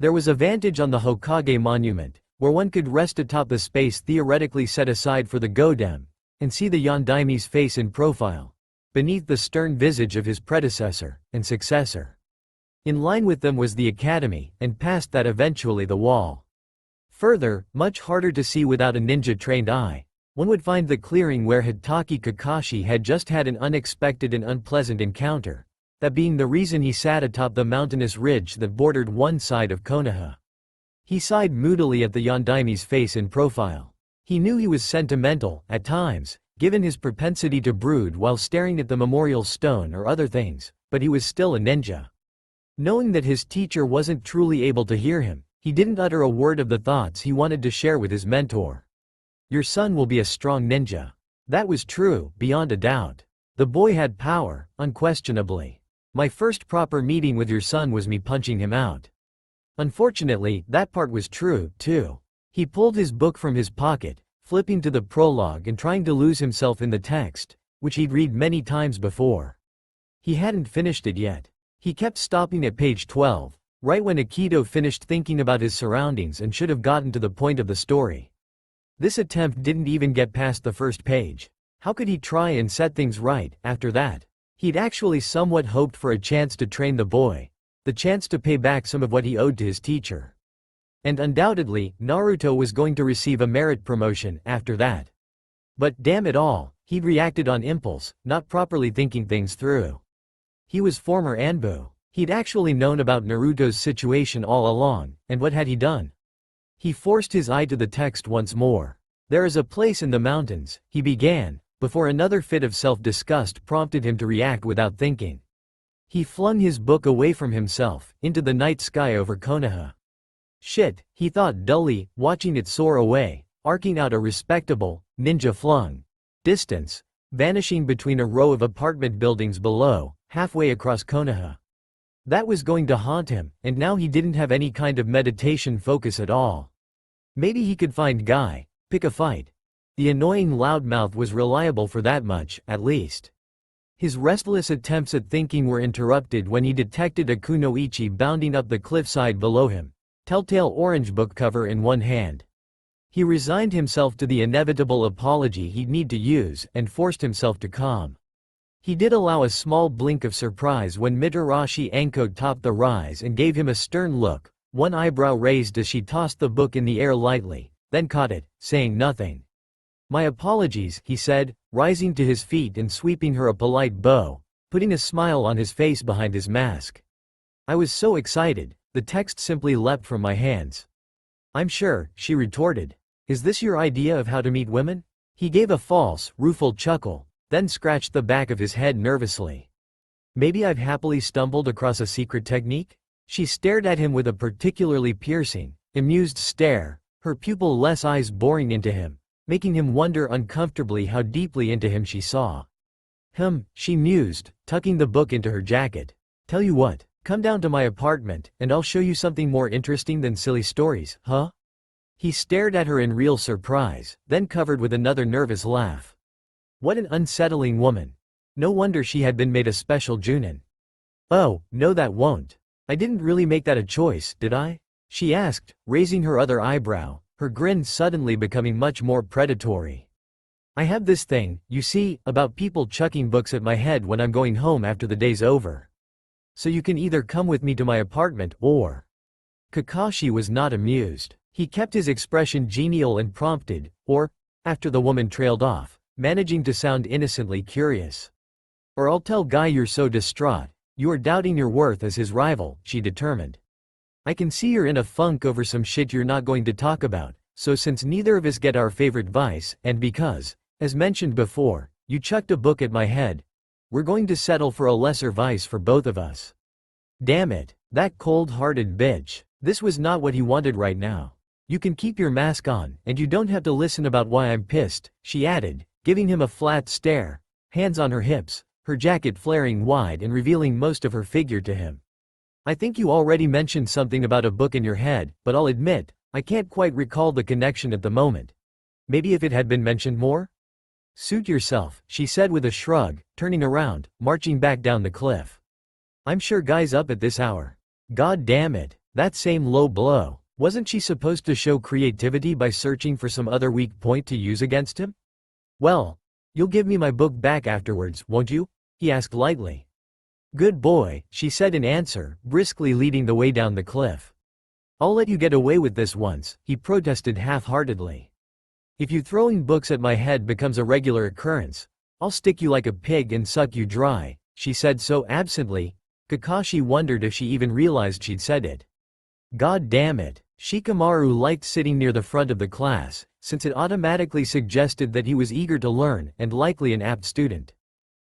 There was a vantage on the Hokage monument, where one could rest atop the space theoretically set aside for the Godem, and see the Yondaime's face in profile, beneath the stern visage of his predecessor and successor. In line with them was the academy, and past that eventually the wall. Further, much harder to see without a ninja-trained eye, one would find the clearing where Hitaki Kakashi had just had an unexpected and unpleasant encounter, that being the reason he sat atop the mountainous ridge that bordered one side of Konoha. He sighed moodily at the Yondaime's face in profile. He knew he was sentimental, at times, given his propensity to brood while staring at the memorial stone or other things, but he was still a ninja. Knowing that his teacher wasn't truly able to hear him, he didn't utter a word of the thoughts he wanted to share with his mentor. Your son will be a strong ninja. That was true, beyond a doubt. The boy had power, unquestionably. My first proper meeting with your son was me punching him out. Unfortunately, that part was true, too. He pulled his book from his pocket, flipping to the prologue and trying to lose himself in the text, which he'd read many times before. He hadn't finished it yet. He kept stopping at page 12, right when Akito finished thinking about his surroundings and should have gotten to the point of the story. This attempt didn't even get past the first page. How could he try and set things right after that? He'd actually somewhat hoped for a chance to train the boy, the chance to pay back some of what he owed to his teacher. And undoubtedly, Naruto was going to receive a merit promotion after that. But damn it all, he'd reacted on impulse, not properly thinking things through. He was former Anbu. He'd actually known about Naruto's situation all along, and what had he done? He forced his eye to the text once more. There is a place in the mountains, he began, before another fit of self-disgust prompted him to react without thinking. He flung his book away from himself, into the night sky over Konoha. Shit, he thought dully, watching it soar away, arcing out a respectable, ninja-flung distance, vanishing between a row of apartment buildings below, halfway across Konoha. That was going to haunt him, and now he didn't have any kind of meditation focus at all. Maybe he could find Guy, pick a fight. The annoying loudmouth was reliable for that much, at least. His restless attempts at thinking were interrupted when he detected a Kunoichi bounding up the cliffside below him, telltale orange book cover in one hand. He resigned himself to the inevitable apology he'd need to use and forced himself to calm. He did allow a small blink of surprise when Mitarashi Anko topped the rise and gave him a stern look, one eyebrow raised as she tossed the book in the air lightly, then caught it, saying nothing. My apologies, he said, rising to his feet and sweeping her a polite bow, putting a smile on his face behind his mask. I was so excited, the text simply leapt from my hands. I'm sure, she retorted. Is this your idea of how to meet women? He gave a false, rueful chuckle, then scratched the back of his head nervously. Maybe I've happily stumbled across a secret technique? She stared at him with a particularly piercing, amused stare, her pupil-less eyes boring into him, making him wonder uncomfortably how deeply into him she saw. She mused, tucking the book into her jacket. Tell you what, come down to my apartment, and I'll show you something more interesting than silly stories, huh? He stared at her in real surprise, then covered with another nervous laugh. What an unsettling woman. No wonder she had been made a special Junin. Oh, no, that won't. I didn't really make that a choice, did I? She asked, raising her other eyebrow, her grin suddenly becoming much more predatory. I have this thing, you see, about people chucking books at my head when I'm going home after the day's over. So you can either come with me to my apartment or… Kakashi was not amused. He kept his expression genial and prompted, or, after the woman trailed off, managing to sound innocently curious. Or I'll tell Guy you're so distraught, you are doubting your worth as his rival, she determined. I can see you're in a funk over some shit you're not going to talk about, so since neither of us get our favorite vice, and because, as mentioned before, you chucked a book at my head, we're going to settle for a lesser vice for both of us. Damn it, that cold-hearted bitch. This was not what he wanted right now. You can keep your mask on, and you don't have to listen about why I'm pissed, she added, giving him a flat stare, hands on her hips, her jacket flaring wide and revealing most of her figure to him. I think you already mentioned something about a book in your head, but I'll admit, I can't quite recall the connection at the moment. Maybe if it had been mentioned more? Suit yourself, she said with a shrug, turning around, marching back down the cliff. I'm sure Guy's up at this hour. God damn it, That same low blow. Wasn't she supposed to show creativity by searching for some other weak point to use against him? Well, you'll give me my book back afterwards, won't you? He asked lightly. Good boy, she said in answer, briskly leading the way down the cliff. I'll let you get away with this once, he protested half-heartedly. If you throwing books at my head becomes a regular occurrence, I'll stick you like a pig and suck you dry, she said so absently, Kakashi wondered if she even realized she'd said it. God damn it. Shikamaru liked sitting near the front of the class, since it automatically suggested that he was eager to learn and likely an apt student.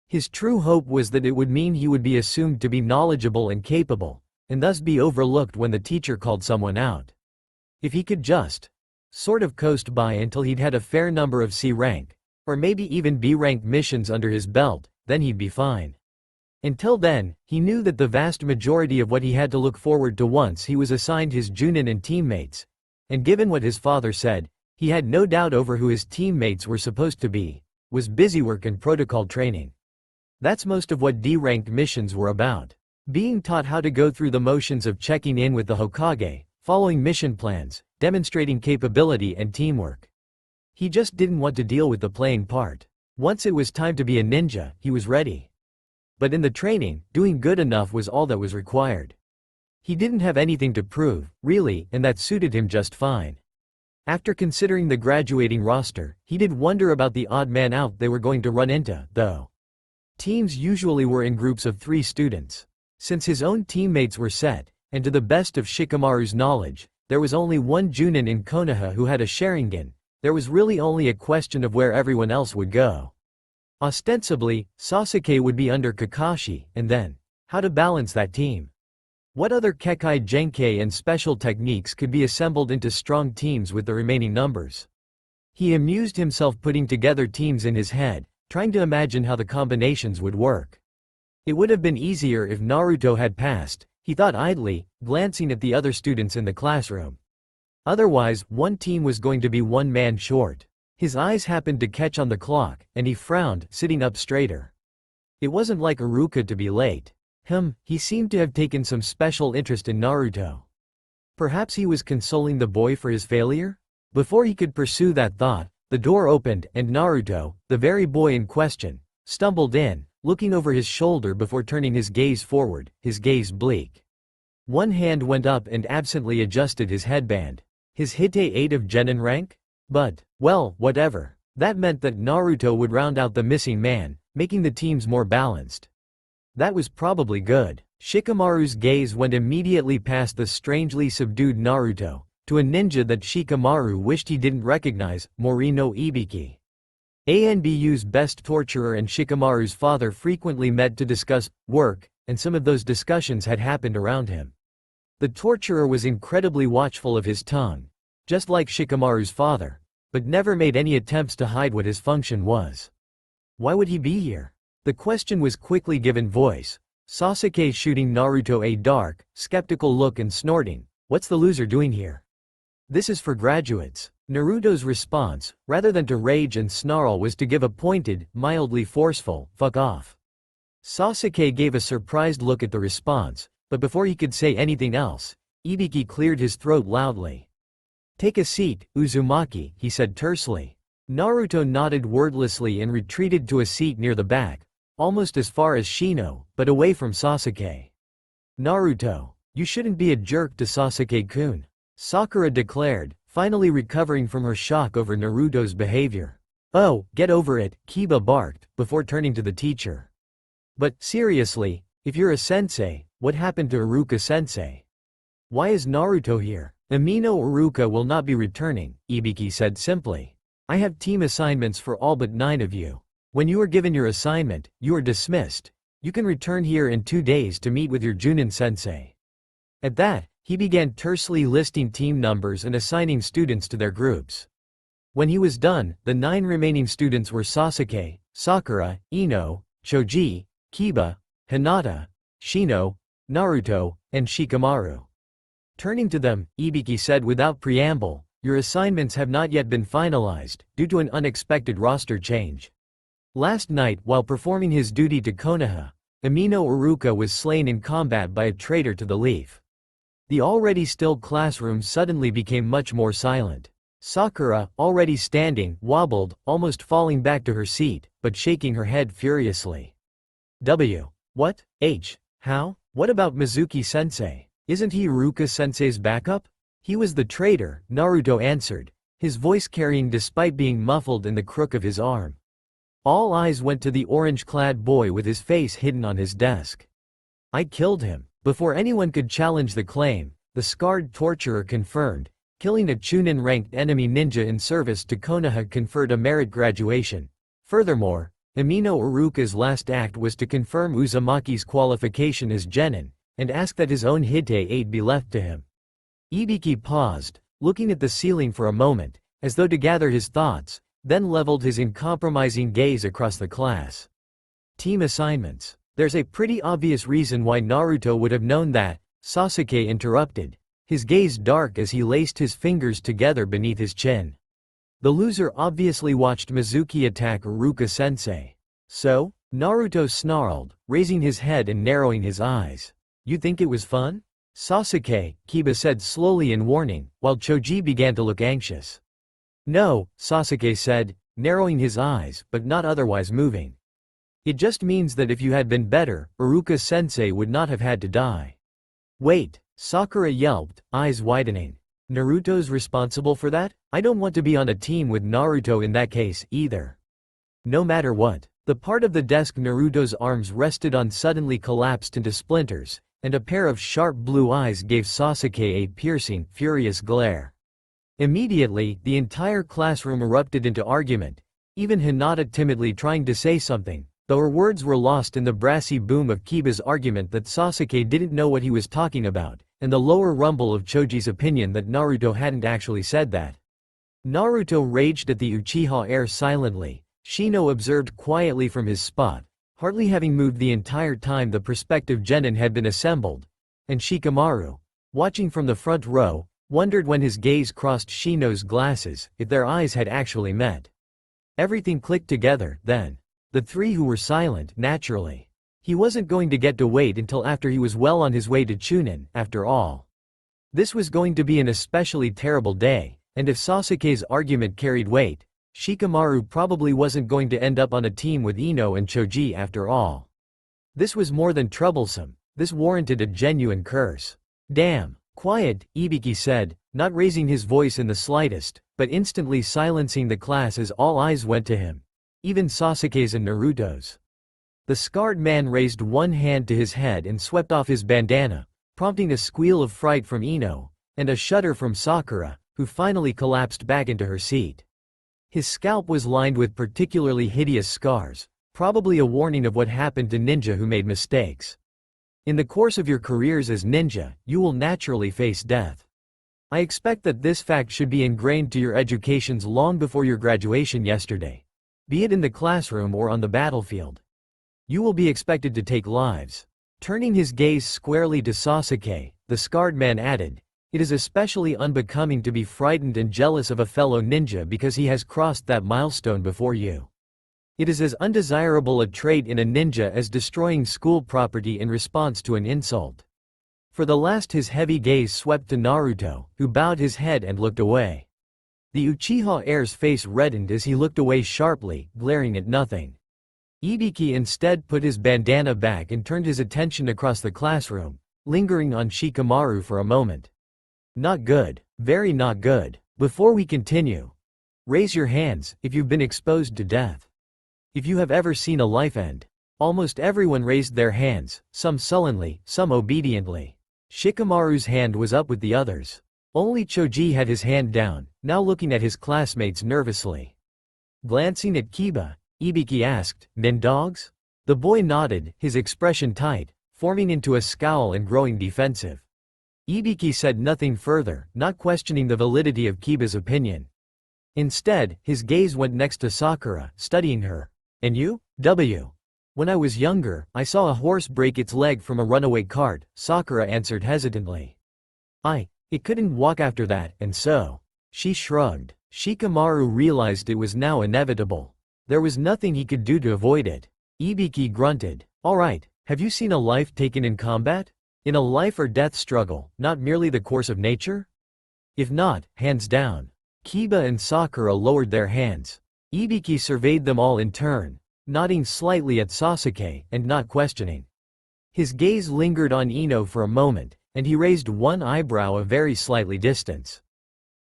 His true hope was that it would mean he would be assumed to be knowledgeable and capable, and thus be overlooked when the teacher called someone out. If he could just sort of coast by until he'd had a fair number of C rank, or maybe even B rank missions under his belt, then he'd be fine. Until then, he knew that the vast majority of what he had to look forward to once he was assigned his Junin and teammates, and given what his father said, he had no doubt over who his teammates were supposed to be, was busywork and protocol training. That's most of what D-ranked missions were about. Being taught how to go through the motions of checking in with the Hokage, following mission plans, demonstrating capability and teamwork. He just didn't want to deal with the playing part. Once it was time to be a ninja, he was ready. But in the training, doing good enough was all that was required. He didn't have anything to prove, really, and that suited him just fine. After considering the graduating roster, he did wonder about the odd man out they were going to run into, though. Teams usually were in groups of 3 students. Since his own teammates were set, and to the best of Shikamaru's knowledge, there was only one Junin in Konoha who had a Sharingan, there was really only a question of where everyone else would go. Ostensibly, Sasuke would be under Kakashi, and then, how to balance that team? What other Kekkei Genkai and special techniques could be assembled into strong teams with the remaining numbers? He amused himself putting together teams in his head, trying to imagine how the combinations would work. It would have been easier if Naruto had passed, he thought idly, glancing at the other students in the classroom. Otherwise, one team was going to be one man short. His eyes happened to catch on the clock, and he frowned, sitting up straighter. It wasn't like Iruka to be late. He seemed to have taken some special interest in Naruto. Perhaps he was consoling the boy for his failure? Before he could pursue that thought, the door opened and Naruto, the very boy in question, stumbled in, looking over his shoulder before turning his gaze forward, his gaze bleak. One hand went up and absently adjusted his headband. His Hite 8 of Genin rank? But, well, whatever. That meant that Naruto would round out the missing man, making the teams more balanced. That was probably good. Shikamaru's gaze went immediately past the strangely subdued Naruto, to a ninja that Shikamaru wished he didn't recognize, Mori no Ibiki. ANBU's best torturer and Shikamaru's father frequently met to discuss work, and some of those discussions had happened around him. The torturer was incredibly watchful of his tongue, just like Shikamaru's father, but never made any attempts to hide what his function was. Why would he be here? The question was quickly given voice, Sasuke shooting Naruto a dark, skeptical look and snorting, "What's the loser doing here? This is for graduates." Naruto's response, rather than to rage and snarl, was to give a pointed, mildly forceful, "Fuck off." Sasuke gave a surprised look at the response, but before he could say anything else, Ibiki cleared his throat loudly. "Take a seat, Uzumaki," he said tersely. Naruto nodded wordlessly and retreated to a seat near the back, almost as far as Shino, but away from Sasuke. "Naruto, you shouldn't be a jerk to Sasuke-kun," Sakura declared, finally recovering from her shock over Naruto's behavior. "Oh, get over it," Kiba barked, before turning to the teacher. "But, seriously, if you're a sensei, what happened to Iruka-sensei? Why is Naruto here?" "Amino Iruka will not be returning," Ibiki said simply. "I have team assignments for all but 9 of you. When you are given your assignment, you are dismissed. You can return here in 2 days to meet with your Junin-sensei." At that, he began tersely listing team numbers and assigning students to their groups. When he was done, the 9 remaining students were Sasuke, Sakura, Ino, Choji, Kiba, Hinata, Shino, Naruto, and Shikamaru. Turning to them, Ibiki said without preamble, "Your assignments have not yet been finalized, due to an unexpected roster change. Last night, while performing his duty to Konoha, Amino Iruka was slain in combat by a traitor to the Leaf. The already still classroom suddenly became much more silent. Sakura, already standing, wobbled, almost falling back to her seat, but shaking her head furiously. What? How? What about Mizuki-sensei? Isn't he Iruka-sensei's backup? He was the traitor, Naruto answered, his voice carrying despite being muffled in the crook of his arm. All eyes went to the orange-clad boy with his face hidden on his desk. I killed him. Before anyone could challenge the claim, the scarred torturer confirmed, killing a Chunin-ranked enemy ninja in service to Konoha conferred a merit graduation. Furthermore, Amino Iruka's last act was to confirm Uzumaki's qualification as genin, and ask that his own Hite 8 be left to him. Ibiki paused, looking at the ceiling for a moment, as though to gather his thoughts, then leveled his uncompromising gaze across the class. Team assignments. There's a pretty obvious reason why Naruto would have known that, Sasuke interrupted, his gaze dark as he laced his fingers together beneath his chin. The loser obviously watched Mizuki attack Iruka-sensei. So? Naruto snarled, raising his head and narrowing his eyes. You think it was fun? Sasuke, Kiba said slowly in warning, while Choji began to look anxious. No, Sasuke said, narrowing his eyes, but not otherwise moving. It just means that if you had been better, Iruka-sensei would not have had to die. Wait, Sakura yelped, eyes widening. Naruto's responsible for that? I don't want to be on a team with Naruto in that case, either. No matter what. The part of the desk Naruto's arms rested on suddenly collapsed into splinters, and a pair of sharp blue eyes gave Sasuke a piercing, furious glare. Immediately, the entire classroom erupted into argument, even Hinata timidly trying to say something, though her words were lost in the brassy boom of Kiba's argument that Sasuke didn't know what he was talking about, and the lower rumble of Choji's opinion that Naruto hadn't actually said that. Naruto raged at the Uchiha heir silently. Shino observed quietly from his spot, hardly having moved the entire time the prospective genin had been assembled, and Shikamaru, watching from the front row, wondered when his gaze crossed Shino's glasses, if their eyes had actually met. Everything clicked together, then. The three who were silent, naturally. He wasn't going to get to wait until after he was well on his way to Chunin, after all. This was going to be an especially terrible day, and if Sasuke's argument carried weight, Shikamaru probably wasn't going to end up on a team with Ino and Choji after all. This was more than troublesome, this warranted a genuine curse. Damn. Quiet, Ibiki said, not raising his voice in the slightest, but instantly silencing the class as all eyes went to him. Even Sasuke's and Naruto's. The scarred man raised one hand to his head and swept off his bandana, prompting a squeal of fright from Ino, and a shudder from Sakura, who finally collapsed back into her seat. His scalp was lined with particularly hideous scars, probably a warning of what happened to ninja who made mistakes. In the course of your careers as ninja, you will naturally face death. I expect that this fact should be ingrained to your educations long before your graduation yesterday, be it in the classroom or on the battlefield. You will be expected to take lives. Turning his gaze squarely to Sasuke, the scarred man added, it is especially unbecoming to be frightened and jealous of a fellow ninja because he has crossed that milestone before you. It is as undesirable a trait in a ninja as destroying school property in response to an insult. For the last his heavy gaze swept to Naruto, who bowed his head and looked away. The Uchiha heir's face reddened as he looked away sharply, glaring at nothing. Ibiki instead put his bandana back and turned his attention across the classroom, lingering on Shikamaru for a moment. Not good. Very not good. Before we continue, raise your hands if you've been exposed to death. If you have ever seen a life end. Almost everyone raised their hands, some sullenly, some obediently. Shikamaru's hand was up with the others. Only Choji had his hand down, now looking at his classmates nervously. Glancing at Kiba, Ibiki asked, "Men dogs?" The boy nodded, his expression tight, forming into a scowl and growing defensive. Ibiki said nothing further, not questioning the validity of Kiba's opinion. Instead, his gaze went next to Sakura, studying her. And you? When I was younger, I saw a horse break its leg from a runaway cart, Sakura answered hesitantly. It couldn't walk after that, and so. She shrugged. Shikamaru realized it was now inevitable. There was nothing he could do to avoid it. Ibiki grunted. Alright, have you seen a life taken in combat? In a life or death struggle, not merely the course of nature? If not, hands down. Kiba and Sakura lowered their hands. Ibiki surveyed them all in turn, nodding slightly at Sasuke and not questioning. His gaze lingered on Ino for a moment, and he raised one eyebrow a very slightly distance.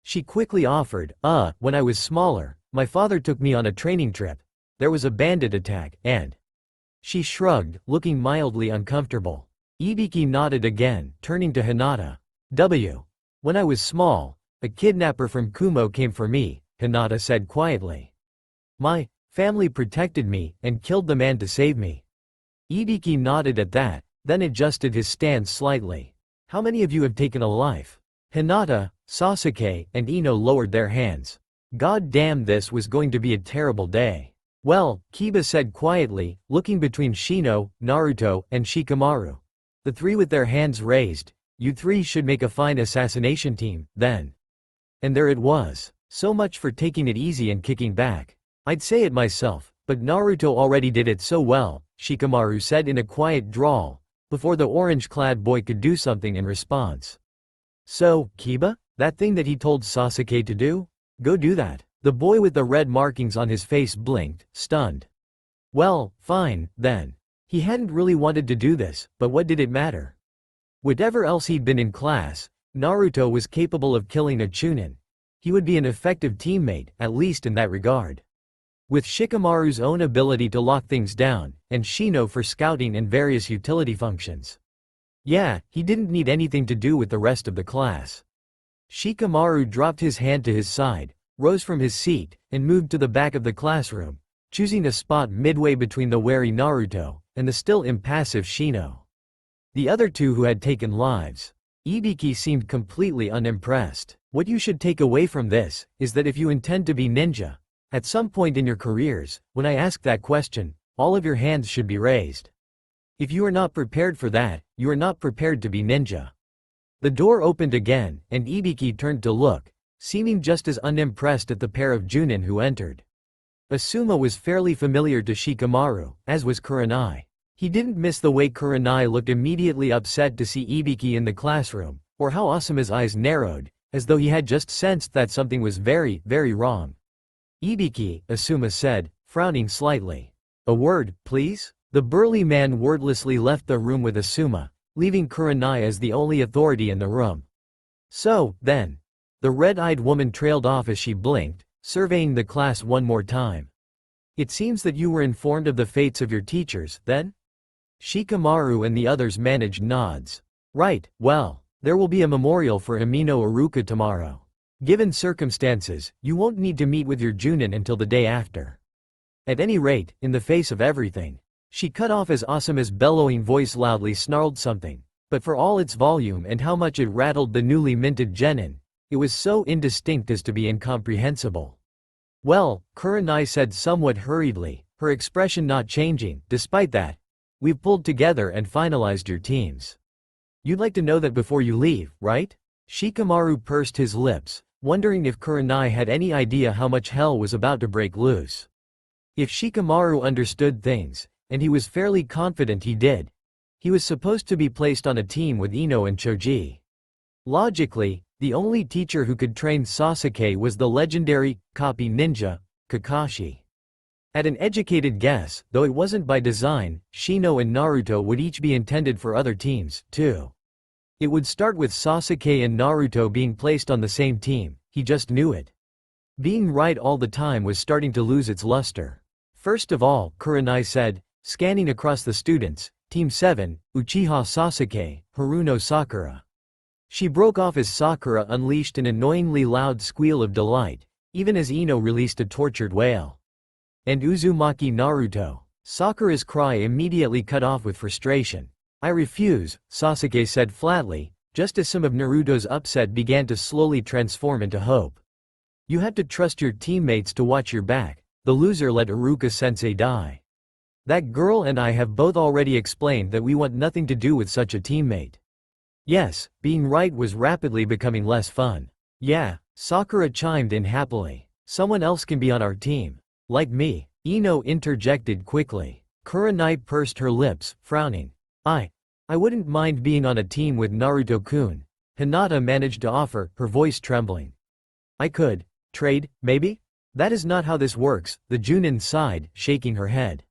She quickly offered, when I was smaller, my father took me on a training trip. There was a bandit attack, and…" She shrugged, looking mildly uncomfortable. Ibiki nodded again, turning to Hinata. When I was small, a kidnapper from Kumo came for me, Hinata said quietly. My family protected me and killed the man to save me. Ibiki nodded at that, then adjusted his stance slightly. How many of you have taken a life? Hinata, Sasuke, and Ino lowered their hands. God damn, this was going to be a terrible day. Well, Kiba said quietly, looking between Shino, Naruto, and Shikamaru. The three with their hands raised. You three should make a fine assassination team, then. And there it was. So much for taking it easy and kicking back. I'd say it myself, but Naruto already did it so well, Shikamaru said in a quiet drawl, before the orange-clad boy could do something in response. So, Kiba? That thing that he told Sasuke to do? Go do that. The boy with the red markings on his face blinked, stunned. Well, fine, then. He hadn't really wanted to do this, but what did it matter? Whatever else he'd been in class, Naruto was capable of killing a Chunin. He would be an effective teammate, at least in that regard. With Shikamaru's own ability to lock things down, and Shino for scouting and various utility functions. Yeah, he didn't need anything to do with the rest of the class. Shikamaru dropped his hand to his side, rose from his seat, and moved to the back of the classroom, choosing a spot midway between the wary Naruto and the still impassive Shino. The other two who had taken lives. Ibiki seemed completely unimpressed. What you should take away from this is that if you intend to be ninja, at some point in your careers, when I ask that question, all of your hands should be raised. If you are not prepared for that, you are not prepared to be ninja. The door opened again, and Ibiki turned to look, seeming just as unimpressed at the pair of Junin who entered. Asuma was fairly familiar to Shikamaru, as was Kurenai. He didn't miss the way Kurenai looked immediately upset to see Ibiki in the classroom, or how Asuma's eyes narrowed, as though he had just sensed that something was very, very wrong. Ibiki, Asuma said, frowning slightly. A word, please? The burly man wordlessly left the room with Asuma, leaving Kurenai as the only authority in the room. So, then. The red-eyed woman trailed off as she blinked, surveying the class one more time. It seems that you were informed of the fates of your teachers, then? Shikamaru and the others managed nods. Right, well, there will be a memorial for Amino Iruka tomorrow. Given circumstances, you won't need to meet with your Junin until the day after. At any rate, in the face of everything. She cut off as Asuma's bellowing voice loudly snarled something, but for all its volume and how much it rattled the newly minted genin, it was so indistinct as to be incomprehensible. Well, Kurenai said somewhat hurriedly, her expression not changing. Despite that, we've pulled together and finalized your teams. You'd like to know that before you leave, right? Shikamaru pursed his lips, wondering if Kurenai had any idea how much hell was about to break loose. If Shikamaru understood things, and he was fairly confident he did, he was supposed to be placed on a team with Ino and Choji. Logically, the only teacher who could train Sasuke was the legendary, copy ninja, Kakashi. At an educated guess, though it wasn't by design, Shino and Naruto would each be intended for other teams, too. It would start with Sasuke and Naruto being placed on the same team, he just knew it. Being right all the time was starting to lose its luster. First of all, Kurenai said, scanning across the students, Team 7, Uchiha Sasuke, Haruno Sakura. She broke off as Sakura unleashed an annoyingly loud squeal of delight, even as Ino released a tortured wail. And Uzumaki Naruto. Sakura's cry immediately cut off with frustration. I refuse, Sasuke said flatly, just as some of Naruto's upset began to slowly transform into hope. You have to trust your teammates to watch your back. The loser let Iruka-sensei die. That girl and I have both already explained that we want nothing to do with such a teammate. Yes, being right was rapidly becoming less fun. Yeah, Sakura chimed in happily. Someone else can be on our team. Like me, Ino interjected quickly. Kurenai pursed her lips, frowning. I wouldn't mind being on a team with Naruto-kun, Hinata managed to offer, her voice trembling. I could trade, maybe? That is not how this works, the Junin sighed, shaking her head.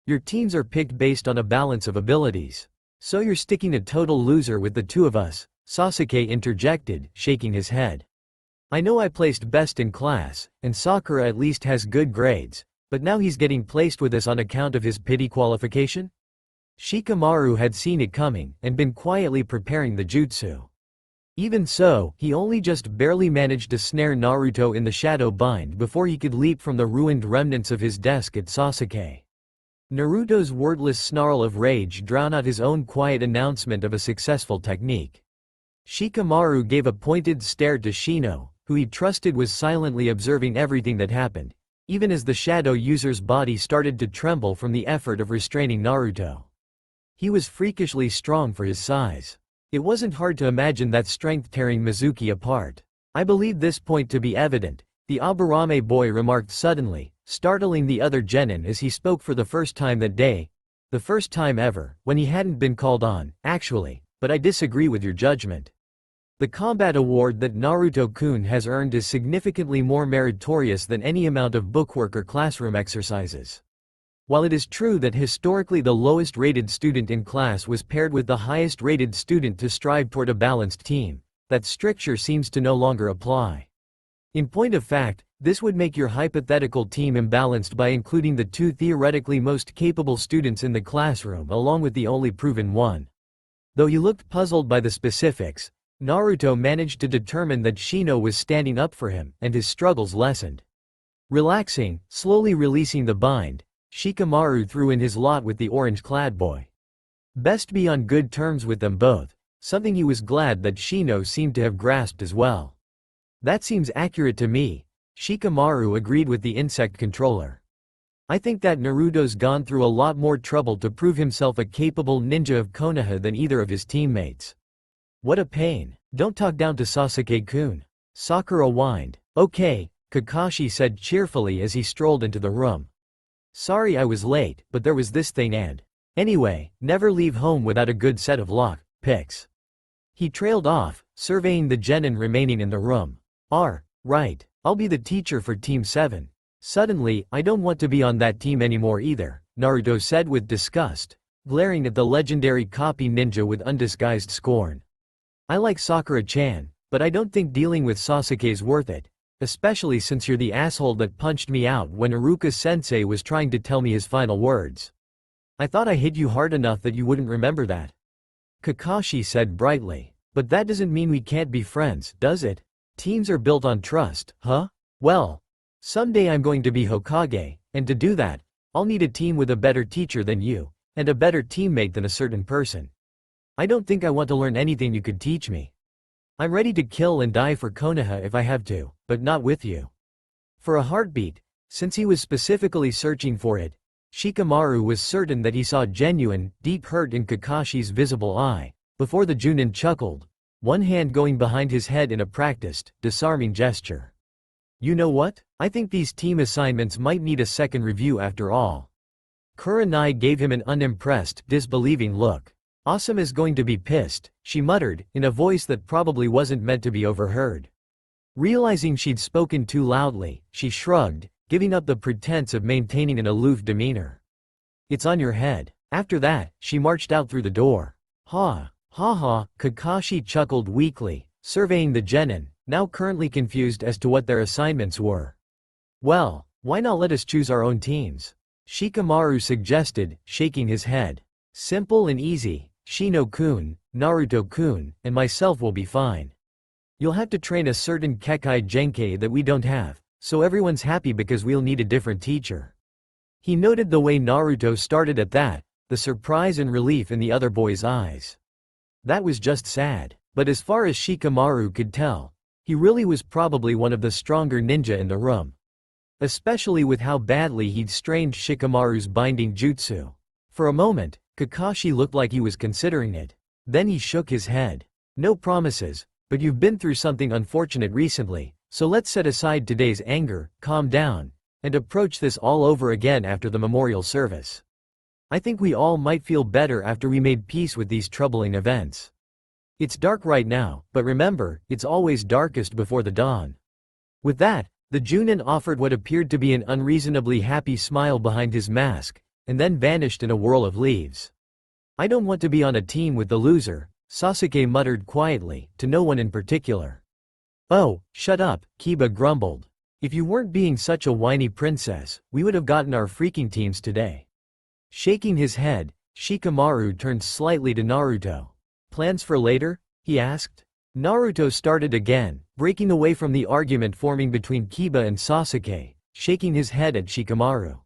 Your teams are picked based on a balance of abilities. So you're sticking a total loser with the two of us, Sasuke interjected, shaking his head. I know I placed best in class, and Sakura at least has good grades, but now he's getting placed with us on account of his pity qualification? Shikamaru had seen it coming, and been quietly preparing the jutsu. Even so, he only just barely managed to snare Naruto in the shadow bind before he could leap from the ruined remnants of his desk at Sasuke. Naruto's wordless snarl of rage drowned out his own quiet announcement of a successful technique. Shikamaru gave a pointed stare to Shino, who he trusted was silently observing everything that happened, even as the shadow user's body started to tremble from the effort of restraining Naruto. He was freakishly strong for his size. It wasn't hard to imagine that strength tearing Mizuki apart. I believe this point to be evident, the Aburame boy remarked suddenly, startling the other genin as he spoke for the first time that day. The first time ever, when he hadn't been called on, actually, but I disagree with your judgment. The combat award that Naruto-kun has earned is significantly more meritorious than any amount of bookwork or classroom exercises. While it is true that historically the lowest-rated student in class was paired with the highest-rated student to strive toward a balanced team, that stricture seems to no longer apply. In point of fact, this would make your hypothetical team imbalanced by including the two theoretically most capable students in the classroom along with the only proven one. Though he looked puzzled by the specifics, Naruto managed to determine that Shino was standing up for him, and his struggles lessened. Relaxing, slowly releasing the bind, Shikamaru threw in his lot with the orange-clad boy. Best be on good terms with them both, something he was glad that Shino seemed to have grasped as well. That seems accurate to me, Shikamaru agreed with the insect controller. I think that Naruto's gone through a lot more trouble to prove himself a capable ninja of Konoha than either of his teammates. What a pain. Don't talk down to Sasuke-kun. Sakura whined. Okay, Kakashi said cheerfully as he strolled into the room. Sorry I was late, but there was this thing and. Anyway, never leave home without a good set of lock picks. He trailed off, surveying the genin remaining in the room. Right. I'll be the teacher for Team 7. Suddenly, I don't want to be on that team anymore either, Naruto said with disgust, glaring at the legendary copy ninja with undisguised scorn. I like Sakura-chan, but I don't think dealing with Sasuke's worth it, especially since you're the asshole that punched me out when Iruka-sensei was trying to tell me his final words. I thought I hit you hard enough that you wouldn't remember that. Kakashi said brightly. But that doesn't mean we can't be friends, does it? Teams are built on trust, huh? Well, someday I'm going to be Hokage, and to do that, I'll need a team with a better teacher than you, and a better teammate than a certain person. I don't think I want to learn anything you could teach me. I'm ready to kill and die for Konoha if I have to, but not with you. For a heartbeat, since he was specifically searching for it, Shikamaru was certain that he saw genuine, deep hurt in Kakashi's visible eye, before the Junin chuckled, one hand going behind his head in a practiced, disarming gesture. You know what? I think these team assignments might need a second review after all. Kurenai gave him an unimpressed, disbelieving look. Asuma's going to be pissed, she muttered, in a voice that probably wasn't meant to be overheard. Realizing she'd spoken too loudly, she shrugged, giving up the pretense of maintaining an aloof demeanor. It's on your head. After that, she marched out through the door. Ha, Kakashi chuckled weakly, surveying the genin, now currently confused as to what their assignments were. Well, why not let us choose our own teams? Shikamaru suggested, shaking his head. Simple and easy, Shino-kun, Naruto-kun, and myself will be fine. You'll have to train a certain Kekai Genkei that we don't have, so everyone's happy because we'll need a different teacher. He noted the way Naruto started at that, the surprise and relief in the other boy's eyes. That was just sad, but as far as Shikamaru could tell, he really was probably one of the stronger ninja in the room. Especially with how badly he'd strained Shikamaru's binding jutsu. For a moment, Kakashi looked like he was considering it. Then he shook his head. No promises, but you've been through something unfortunate recently, so let's set aside today's anger, calm down, and approach this all over again after the memorial service. I think we all might feel better after we made peace with these troubling events. It's dark right now, but remember, it's always darkest before the dawn. With that, the Junin offered what appeared to be an unreasonably happy smile behind his mask, and then vanished in a whirl of leaves. I don't want to be on a team with the loser, Sasuke muttered quietly, to no one in particular. Oh, shut up, Kiba grumbled. If you weren't being such a whiny princess, we would have gotten our freaking teams today. Shaking his head, Shikamaru turned slightly to Naruto. Plans for later? He asked. Naruto started again, breaking away from the argument forming between Kiba and Sasuke, shaking his head at Shikamaru.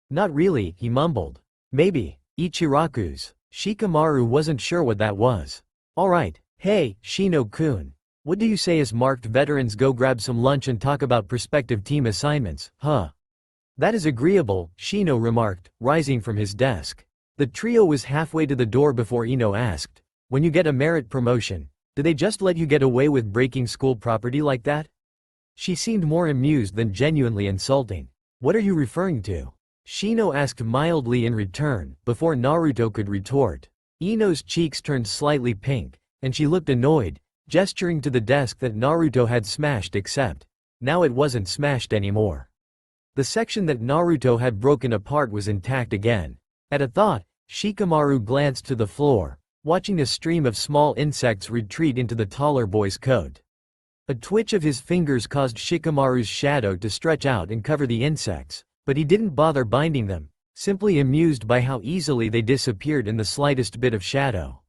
Not really, he mumbled. Maybe, Ichiraku's. Shikamaru wasn't sure what that was. Alright, hey, Shino-kun. What do you say as marked veterans go grab some lunch and talk about prospective team assignments, huh? That is agreeable, Shino remarked, rising from his desk. The trio was halfway to the door before Ino asked, when you get a merit promotion, do they just let you get away with breaking school property like that? She seemed more amused than genuinely insulting. What are you referring to? Shino asked mildly in return, before Naruto could retort. Ino's cheeks turned slightly pink, and she looked annoyed, gesturing to the desk that Naruto had smashed except, now it wasn't smashed anymore. The section that Naruto had broken apart was intact again. At a thought, Shikamaru glanced to the floor, watching a stream of small insects retreat into the taller boy's coat. A twitch of his fingers caused Shikamaru's shadow to stretch out and cover the insects, but he didn't bother binding them, simply amused by how easily they disappeared in the slightest bit of shadow.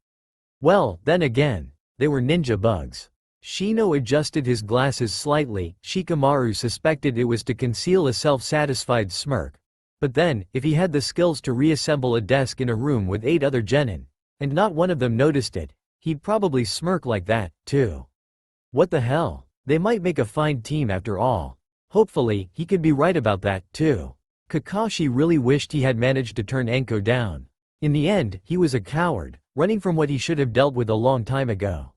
Well, then again, they were ninja bugs. Shino adjusted his glasses slightly. Shikamaru suspected it was to conceal a self-satisfied smirk. But then, if he had the skills to reassemble a desk in a room with 8 other genin, and not one of them noticed it, he'd probably smirk like that, too. What the hell? They might make a fine team after all. Hopefully, he could be right about that, too. Kakashi really wished he had managed to turn Enko down. In the end, he was a coward, running from what he should have dealt with a long time ago.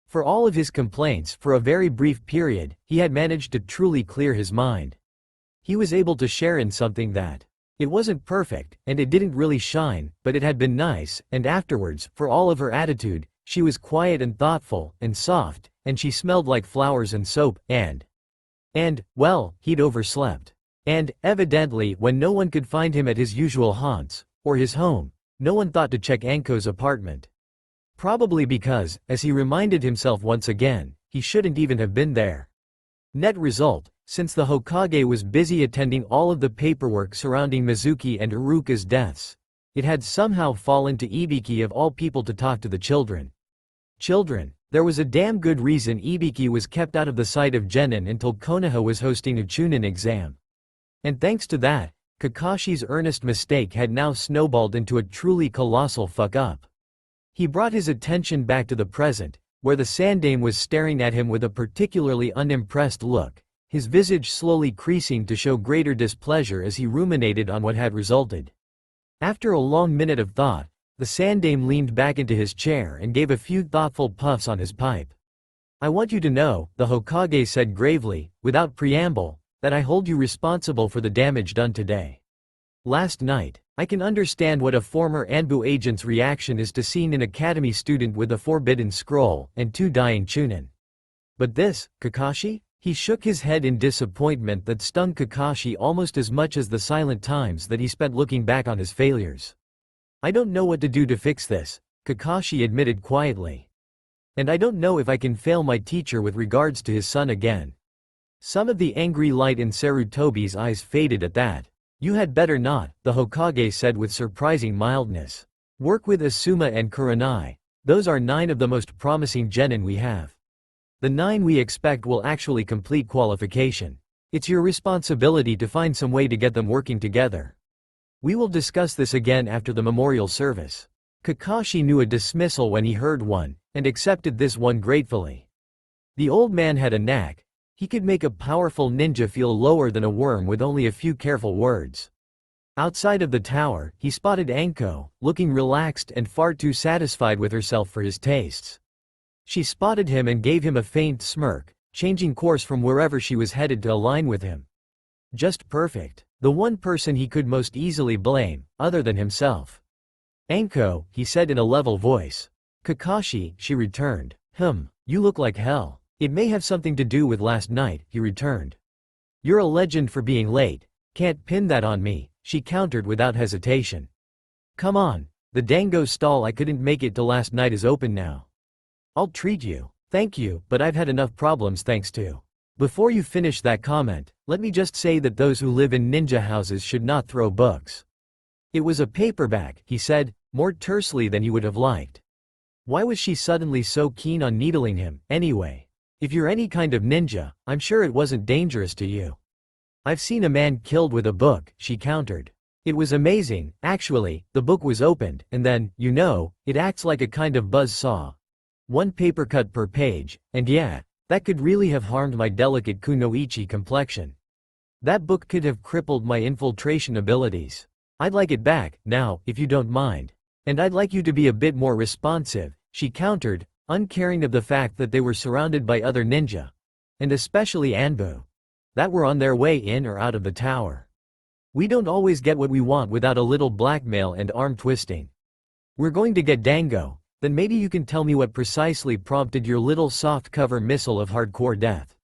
For all of his complaints, for a very brief period, he had managed to truly clear his mind. He was able to share in something that, it wasn't perfect, and it didn't really shine, but it had been nice, and afterwards, for all of her attitude, she was quiet and thoughtful, and soft, and she smelled like flowers and soap, and, well, he'd overslept. And, evidently, when no one could find him at his usual haunts, or his home, no one thought to check Anko's apartment. Probably because, as he reminded himself once again, he shouldn't even have been there. Net result, since the Hokage was busy attending all of the paperwork surrounding Mizuki and Iruka's deaths, it had somehow fallen to Ibiki of all people to talk to the children. There was a damn good reason Ibiki was kept out of the sight of Genin until Konoha was hosting a Chunin exam. And thanks to that, Kakashi's earnest mistake had now snowballed into a truly colossal fuck-up. He brought his attention back to the present, where the Sandame was staring at him with a particularly unimpressed look, his visage slowly creasing to show greater displeasure as he ruminated on what had resulted. After a long minute of thought, the Sandame leaned back into his chair and gave a few thoughtful puffs on his pipe. I want you to know, the Hokage said gravely, without preamble, that I hold you responsible for the damage done today. Last night, I can understand what a former Anbu agent's reaction is to seeing an academy student with a forbidden scroll and 2 dying Chunin. But this, Kakashi? He shook his head in disappointment that stung Kakashi almost as much as the silent times that he spent looking back on his failures. I don't know what to do to fix this, Kakashi admitted quietly. And I don't know if I can fail my teacher with regards to his son again. Some of the angry light in Sarutobi's eyes faded at that. You had better not, the Hokage said with surprising mildness. Work with Asuma and Kurenai. Those are 9 of the most promising genin we have. The 9 we expect will actually complete qualification. It's your responsibility to find some way to get them working together. We will discuss this again after the memorial service. Kakashi knew a dismissal when he heard one, and accepted this one gratefully. The old man had a knack. He could make a powerful ninja feel lower than a worm with only a few careful words. Outside of the tower, he spotted Anko, looking relaxed and far too satisfied with herself for his tastes. She spotted him and gave him a faint smirk, changing course from wherever she was headed to align with him. Just perfect. The one person he could most easily blame, other than himself. Anko, he said in a level voice. Kakashi, she returned. You look like hell. It may have something to do with last night, he returned. You're a legend for being late. Can't pin that on me, she countered without hesitation. Come on, the dango stall I couldn't make it to last night is open now. I'll treat you. Thank you, but I've had enough problems thanks to. Before you finish that comment, let me just say that those who live in ninja houses should not throw books. It was a paperback, he said, more tersely than he would have liked. Why was she suddenly so keen on needling him, anyway? If you're any kind of ninja, I'm sure it wasn't dangerous to you. I've seen a man killed with a book, she countered. It was amazing, actually, the book was opened, and then, it acts like a kind of buzz saw. One paper cut per page, and yeah, that could really have harmed my delicate Kunoichi complexion. That book could have crippled my infiltration abilities. I'd like it back, now, if you don't mind. And I'd like you to be a bit more responsive, she countered, uncaring of the fact that they were surrounded by other ninja. And especially Anbu. That were on their way in or out of the tower. We don't always get what we want without a little blackmail and arm twisting. We're going to get dango, then maybe you can tell me what precisely prompted your little soft-cover missile of hardcore death.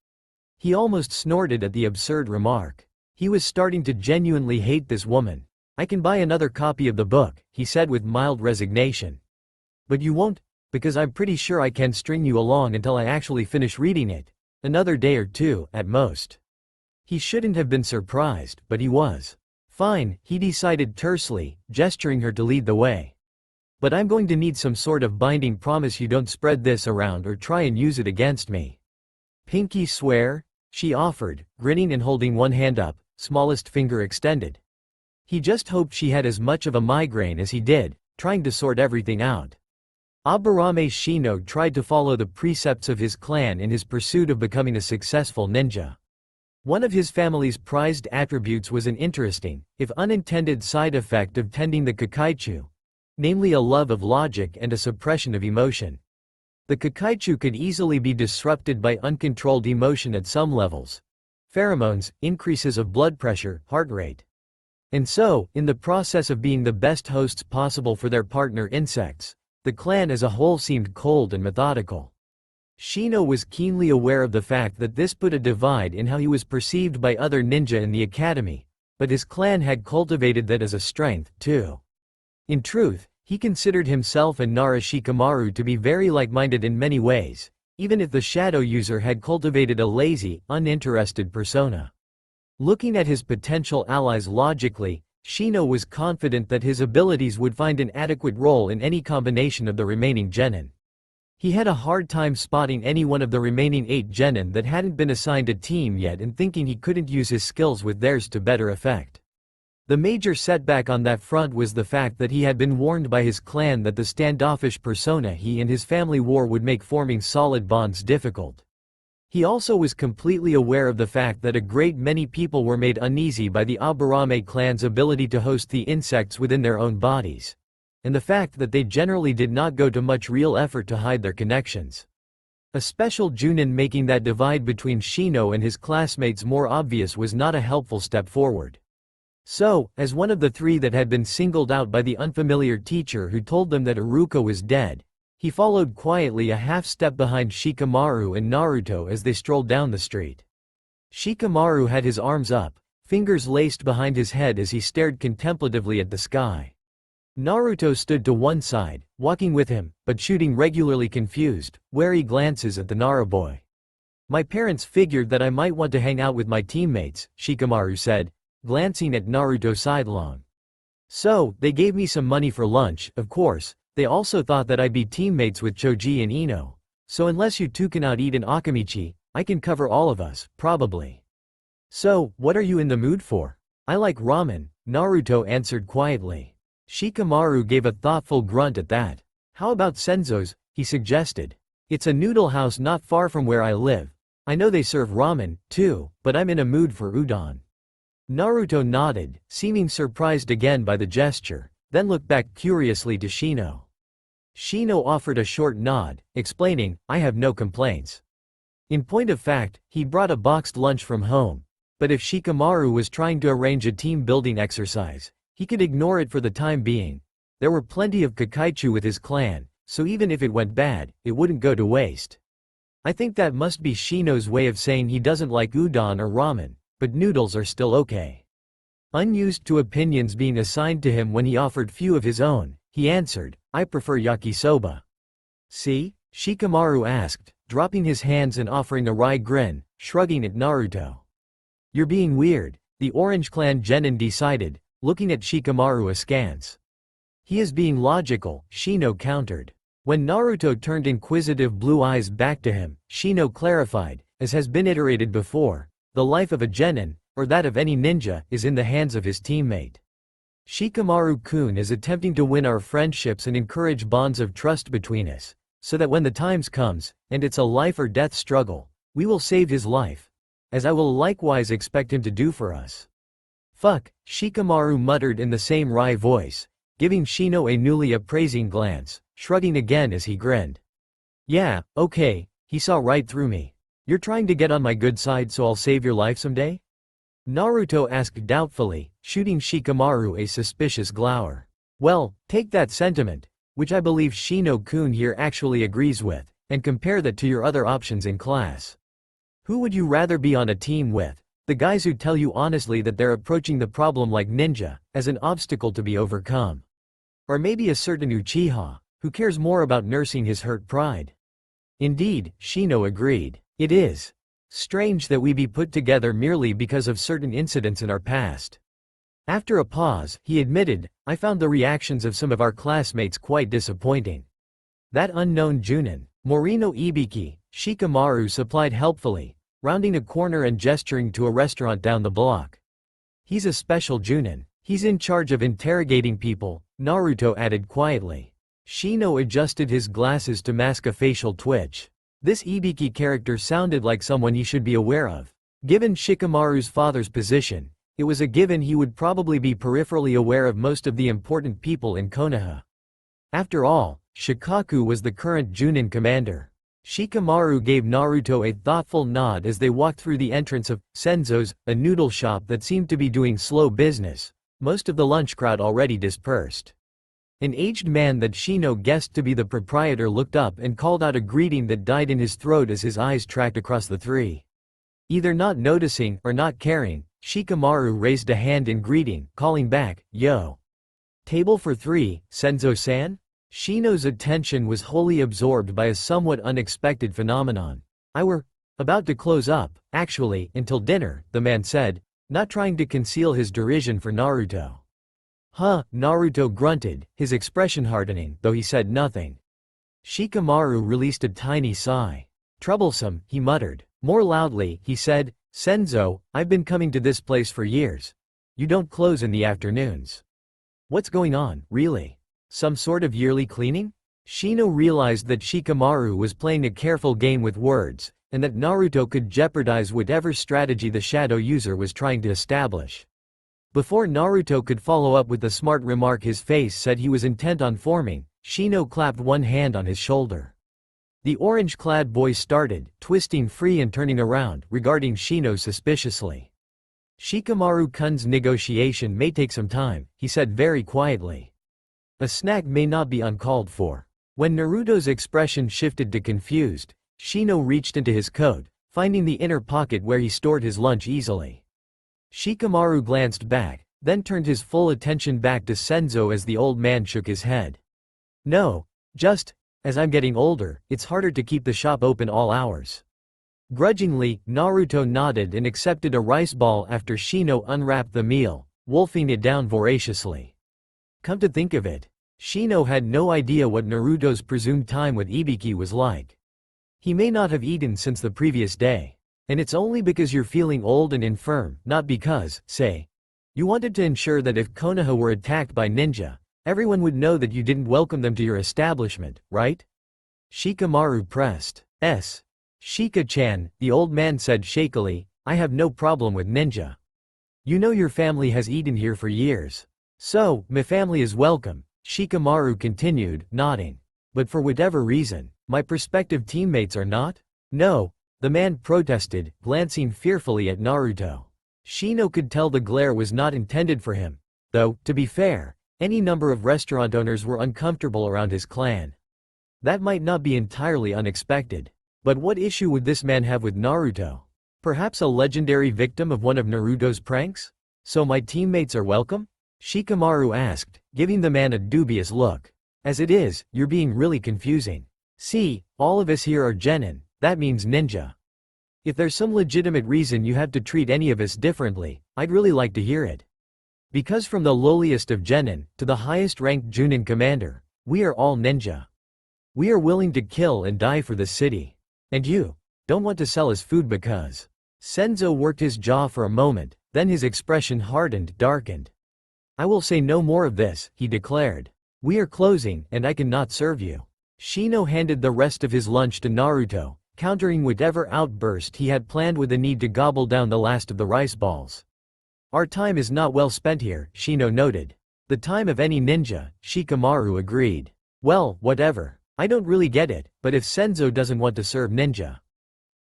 He almost snorted at the absurd remark. He was starting to genuinely hate this woman. I can buy another copy of the book, he said with mild resignation. But you won't, because I'm pretty sure I can string you along until I actually finish reading it. Another day or two, at most. He shouldn't have been surprised, but he was. Fine, he decided tersely, gesturing her to lead the way. But I'm going to need some sort of binding promise you don't spread this around or try and use it against me. Pinky swear? She offered, grinning and holding one hand up, smallest finger extended. He just hoped she had as much of a migraine as he did, trying to sort everything out. Aburame Shino tried to follow the precepts of his clan in his pursuit of becoming a successful ninja. One of his family's prized attributes was an interesting, if unintended side effect of tending the Kakaichu, namely a love of logic and a suppression of emotion. The Kakaichu could easily be disrupted by uncontrolled emotion at some levels. Pheromones, increases of blood pressure, heart rate. And so, in the process of being the best hosts possible for their partner insects, the clan as a whole seemed cold and methodical. Shino was keenly aware of the fact that this put a divide in how he was perceived by other ninja in the academy, but his clan had cultivated that as a strength, too. In truth, he considered himself and Nara Shikamaru to be very like-minded in many ways, even if the shadow user had cultivated a lazy, uninterested persona. Looking at his potential allies logically, Shino was confident that his abilities would find an adequate role in any combination of the remaining genin. He had a hard time spotting any one of the remaining 8 genin that hadn't been assigned a team yet and thinking he couldn't use his skills with theirs to better effect. The major setback on that front was the fact that he had been warned by his clan that the standoffish persona he and his family wore would make forming solid bonds difficult. He also was completely aware of the fact that a great many people were made uneasy by the Aburame clan's ability to host the insects within their own bodies, and the fact that they generally did not go to much real effort to hide their connections. A special Junin making that divide between Shino and his classmates more obvious was not a helpful step forward. So, as one of the 3 that had been singled out by the unfamiliar teacher who told them that Iruka was dead, he followed quietly a half-step behind Shikamaru and Naruto as they strolled down the street. Shikamaru had his arms up, fingers laced behind his head as he stared contemplatively at the sky. Naruto stood to one side, walking with him, but shooting regularly confused, wary glances at the Naraboy. My parents figured that I might want to hang out with my teammates, Shikamaru said, glancing at Naruto sidelong. So, they gave me some money for lunch, of course. They also thought that I'd be teammates with Choji and Ino. So unless you two cannot eat in Akamichi, I can cover all of us, probably. So, what are you in the mood for? I like ramen, Naruto answered quietly. Shikamaru gave a thoughtful grunt at that. How about Senzo's, he suggested. It's a noodle house not far from where I live. I know they serve ramen, too, but I'm in a mood for udon. Naruto nodded, seeming surprised again by the gesture, then looked back curiously to Shino. Shino offered a short nod, explaining, I have no complaints. In point of fact, he brought a boxed lunch from home, But if Shikamaru was trying to arrange a team-building exercise, he could ignore it for the time being. There were plenty of Kakaichu with his clan, so even if it went bad, it wouldn't go to waste. I think that must be Shino's way of saying he doesn't like udon or ramen, but noodles are still okay. Unused to opinions being assigned to him when he offered few of his own, he answered, I prefer yakisoba. See? Shikamaru asked, dropping his hands and offering a wry grin, shrugging at Naruto. You're being weird, the Orange Clan genin decided, looking at Shikamaru askance. He is being logical, Shino countered. When Naruto turned inquisitive blue eyes back to him, Shino clarified, as has been iterated before, the life of a genin, or that of any ninja, is in the hands of his teammate. Shikamaru-kun is attempting to win our friendships and encourage bonds of trust between us, so that when the times comes, and it's a life or death struggle, we will save his life. As I will likewise expect him to do for us. Fuck, Shikamaru muttered in the same wry voice, giving Shino a newly appraising glance, shrugging again as he grinned. Yeah, okay, he saw right through me. You're trying to get on my good side so I'll save your life someday? Naruto asked doubtfully, shooting Shikamaru a suspicious glower. Well, take that sentiment, which I believe Shino-kun here actually agrees with, and compare that to your other options in class. Who would you rather be on a team with? The guys who tell you honestly that they're approaching the problem like ninja, as an obstacle to be overcome. Or maybe a certain Uchiha, who cares more about nursing his hurt pride. Indeed, Shino agreed. It is strange that we be put together merely because of certain incidents in our past. After a pause, he admitted, I found the reactions of some of our classmates quite disappointing. That unknown Junin, Morino Ibiki, Shikamaru supplied helpfully, rounding a corner and gesturing to a restaurant down the block. He's a special Junin. He's in charge of interrogating people, Naruto added quietly. Shino adjusted his glasses to mask a facial twitch. This Ibiki character sounded like someone he should be aware of. Given Shikamaru's father's position, it was a given he would probably be peripherally aware of most of the important people in Konoha. After all, Shikaku was the current Junin commander. Shikamaru gave Naruto a thoughtful nod as they walked through the entrance of Senzo's, a noodle shop that seemed to be doing slow business, most of the lunch crowd already dispersed. An aged man that Shino guessed to be the proprietor looked up and called out a greeting that died in his throat as his eyes tracked across the three. Either not noticing or not caring, Shikamaru raised a hand in greeting, calling back, Yo. Table for three, Senzo-san? Shino's attention was wholly absorbed by a somewhat unexpected phenomenon. I were about to close up, actually, until dinner, the man said, not trying to conceal his derision for Naruto. Huh, Naruto grunted, his expression hardening, though he said nothing. Shikamaru released a tiny sigh. Troublesome, he muttered. More loudly, he said, Senzo, I've been coming to this place for years. You don't close in the afternoons. What's going on, really? Some sort of yearly cleaning? Shino realized that Shikamaru was playing a careful game with words, and that Naruto could jeopardize whatever strategy the shadow user was trying to establish. Before Naruto could follow up with the smart remark his face said he was intent on forming, Shino clapped one hand on his shoulder. The orange-clad boy started, twisting free and turning around, regarding Shino suspiciously. Shikamaru-kun's negotiation may take some time, he said very quietly. A snack may not be uncalled for. When Naruto's expression shifted to confused, Shino reached into his coat, finding the inner pocket where he stored his lunch easily. Shikamaru glanced back, then turned his full attention back to Senzo as the old man shook his head. No, just, as I'm getting older, it's harder to keep the shop open all hours. Grudgingly, Naruto nodded and accepted a rice ball after Shino unwrapped the meal, wolfing it down voraciously. Come to think of it, Shino had no idea what Naruto's presumed time with Ibiki was like. He may not have eaten since the previous day. And it's only because you're feeling old and infirm, not because, say, you wanted to ensure that if Konoha were attacked by ninja, everyone would know that you didn't welcome them to your establishment, right? Shikamaru pressed. Shika-chan, the old man said shakily, I have no problem with ninja. You know your family has eaten here for years. So, my family is welcome, Shikamaru continued, nodding. But for whatever reason, my prospective teammates are not? No. The man protested, glancing fearfully at Naruto. Shino could tell the glare was not intended for him. Though, to be fair, any number of restaurant owners were uncomfortable around his clan. That might not be entirely unexpected. But what issue would this man have with Naruto? Perhaps a legendary victim of one of Naruto's pranks? So my teammates are welcome? Shikamaru asked, giving the man a dubious look. As it is, you're being really confusing. See, all of us here are genin, that means ninja. If there's some legitimate reason you have to treat any of us differently, I'd really like to hear it. Because from the lowliest of genin, to the highest ranked Junin commander, we are all ninja. We are willing to kill and die for the city. And you don't want to sell us food because. Senzo worked his jaw for a moment, then his expression darkened. I will say no more of this, he declared. We are closing, and I cannot serve you. Shino handed the rest of his lunch to Naruto, countering whatever outburst he had planned with the need to gobble down the last of the rice balls. Our time is not well spent here, Shino noted. The time of any ninja, Shikamaru agreed. Well, whatever. I don't really get it, but if Senzo doesn't want to serve ninja,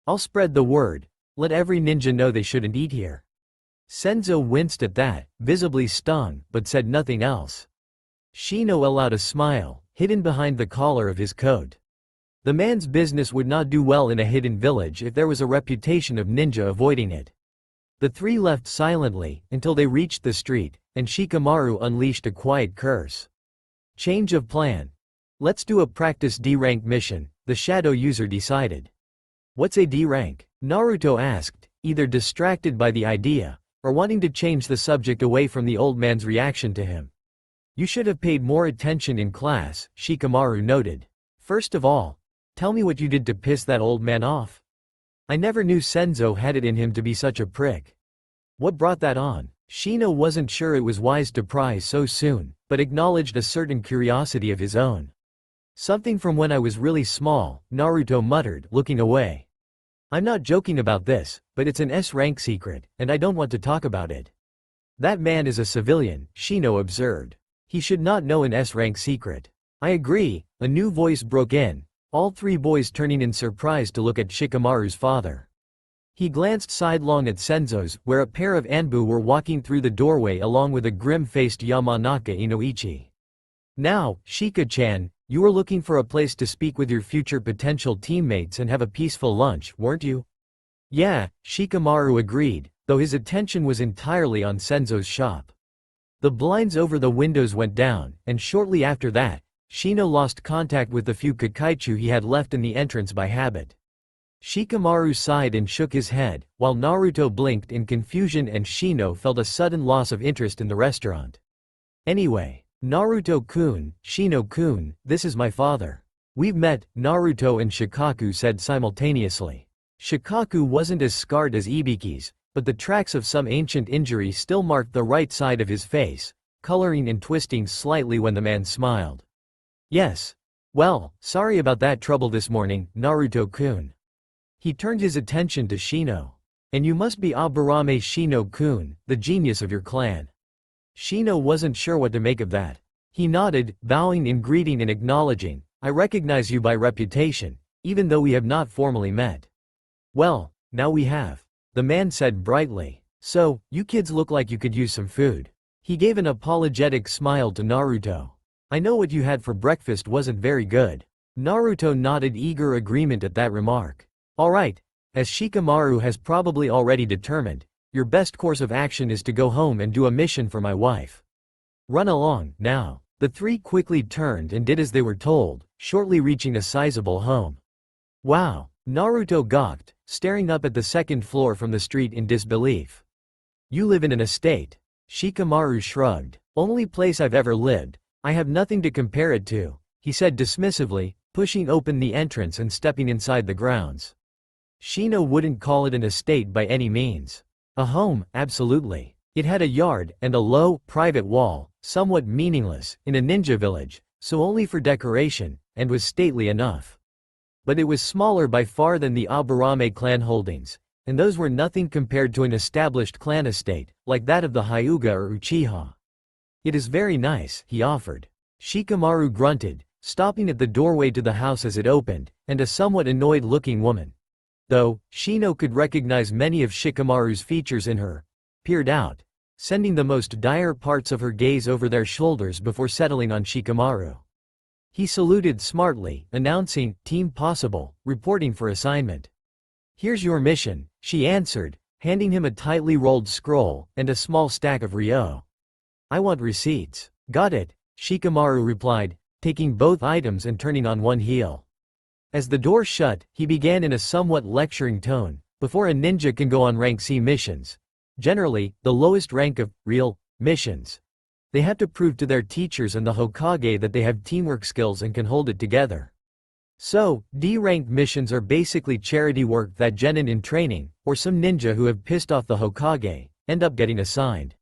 I'll spread the word. Let every ninja know they shouldn't eat here. Senzo winced at that, visibly stung, but said nothing else. Shino allowed a smile, hidden behind the collar of his coat. The man's business would not do well in a hidden village if there was a reputation of ninja avoiding it. The three left silently, until they reached the street, and Shikamaru unleashed a quiet curse. Change of plan. Let's do a practice D-rank mission, the shadow user decided. What's a D-rank? Naruto asked, either distracted by the idea, or wanting to change the subject away from the old man's reaction to him. You should have paid more attention in class, Shikamaru noted. First of all, tell me what you did to piss that old man off. I never knew Senzo had it in him to be such a prick. What brought that on? Shino wasn't sure it was wise to pry so soon, but acknowledged a certain curiosity of his own. Something from when I was really small, Naruto muttered, looking away. I'm not joking about this, but it's an S-rank secret, and I don't want to talk about it. That man is a civilian, Shino observed. He should not know an S-rank secret. I agree, a new voice broke in, all three boys turning in surprise to look at Shikamaru's father. He glanced sidelong at Senzo's, where a pair of Anbu were walking through the doorway along with a grim-faced Yamanaka Inoichi. Now, Shika-chan, you were looking for a place to speak with your future potential teammates and have a peaceful lunch, weren't you? Yeah, Shikamaru agreed, though his attention was entirely on Senzo's shop. The blinds over the windows went down, and shortly after that, Shino lost contact with the few Kakaichu he had left in the entrance by habit. Shikamaru sighed and shook his head, while Naruto blinked in confusion and Shino felt a sudden loss of interest in the restaurant. Anyway, Naruto-kun, Shino-kun, this is my father. We've met, Naruto and Shikaku said simultaneously. Shikaku wasn't as scarred as Ibiki's, but the tracks of some ancient injury still marked the right side of his face, coloring and twisting slightly when the man smiled. Yes. Well, sorry about that trouble this morning, Naruto-kun. He turned his attention to Shino. And you must be Aburame Shino-kun, the genius of your clan. Shino wasn't sure what to make of that. He nodded, bowing in greeting and acknowledging, I recognize you by reputation, even though we have not formally met. Well, now we have. The man said brightly. So, you kids look like you could use some food. He gave an apologetic smile to Naruto. I know what you had for breakfast wasn't very good. Naruto nodded eager agreement at that remark. Alright, as Shikamaru has probably already determined, your best course of action is to go home and do a mission for my wife. Run along, now. The three quickly turned and did as they were told, shortly reaching a sizable home. Wow, Naruto gawked, staring up at the second floor from the street in disbelief. You live in an estate. Shikamaru shrugged. Only place I've ever lived. I have nothing to compare it to, he said dismissively, pushing open the entrance and stepping inside the grounds. Shino wouldn't call it an estate by any means. A home, absolutely. It had a yard and a low, private wall, somewhat meaningless, in a ninja village, so only for decoration, and was stately enough. But it was smaller by far than the Aburame clan holdings, and those were nothing compared to an established clan estate, like that of the Hyuga or Uchiha. It is very nice, he offered. Shikamaru grunted, stopping at the doorway to the house as it opened, and a somewhat annoyed-looking woman. Though, Shino could recognize many of Shikamaru's features in her. peered out, sending the most dire parts of her gaze over their shoulders before settling on Shikamaru. He saluted smartly, announcing, "Team Possible, reporting for assignment." "Here's your mission," she answered, handing him a tightly rolled scroll and a small stack of ryo. "I want receipts." "Got it," Shikamaru replied, taking both items and turning on one heel. As the door shut, he began in a somewhat lecturing tone. "Before a ninja can go on rank C missions, generally, the lowest rank of real missions, they have to prove to their teachers and the Hokage that they have teamwork skills and can hold it together. So, D-ranked missions are basically charity work that genin in training, or some ninja who have pissed off the Hokage, end up getting assigned."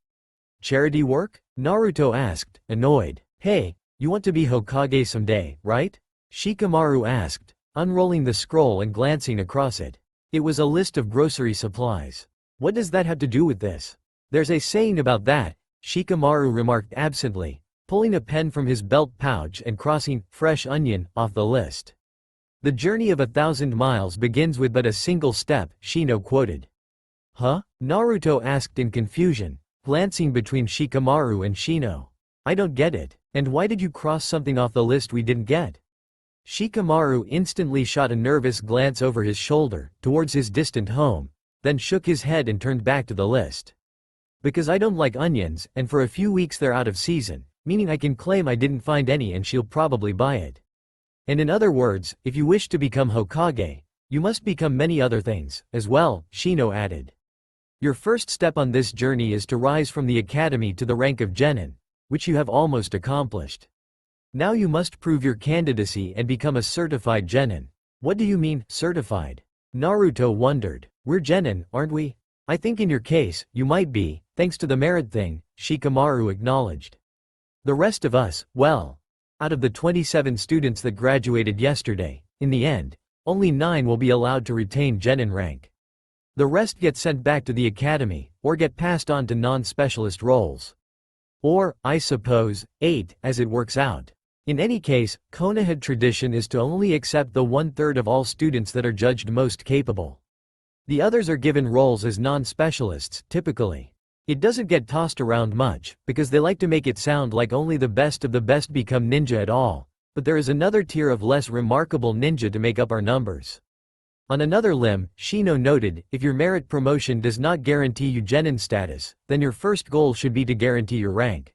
"Charity work?" Naruto asked, annoyed. "Hey, you want to be Hokage someday, right?" Shikamaru asked, unrolling the scroll and glancing across it. It was a list of grocery supplies. "What does that have to do with this?" "There's a saying about that," Shikamaru remarked absently, pulling a pen from his belt pouch and crossing "fresh onion" off the list. "The journey of 1,000 miles begins with but a single step," Shino quoted. "Huh?" Naruto asked in confusion, glancing between Shikamaru and Shino. "I don't get it. And why did you cross something off the list we didn't get?" Shikamaru instantly shot a nervous glance over his shoulder, towards his distant home, then shook his head and turned back to the list. "Because I don't like onions, and for a few weeks they're out of season, meaning I can claim I didn't find any and she'll probably buy it. And in other words, if you wish to become Hokage, you must become many other things, as well," Shino added. "Your first step on this journey is to rise from the academy to the rank of genin, which you have almost accomplished. Now you must prove your candidacy and become a certified genin." "What do you mean, certified?" Naruto wondered. "We're genin, aren't we?" "I think in your case, you might be, thanks to the merit thing," Shikamaru acknowledged. "The rest of us, well, out of the 27 students that graduated yesterday, in the end, only 9 will be allowed to retain genin rank. The rest get sent back to the academy, or get passed on to non-specialist roles. Or, I suppose, 8, as it works out. In any case, Konoha tradition is to only accept the 1/3 of all students that are judged most capable. The others are given roles as non-specialists, typically. It doesn't get tossed around much, because they like to make it sound like only the best of the best become ninja at all, but there is another tier of less remarkable ninja to make up our numbers." On another limb, Shino noted, "If your merit promotion does not guarantee you genin status, then your first goal should be to guarantee your rank.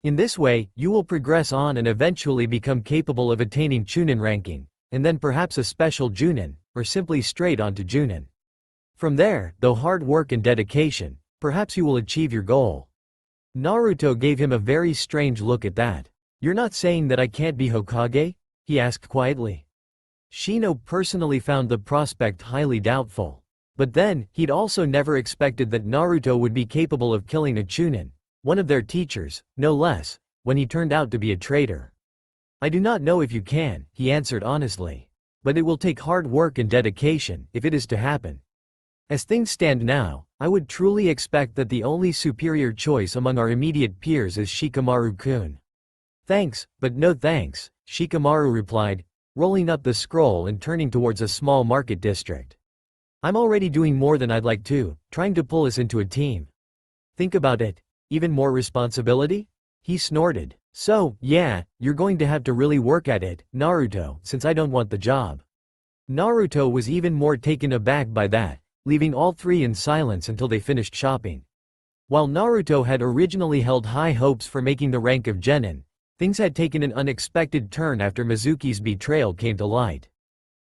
In this way, you will progress on and eventually become capable of attaining Chunin ranking, and then perhaps a special Junin, or simply straight on to Junin. From there, though hard work and dedication, perhaps you will achieve your goal." Naruto gave him a very strange look at that. "You're not saying that I can't be Hokage?" he asked quietly. Shino personally found the prospect highly doubtful. But then, he'd also never expected that Naruto would be capable of killing a Chunin, one of their teachers, no less, when he turned out to be a traitor. "I do not know if you can," he answered honestly. "But it will take hard work and dedication, if it is to happen. As things stand now, I would truly expect that the only superior choice among our immediate peers is Shikamaru-kun." "Thanks, but no thanks," Shikamaru replied, rolling up the scroll and turning towards a small market district. "I'm already doing more than I'd like to, trying to pull us into a team." "Think about it. Even more responsibility?" he snorted. "So, yeah, you're going to have to really work at it, Naruto, since I don't want the job." Naruto was even more taken aback by that, leaving all three in silence until they finished shopping. While Naruto had originally held high hopes for making the rank of genin, things had taken an unexpected turn after Mizuki's betrayal came to light.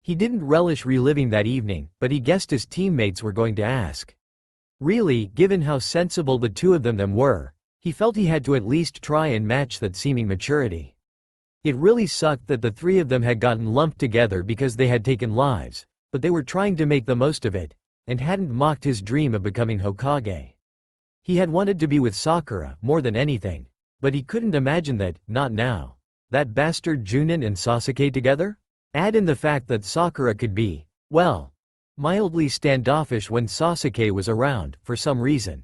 He didn't relish reliving that evening, but he guessed his teammates were going to ask. Really, given how sensible the two of them were, he felt he had to at least try and match that seeming maturity. It really sucked that the three of them had gotten lumped together because they had taken lives, but they were trying to make the most of it, and hadn't mocked his dream of becoming Hokage. He had wanted to be with Sakura more than anything, but he couldn't imagine that, not now. That bastard Junin and Sasuke together? Add in the fact that Sakura could be, well, mildly standoffish when Sasuke was around, for some reason.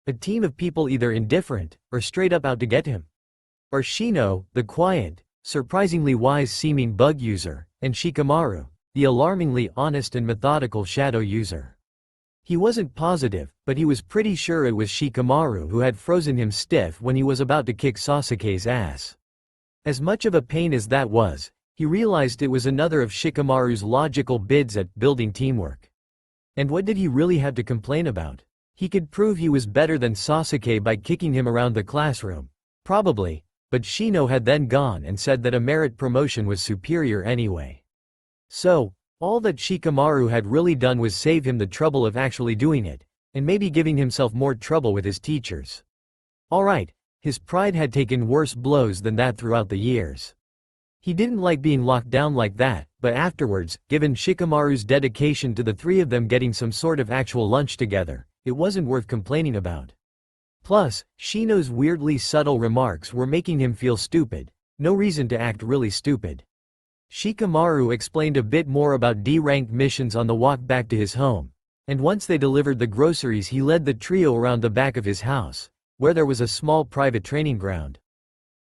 A team of people either indifferent, or straight up out to get him. Or Shino, the quiet, surprisingly wise-seeming bug user, and Shikamaru, the alarmingly honest and methodical shadow user. He wasn't positive, but he was pretty sure it was Shikamaru who had frozen him stiff when he was about to kick Sasuke's ass. As much of a pain as that was, he realized it was another of Shikamaru's logical bids at building teamwork. And what did he really have to complain about? He could prove he was better than Sasuke by kicking him around the classroom. Probably, but Shino had then gone and said that a merit promotion was superior anyway. So, all that Shikamaru had really done was save him the trouble of actually doing it, and maybe giving himself more trouble with his teachers. Alright, his pride had taken worse blows than that throughout the years. He didn't like being locked down like that, but afterwards, given Shikamaru's dedication to the three of them getting some sort of actual lunch together, it wasn't worth complaining about. Plus, Shino's weirdly subtle remarks were making him feel stupid. No reason to act really stupid. Shikamaru explained a bit more about D-rank missions on the walk back to his home, and once they delivered the groceries he led the trio around the back of his house, where there was a small private training ground.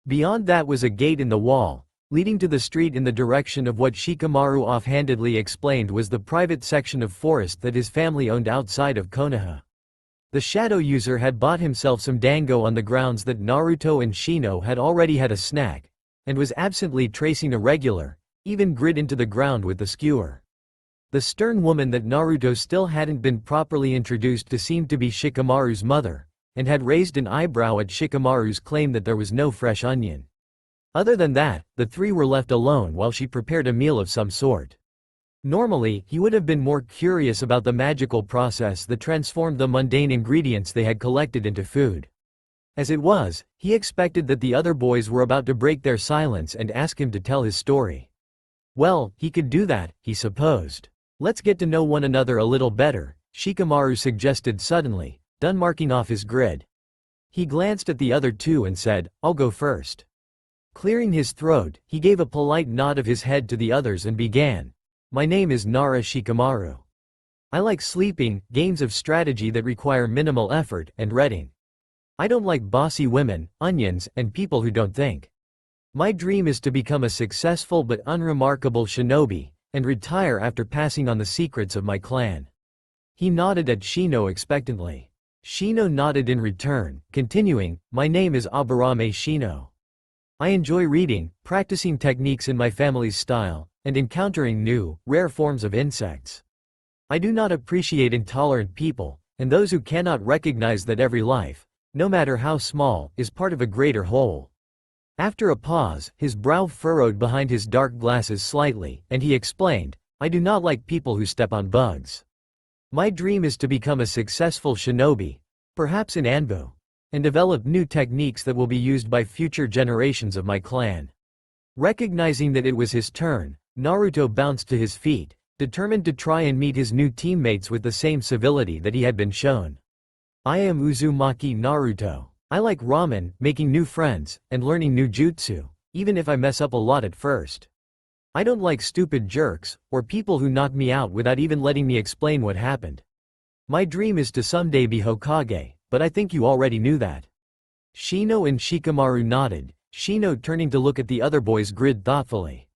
Beyond that was a gate in the wall, leading to the street in the direction of what Shikamaru offhandedly explained was the private section of forest that his family owned outside of Konoha. The shadow user had bought himself some dango on the grounds that Naruto and Shino had already had a snack, and was absently tracing a regular, even grid into the ground with the skewer. The stern woman that Naruto still hadn't been properly introduced to seemed to be Shikamaru's mother, and had raised an eyebrow at Shikamaru's claim that there was no fresh onion. Other than that, the three were left alone while she prepared a meal of some sort. Normally, he would have been more curious about the magical process that transformed the mundane ingredients they had collected into food. As it was, he expected that the other boys were about to break their silence and ask him to tell his story. Well, he could do that, he supposed. Let's get to know one another a little better, Shikamaru suggested suddenly, done marking off his grid. He glanced at the other two and said, "I'll go first." Clearing his throat, he gave a polite nod of his head to the others and began. "My name is Nara Shikamaru. I like sleeping, games of strategy that require minimal effort, and reading. I don't like bossy women, onions, and people who don't think. My dream is to become a successful but unremarkable shinobi, and retire after passing on the secrets of my clan." He nodded at Shino expectantly. Shino nodded in return, continuing, "My name is Aburame Shino. I enjoy reading, practicing techniques in my family's style, and encountering new, rare forms of insects. I do not appreciate intolerant people, and those who cannot recognize that every life, no matter how small, is part of a greater whole." After a pause, his brow furrowed behind his dark glasses slightly, and he explained, "I do not like people who step on bugs. My dream is to become a successful shinobi, perhaps in Anbu, and develop new techniques that will be used by future generations of my clan." Recognizing that it was his turn, Naruto bounced to his feet, determined to try and meet his new teammates with the same civility that he had been shown. "I am Uzumaki Naruto. I like ramen, making new friends, and learning new jutsu, even if I mess up a lot at first. I don't like stupid jerks, or people who knock me out without even letting me explain what happened. My dream is to someday be Hokage, but I think you already knew that." Shino and Shikamaru nodded, Shino turning to look at the other boy's grid thoughtfully.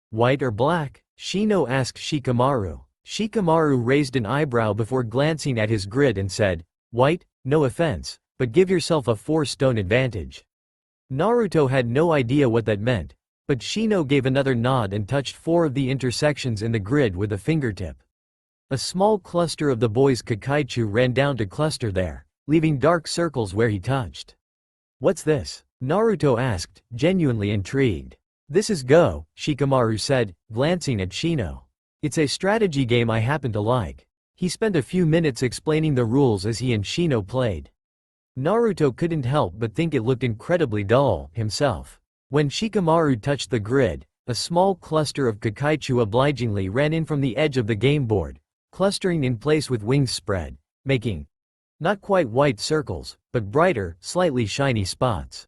"White or black?" Shino asked Shikamaru. Shikamaru raised an eyebrow before glancing at his grid and said, "White, no offense, but give yourself a 4-stone advantage." Naruto had no idea what that meant, but Shino gave another nod and touched 4 of the intersections in the grid with a fingertip. A small cluster of the boy's Kakaichu ran down to cluster there, leaving dark circles where he touched. "What's this?" Naruto asked, genuinely intrigued. "This is Go," Shikamaru said, glancing at Shino. "It's a strategy game I happen to like." He spent a few minutes explaining the rules as he and Shino played. Naruto couldn't help but think it looked incredibly dull, himself. When Shikamaru touched the grid, a small cluster of Kakaichu obligingly ran in from the edge of the game board, clustering in place with wings spread, making not quite white circles, but brighter, slightly shiny spots.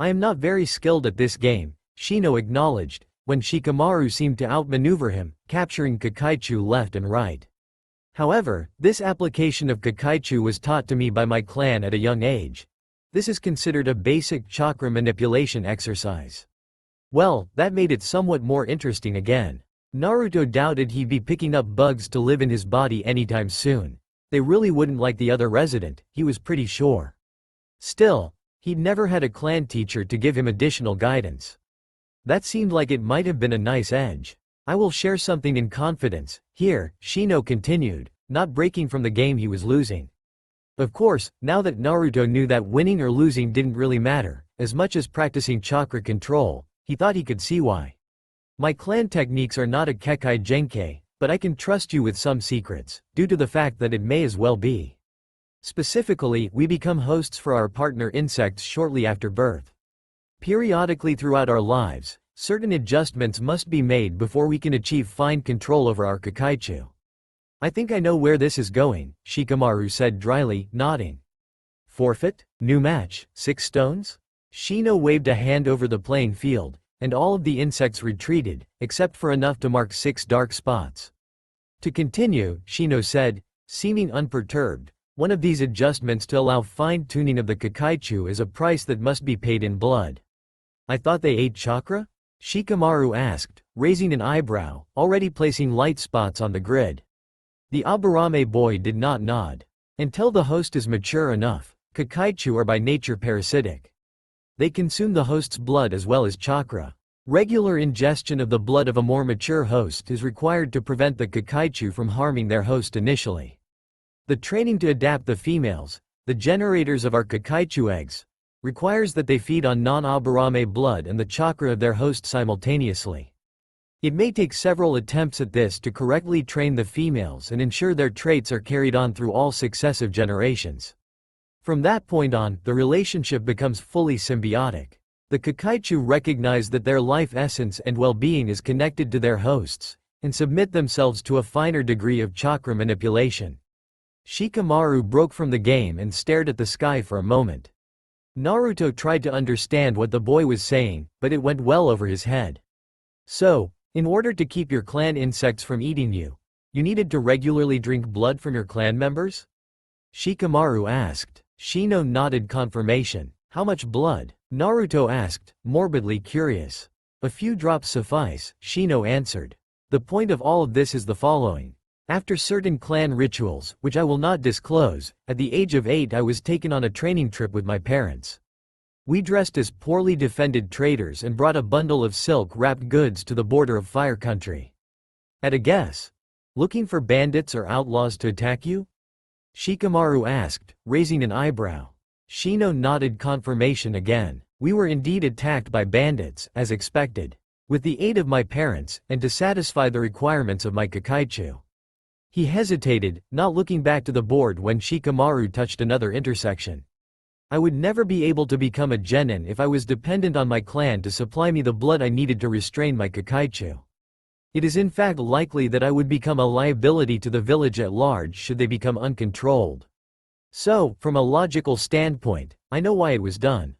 "I am not very skilled at this game," Shino acknowledged, when Shikamaru seemed to outmaneuver him, capturing Kakaichu left and right. "However, this application of Kakaichu was taught to me by my clan at a young age. This is considered a basic chakra manipulation exercise." Well, that made it somewhat more interesting again. Naruto doubted he'd be picking up bugs to live in his body anytime soon. They really wouldn't like the other resident, he was pretty sure. Still, he'd never had a clan teacher to give him additional guidance. That seemed like it might have been a nice edge. I will share something in confidence, here, Shino continued, not breaking from the game he was losing. Of course, now that Naruto knew that winning or losing didn't really matter, as much as practicing chakra control, he thought he could see why. My clan techniques are not a Kekkei Genkei, but I can trust you with some secrets, due to the fact that it may as well be. Specifically, we become hosts for our partner insects shortly after birth. Periodically throughout our lives, certain adjustments must be made before we can achieve fine control over our Kakaichu. I think I know where this is going, Shikamaru said dryly, nodding. Forfeit? New match, 6 stones? Shino waved a hand over the playing field, and all of the insects retreated, except for enough to mark 6 dark spots. To continue, Shino said, seeming unperturbed, one of these adjustments to allow fine-tuning of the Kakaichu is a price that must be paid in blood. I thought they ate chakra? Shikamaru asked, raising an eyebrow, already placing light spots on the grid. The Aburame boy did not nod. Until the host is mature enough, Kakaichu are by nature parasitic. They consume the host's blood as well as chakra. Regular ingestion of the blood of a more mature host is required to prevent the Kakaichu from harming their host initially. The training to adapt the females, the generators of our Kakaichu eggs, requires that they feed on non-Aburame blood and the chakra of their host simultaneously. It may take several attempts at this to correctly train the females and ensure their traits are carried on through all successive generations. From that point on, the relationship becomes fully symbiotic. The Kakaichu recognize that their life essence and well-being is connected to their hosts, and submit themselves to a finer degree of chakra manipulation. Shikamaru broke from the game and stared at the sky for a moment. Naruto tried to understand what the boy was saying, but it went well over his head. So, in order to keep your clan insects from eating you, you needed to regularly drink blood from your clan members? Shikamaru asked. Shino nodded confirmation. How much blood? Naruto asked, morbidly curious. A few drops suffice, Shino answered. The point of all of this is the following. After certain clan rituals, which I will not disclose, at the age of 8 I was taken on a training trip with my parents. We dressed as poorly defended traders and brought a bundle of silk-wrapped goods to the border of Fire Country. At a guess? Looking for bandits or outlaws to attack you? Shikamaru asked, raising an eyebrow. Shino nodded confirmation again. We were indeed attacked by bandits, as expected. With the aid of my parents, and to satisfy the requirements of my Kakaichu. He hesitated, not looking back to the board when Shikamaru touched another intersection. I would never be able to become a genin if I was dependent on my clan to supply me the blood I needed to restrain my Kakaichu. It is in fact likely that I would become a liability to the village at large should they become uncontrolled. So, from a logical standpoint, I know why it was done.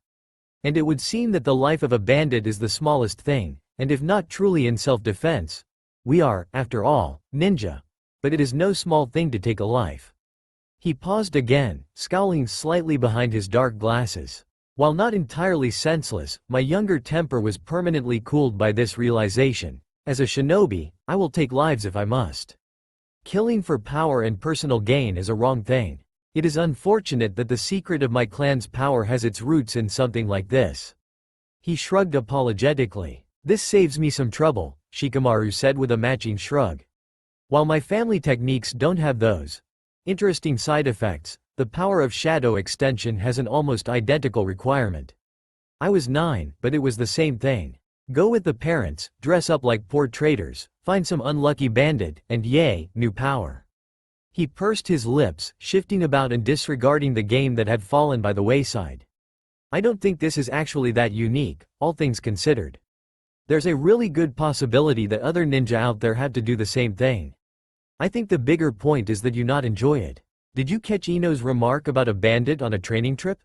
And it would seem that the life of a bandit is the smallest thing, and if not truly in self-defense, we are, after all, ninja. But it is no small thing to take a life. He paused again, scowling slightly behind his dark glasses. While not entirely senseless, my younger temper was permanently cooled by this realization. As a shinobi, I will take lives if I must. Killing for power and personal gain is a wrong thing. It is unfortunate that the secret of my clan's power has its roots in something like this. He shrugged apologetically. This saves me some trouble, Shikamaru said with a matching shrug. While my family techniques don't have those interesting side effects, the power of shadow extension has an almost identical requirement. I was 9, but it was the same thing. Go with the parents, dress up like poor traders, find some unlucky bandit, and yay, new power. He pursed his lips, shifting about and disregarding the game that had fallen by the wayside. I don't think this is actually that unique, all things considered. There's a really good possibility that other ninja out there have to do the same thing. I think the bigger point is that you not enjoy it. Did you catch Ino's remark about a bandit on a training trip?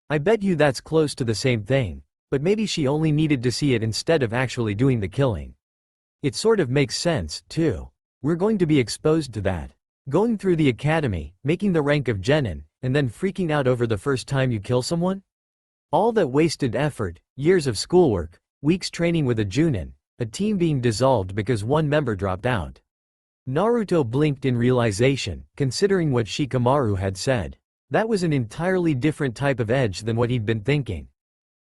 I bet you that's close to the same thing, but maybe she only needed to see it instead of actually doing the killing. It sort of makes sense, too. We're going to be exposed to that. Going through the academy, making the rank of genin, and then freaking out over the first time you kill someone? All that wasted effort, years of schoolwork, weeks training with a junin, a team being dissolved because one member dropped out. Naruto blinked in realization, considering what Shikamaru had said. That was an entirely different type of edge than what he'd been thinking.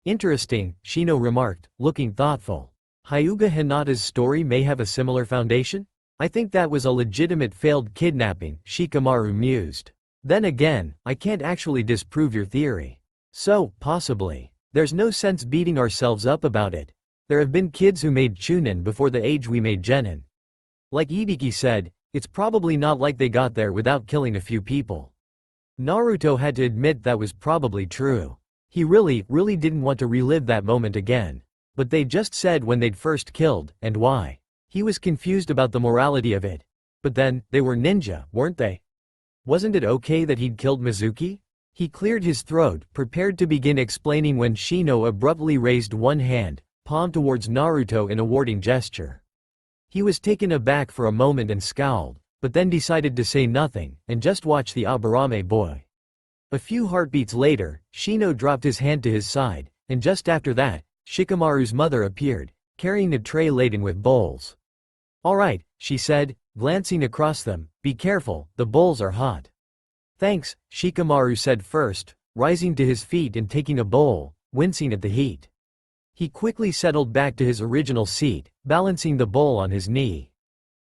Interesting, Shino remarked, looking thoughtful. Hyuga Hinata's story may have a similar foundation? I think that was a legitimate failed kidnapping, Shikamaru mused. Then again, I can't actually disprove your theory. So, possibly. There's no sense beating ourselves up about it. There have been kids who made chunin before the age we made genin. Like Ibiki said, it's probably not like they got there without killing a few people. Naruto had to admit that was probably true. He really didn't want to relive that moment again. But they just said when they'd first killed, and why. He was confused about the morality of it. But then, they were ninja, weren't they? Wasn't it okay that he'd killed Mizuki? He cleared his throat, prepared to begin explaining when Shino abruptly raised one hand, palm towards Naruto in a warning gesture. He was taken aback for a moment and scowled, but then decided to say nothing, and just watch the Aburame boy. A few heartbeats later, Shino dropped his hand to his side, and just after that, Shikamaru's mother appeared, carrying a tray laden with bowls. "All right," she said, glancing across them, "be careful, the bowls are hot." "Thanks," Shikamaru said first, rising to his feet and taking a bowl, wincing at the heat. He quickly settled back to his original seat, balancing the bowl on his knee.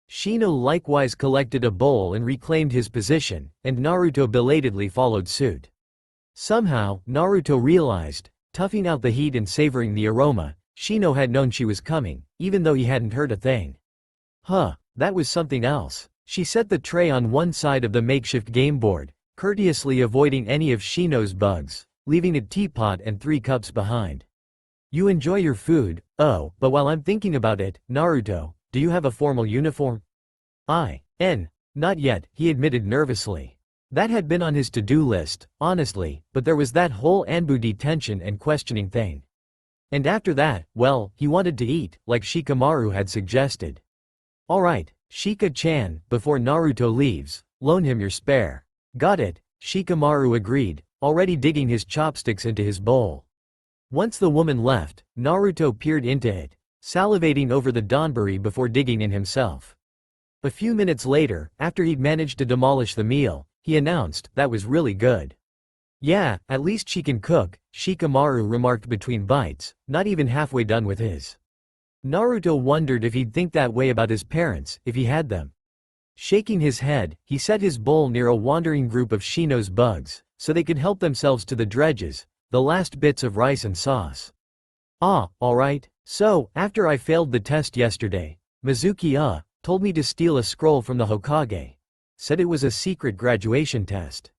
Shino likewise collected a bowl and reclaimed his position, and Naruto belatedly followed suit. Somehow, Naruto realized, toughing out the heat and savoring the aroma, Shino had known she was coming, even though he hadn't heard a thing. Huh, that was something else. She set the tray on one side of the makeshift game board, courteously avoiding any of Shino's bugs, leaving a teapot and 3 cups behind. "You enjoy your food, oh, but while I'm thinking about it, Naruto, do you have a formal uniform?" Not yet, he admitted nervously. That had been on his to-do list, honestly, but there was that whole Anbu detention and questioning thing. And after that, well, he wanted to eat, like Shikamaru had suggested. "Alright, Shika-chan, before Naruto leaves, loan him your spare." "Got it," Shikamaru agreed, already digging his chopsticks into his bowl. Once the woman left, Naruto peered into it, salivating over the donburi before digging in himself. A few minutes later, after he'd managed to demolish the meal, he announced, "That was really good." "Yeah, at least she can cook," Shikamaru remarked between bites, not even halfway done with his. Naruto wondered if he'd think that way about his parents, if he had them. Shaking his head, he set his bowl near a wandering group of Shino's bugs, so they could help themselves to the dredges, the last bits of rice and sauce. Alright, so, after I failed the test yesterday, Mizuki told me to steal a scroll from the Hokage. Said it was a secret graduation test.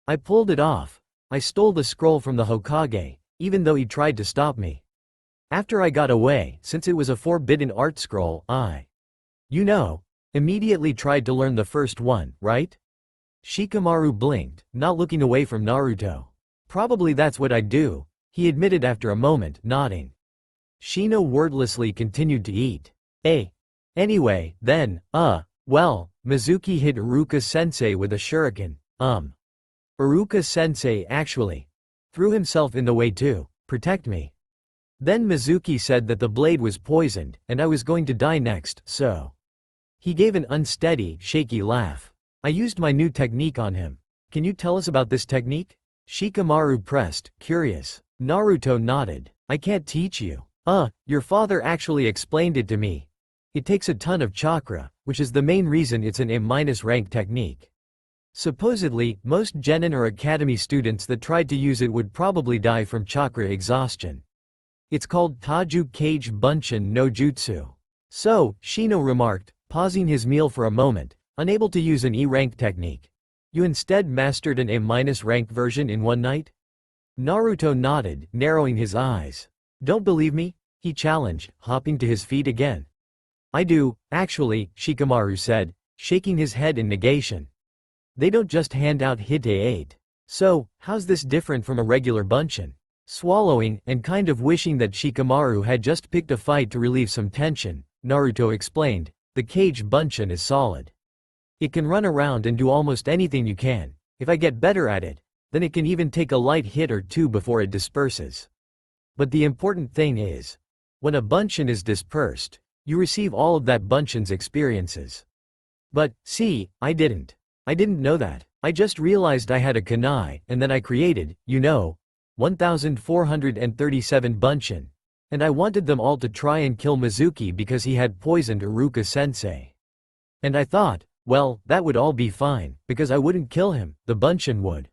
I pulled it off. I stole the scroll from the Hokage, even though he tried to stop me. After I got away, since it was a forbidden art scroll, immediately tried to learn the first one, right? Shikamaru blinked, not looking away from Naruto. "Probably that's what I'd do," he admitted after a moment, nodding. Shino wordlessly continued to eat. Anyway, then, well, Mizuki hit Iruka-sensei with a shuriken, Iruka-sensei actually threw himself in the way to protect me. Then Mizuki said that the blade was poisoned, and I was going to die next, so. He gave an unsteady, shaky laugh. I used my new technique on him. Can you tell us about this technique? Shikamaru pressed, curious. Naruto nodded. I can't teach you. Your father actually explained it to me. It takes a ton of chakra, which is the main reason it's an A- rank technique. Supposedly, most genin or academy students that tried to use it would probably die from chakra exhaustion. It's called Taju Kage Bunshin no Jutsu. So, Shino remarked, pausing his meal for a moment, unable to use an E-rank technique. You instead mastered an A- rank version in one night? Naruto nodded, narrowing his eyes. Don't believe me? He challenged, hopping to his feet again. I do, actually, Shikamaru said, shaking his head in negation. They don't just hand out Hite 8. So, how's this different from a regular bunshin? Swallowing, and kind of wishing that Shikamaru had just picked a fight to relieve some tension, Naruto explained, the Kage Bunshin is solid. It can run around and do almost anything you can. If I get better at it, then it can even take a light hit or two before it disperses. But the important thing is, when a bunshin is dispersed, you receive all of that bunshin's experiences. But, see, I didn't. I didn't know that. I just realized I had a kunai, and then I created, 1437 bunshin. And I wanted them all to try and kill Mizuki because he had poisoned Iruka-sensei. And I thought, well, that would all be fine, because I wouldn't kill him, the bunshin would.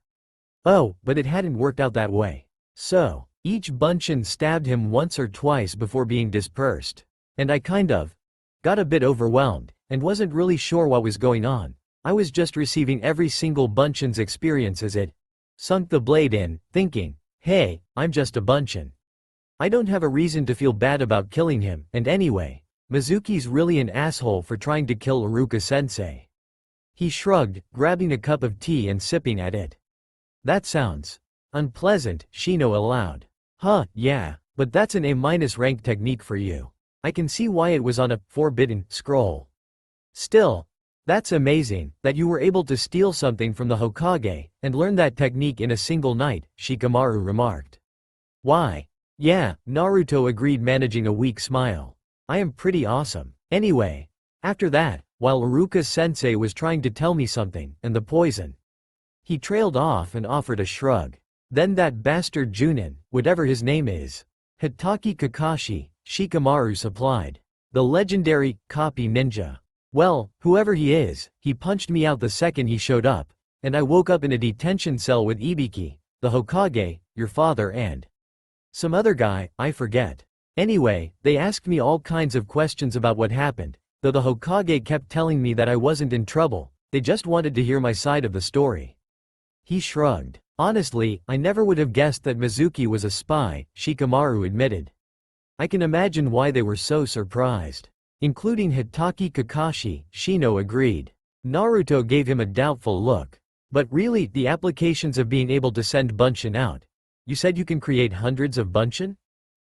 Oh, but it hadn't worked out that way. So, each bunshin stabbed him once or twice before being dispersed. And I kind of got a bit overwhelmed, and wasn't really sure what was going on. I was just receiving every single bunshin's experience as it sunk the blade in, thinking, hey, I'm just a bunshin. I don't have a reason to feel bad about killing him, and anyway, Mizuki's really an asshole for trying to kill Iruka-sensei. He shrugged, grabbing a cup of tea and sipping at it. That sounds unpleasant, Shino allowed. Huh, yeah, but that's an A- rank technique for you. I can see why it was on a forbidden scroll. Still, that's amazing, that you were able to steal something from the Hokage, and learn that technique in a single night, Shikamaru remarked. Why? Yeah, Naruto agreed, managing a weak smile. I am pretty awesome. Anyway, after that, while Iruka-sensei was trying to tell me something, and the poison. He trailed off and offered a shrug. Then that bastard Junin, whatever his name is. Hitaki Kakashi, Shikamaru supplied. The legendary, copy ninja. Well, whoever he is, he punched me out the second he showed up, and I woke up in a detention cell with Ibiki, the Hokage, your father and some other guy, I forget. Anyway, they asked me all kinds of questions about what happened, though the Hokage kept telling me that I wasn't in trouble, they just wanted to hear my side of the story. He shrugged. Honestly, I never would have guessed that Mizuki was a spy, Shikamaru admitted. I can imagine why they were so surprised. Including Hitaki Kakashi, Shino agreed. Naruto gave him a doubtful look. But really, the applications of being able to send bunshin out. You said you can create hundreds of bunshin?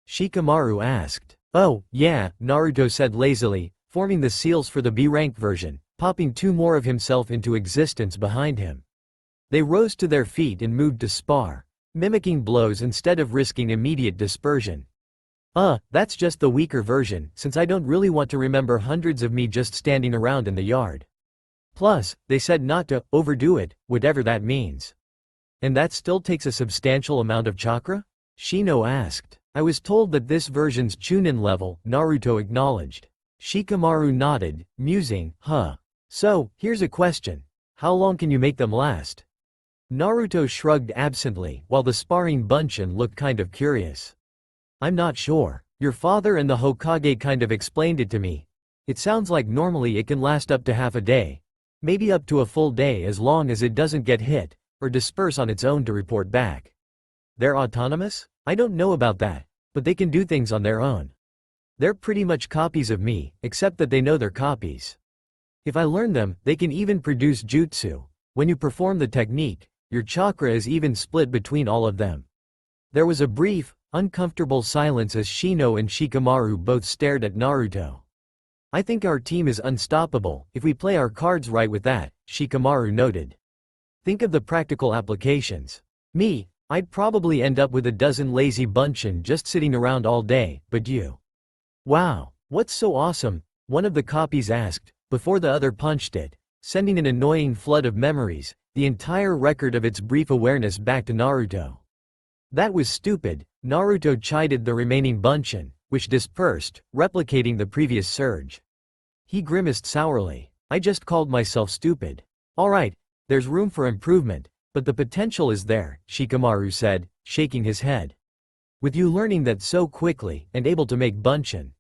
Shikamaru asked. Oh, yeah, Naruto said lazily, forming the seals for the B-rank version, popping 2 more of himself into existence behind him. They rose to their feet and moved to spar, mimicking blows instead of risking immediate dispersion. That's just the weaker version, since I don't really want to remember hundreds of me just standing around in the yard. Plus, they said not to overdo it, whatever that means. And that still takes a substantial amount of chakra? Shino asked. I was told that this version's Chunin level, Naruto acknowledged. Shikamaru nodded, musing, huh. So, here's a question. How long can you make them last? Naruto shrugged absently, while the sparring bunshin looked kind of curious. I'm not sure. Your father and the Hokage kind of explained it to me. It sounds like normally it can last up to half a day. Maybe up to a full day as long as it doesn't get hit, or disperse on its own to report back. They're autonomous? I don't know about that, but they can do things on their own. They're pretty much copies of me, except that they know they're copies. If I learn them, they can even produce jutsu. When you perform the technique, your chakra is even split between all of them. There was a brief, uncomfortable silence as Shino and Shikamaru both stared at Naruto. I think our team is unstoppable, if we play our cards right with that, Shikamaru noted. Think of the practical applications. Me, I'd probably end up with a dozen lazy bunshin just sitting around all day, but you? Wow, what's so awesome? One of the copies asked, before the other punched it, sending an annoying flood of memories, the entire record of its brief awareness back to Naruto. That was stupid, Naruto chided the remaining bunshin, which dispersed, replicating the previous surge. He grimaced sourly. I just called myself stupid. Alright, there's room for improvement, but the potential is there, Shikamaru said, shaking his head. With you learning that so quickly, and able to make bunshin.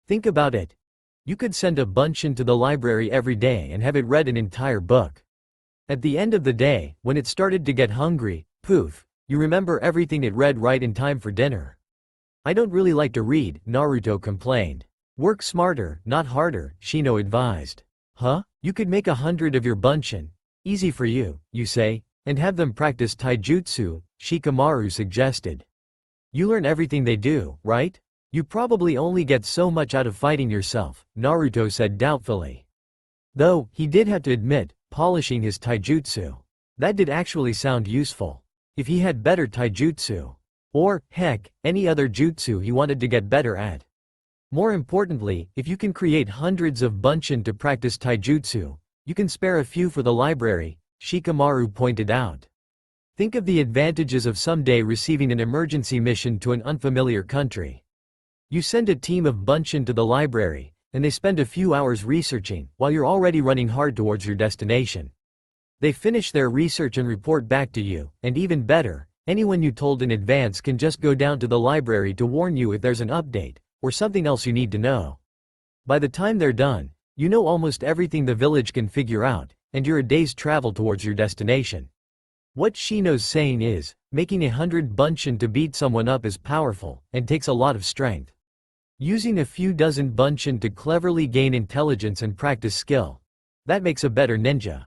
Think about it. You could send a bunshin to the library every day and have it read an entire book. At the end of the day, when it started to get hungry, poof, you remember everything it read right in time for dinner. I don't really like to read, Naruto complained. Work smarter, not harder, Shino advised. Huh? You could make 100 of your bunshin. Easy for you, you say, and have them practice taijutsu, Shikamaru suggested. You learn everything they do, right? You probably only get so much out of fighting yourself, Naruto said doubtfully. Though, he did have to admit, polishing his taijutsu. That did actually sound useful. If he had better taijutsu. Or, heck, any other jutsu he wanted to get better at. More importantly, if you can create hundreds of bunshin to practice taijutsu, you can spare a few for the library, Shikamaru pointed out. Think of the advantages of someday receiving an emergency mission to an unfamiliar country. You send a team of bunshin to the library, and they spend a few hours researching, while you're already running hard towards your destination. They finish their research and report back to you, and even better, anyone you told in advance can just go down to the library to warn you if there's an update, or something else you need to know. By the time they're done, you know almost everything the village can figure out, and you're a day's travel towards your destination. What Shino's saying is, making 100 bunshin to beat someone up is powerful, and takes a lot of strength. Using a few dozen bunshin to cleverly gain intelligence and practice skill. That makes a better ninja.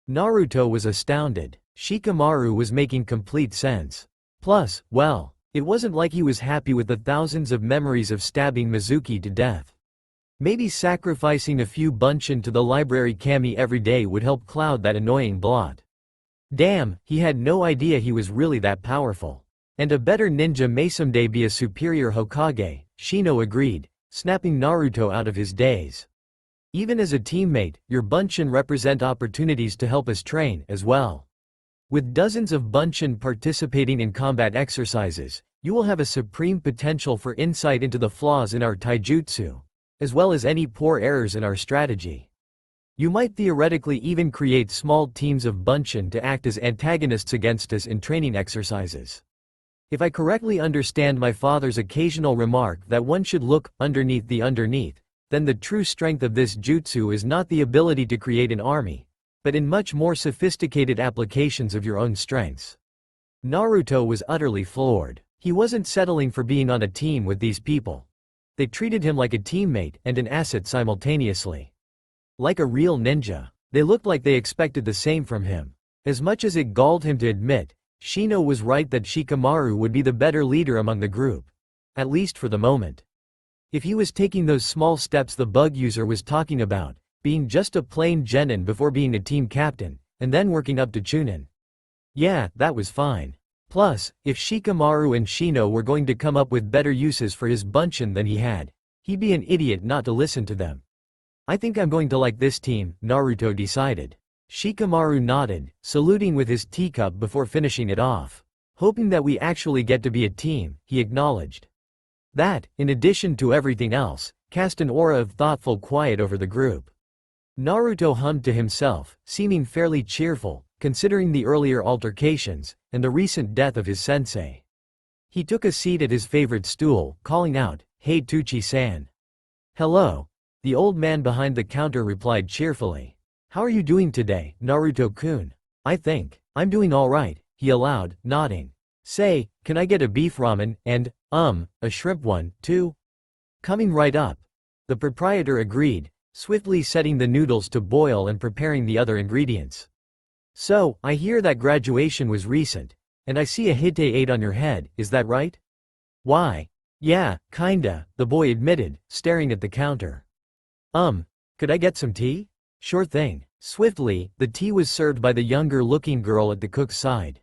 Naruto was astounded. Shikamaru was making complete sense. Plus, well, it wasn't like he was happy with the thousands of memories of stabbing Mizuki to death. Maybe sacrificing a few bunshin to the library kami every day would help cloud that annoying blot. Damn, he had no idea he was really that powerful. And a better ninja may someday be a superior Hokage, Shino agreed, snapping Naruto out of his daze. Even as a teammate, your bunshin represent opportunities to help us train as well. With dozens of bunshin participating in combat exercises, you will have a supreme potential for insight into the flaws in our taijutsu, as well as any poor errors in our strategy. You might theoretically even create small teams of bunshin to act as antagonists against us in training exercises. If I correctly understand my father's occasional remark that one should look underneath the underneath, then the true strength of this jutsu is not the ability to create an army, but in much more sophisticated applications of your own strengths. Naruto was utterly floored. He wasn't settling for being on a team with these people. They treated him like a teammate and an asset simultaneously. Like a real ninja, they looked like they expected the same from him. As much as it galled him to admit, Shino was right that Shikamaru would be the better leader among the group. At least for the moment. If he was taking those small steps the bug user was talking about, being just a plain genin before being a team captain, and then working up to chunin. Yeah, that was fine. Plus, if Shikamaru and Shino were going to come up with better uses for his bunshin than he had, he'd be an idiot not to listen to them. I think I'm going to like this team, Naruto decided. Shikamaru nodded, saluting with his teacup before finishing it off. Hoping that we actually get to be a team, he acknowledged. That, in addition to everything else, cast an aura of thoughtful quiet over the group. Naruto hummed to himself, seeming fairly cheerful, considering the earlier altercations, and the recent death of his sensei. He took a seat at his favorite stool, calling out, "Hey Tucci-san." "Hello." The old man behind the counter replied cheerfully. "How are you doing today, Naruto-kun?" "I think I'm doing all right," he allowed, nodding. "Say, can I get a beef ramen, and, a shrimp one, too?" "Coming right up." The proprietor agreed, swiftly setting the noodles to boil and preparing the other ingredients. "So, I hear that graduation was recent, and I see a hite-8 on your head, is that right?" "Why? Yeah, kinda," the boy admitted, staring at the counter. Could I get some tea?" "Sure thing." Swiftly, the tea was served by the younger-looking girl at the cook's side.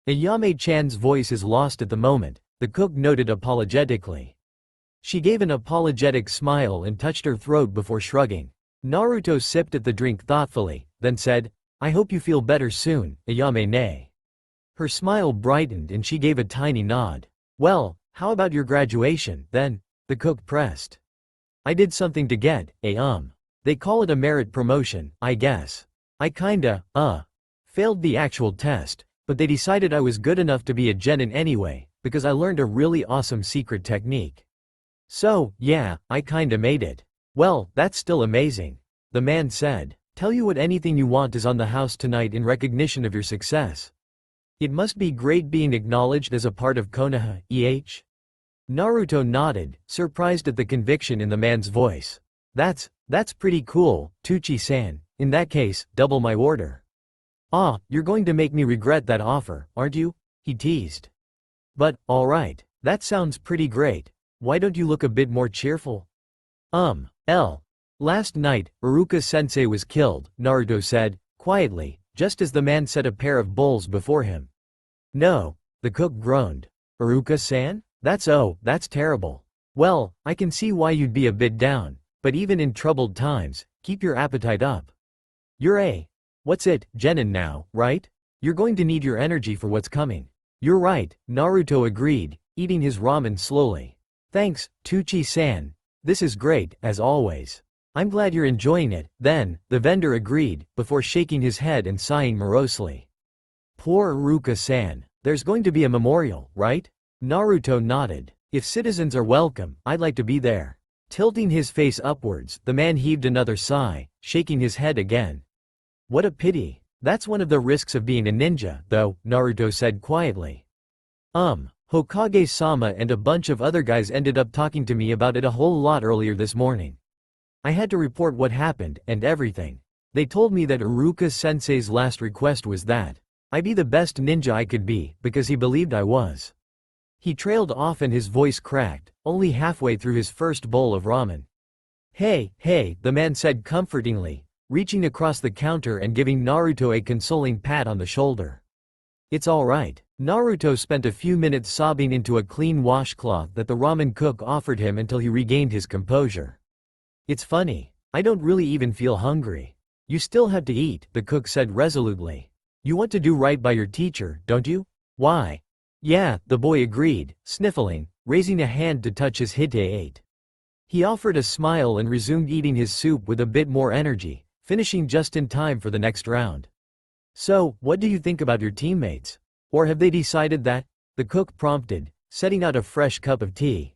Ayame-chan's voice is lost at the moment, the cook noted apologetically. She gave an apologetic smile and touched her throat before shrugging. Naruto sipped at the drink thoughtfully, then said, "I hope you feel better soon, Ayame-ne." Her smile brightened and she gave a tiny nod. "Well, how about your graduation, then?" the cook pressed. "I did something to get they call it a merit promotion, I guess. I kinda, failed the actual test, but they decided I was good enough to be a genin anyway, because I learned a really awesome secret technique. So, yeah, I kinda made it." "Well, that's still amazing," the man said. "Tell you what, anything you want is on the house tonight in recognition of your success. It must be great being acknowledged as a part of Konoha, eh?" Naruto nodded, surprised at the conviction in the man's voice. That's pretty cool, Tucci-san. In that case, double my order." "Ah, you're going to make me regret that offer, aren't you?" he teased. "But, alright, that sounds pretty great. Why don't you look a bit more cheerful?" Last night, Iruka-sensei was killed," Naruto said, quietly, just as the man set a pair of bowls before him. "No," the cook groaned. "Iruka-san? That's terrible. Well, I can see why you'd be a bit down, but even in troubled times, keep your appetite up. You're a. What's it, genin now, right? You're going to need your energy for what's coming. You're right, Naruto agreed, eating his ramen slowly. Thanks, Tucci-san. This is great, as always. I'm glad you're enjoying it, then, the vendor agreed, before shaking his head and sighing morosely. Poor Iruka-san. There's going to be a memorial, right? Naruto nodded. If citizens are welcome, I'd like to be there. Tilting his face upwards, the man heaved another sigh, shaking his head again. What a pity. That's one of the risks of being a ninja, though, Naruto said quietly. Hokage-sama and a bunch of other guys ended up talking to me about it a whole lot earlier this morning. I had to report what happened, and everything. They told me that Iruka-sensei's last request was that I be the best ninja I could be, because he believed I was. He trailed off and his voice cracked, only halfway through his first bowl of ramen. Hey, the man said comfortingly, reaching across the counter and giving Naruto a consoling pat on the shoulder. It's alright. Naruto spent a few minutes sobbing into a clean washcloth that the ramen cook offered him until he regained his composure. It's funny. I don't really even feel hungry. You still have to eat, the cook said resolutely. You want to do right by your teacher, don't you? Why? Yeah, the boy agreed, sniffling, raising a hand to touch his hite. He offered a smile and resumed eating his soup with a bit more energy, finishing just in time for the next round. So, what do you think about your teammates? Or have they decided that? The cook prompted, setting out a fresh cup of tea.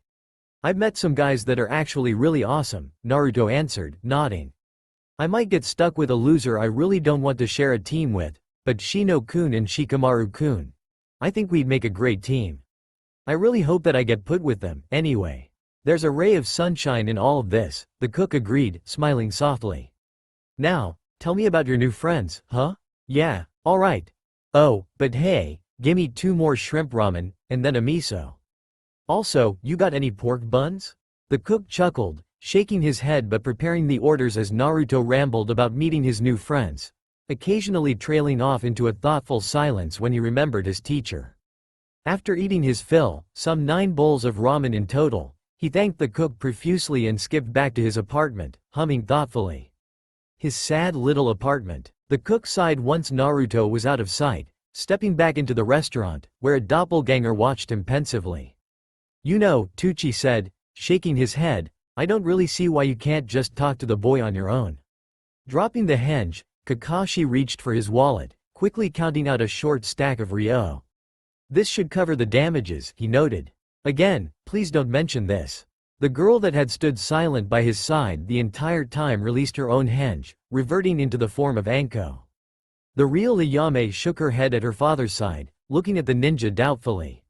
I've met some guys that are actually really awesome, Naruto answered, nodding. I might get stuck with a loser I really don't want to share a team with, but Shino-kun and Shikamaru-kun. I think we'd make a great team. I really hope that I get put with them, anyway. There's a ray of sunshine in all of this, the cook agreed, smiling softly. Now, tell me about your new friends, huh? Yeah, alright. Oh, but hey, gimme 2 more shrimp ramen, and then a miso. Also, you got any pork buns? The cook chuckled, shaking his head but preparing the orders as Naruto rambled about meeting his new friends, occasionally trailing off into a thoughtful silence when he remembered his teacher. After eating his fill, some 9 bowls of ramen in total, he thanked the cook profusely and skipped back to his apartment, humming thoughtfully. His sad little apartment. The cook sighed once Naruto was out of sight, stepping back into the restaurant, where a doppelganger watched him pensively. You know, Tucci said, shaking his head, I don't really see why you can't just talk to the boy on your own. Dropping the henge, Kakashi reached for his wallet, quickly counting out a short stack of ryo. This should cover the damages, he noted. Again, please don't mention this. The girl that had stood silent by his side the entire time released her own henge, reverting into the form of Anko. The real Ayame shook her head at her father's side, looking at the ninja doubtfully.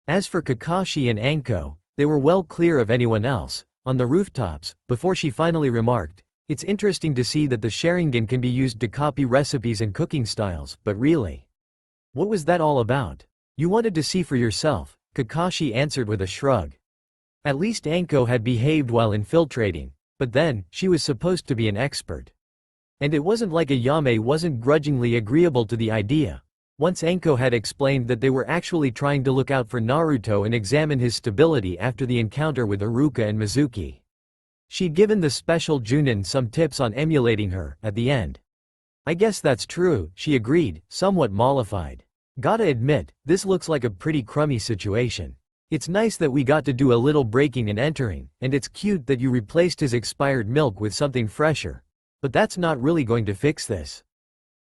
As for Kakashi and Anko, they were well clear of anyone else, on the rooftops, before she finally remarked, it's interesting to see that the Sharingan can be used to copy recipes and cooking styles, but really? What was that all about? You wanted to see for yourself, Kakashi answered with a shrug. At least Anko had behaved while infiltrating, but then, she was supposed to be an expert. And it wasn't like Ayame wasn't grudgingly agreeable to the idea. Once Anko had explained that they were actually trying to look out for Naruto and examine his stability after the encounter with Iruka and Mizuki. She'd given the special Junin some tips on emulating her, at the end. I guess that's true, she agreed, somewhat mollified. Gotta admit, this looks like a pretty crummy situation. It's nice that we got to do a little breaking and entering, and it's cute that you replaced his expired milk with something fresher. But that's not really going to fix this.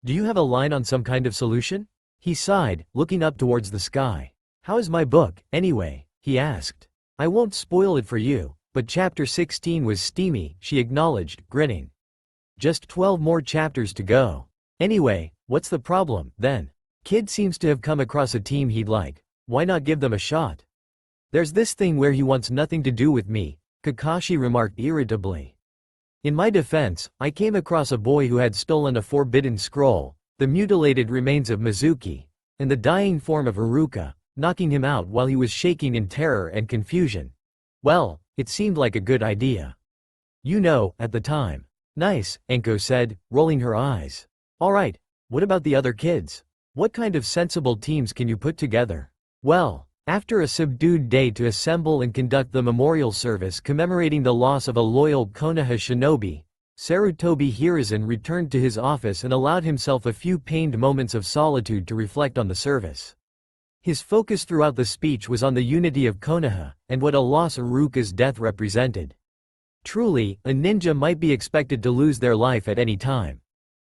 Do you have a line on some kind of solution? He sighed, looking up towards the sky. How is my book, anyway? He asked. I won't spoil it for you, but chapter 16 was steamy, she acknowledged, grinning. Just 12 more chapters to go. Anyway, what's the problem, then? Kid seems to have come across a team he'd like. Why not give them a shot? There's this thing where he wants nothing to do with me, Kakashi remarked irritably. In my defense, I came across a boy who had stolen a forbidden scroll, the mutilated remains of Mizuki, and the dying form of Iruka, knocking him out while he was shaking in terror and confusion. Well, it seemed like a good idea. You know, at the time. Nice, Anko said, rolling her eyes. Alright, what about the other kids? What kind of sensible teams can you put together? Well, After a subdued day to assemble and conduct the memorial service commemorating the loss of a loyal Konoha shinobi, Sarutobi Hiruzen returned to his office and allowed himself a few pained moments of solitude to reflect on the service. His focus throughout the speech was on the unity of Konoha, and what a loss Iruka's death represented. Truly, a ninja might be expected to lose their life at any time.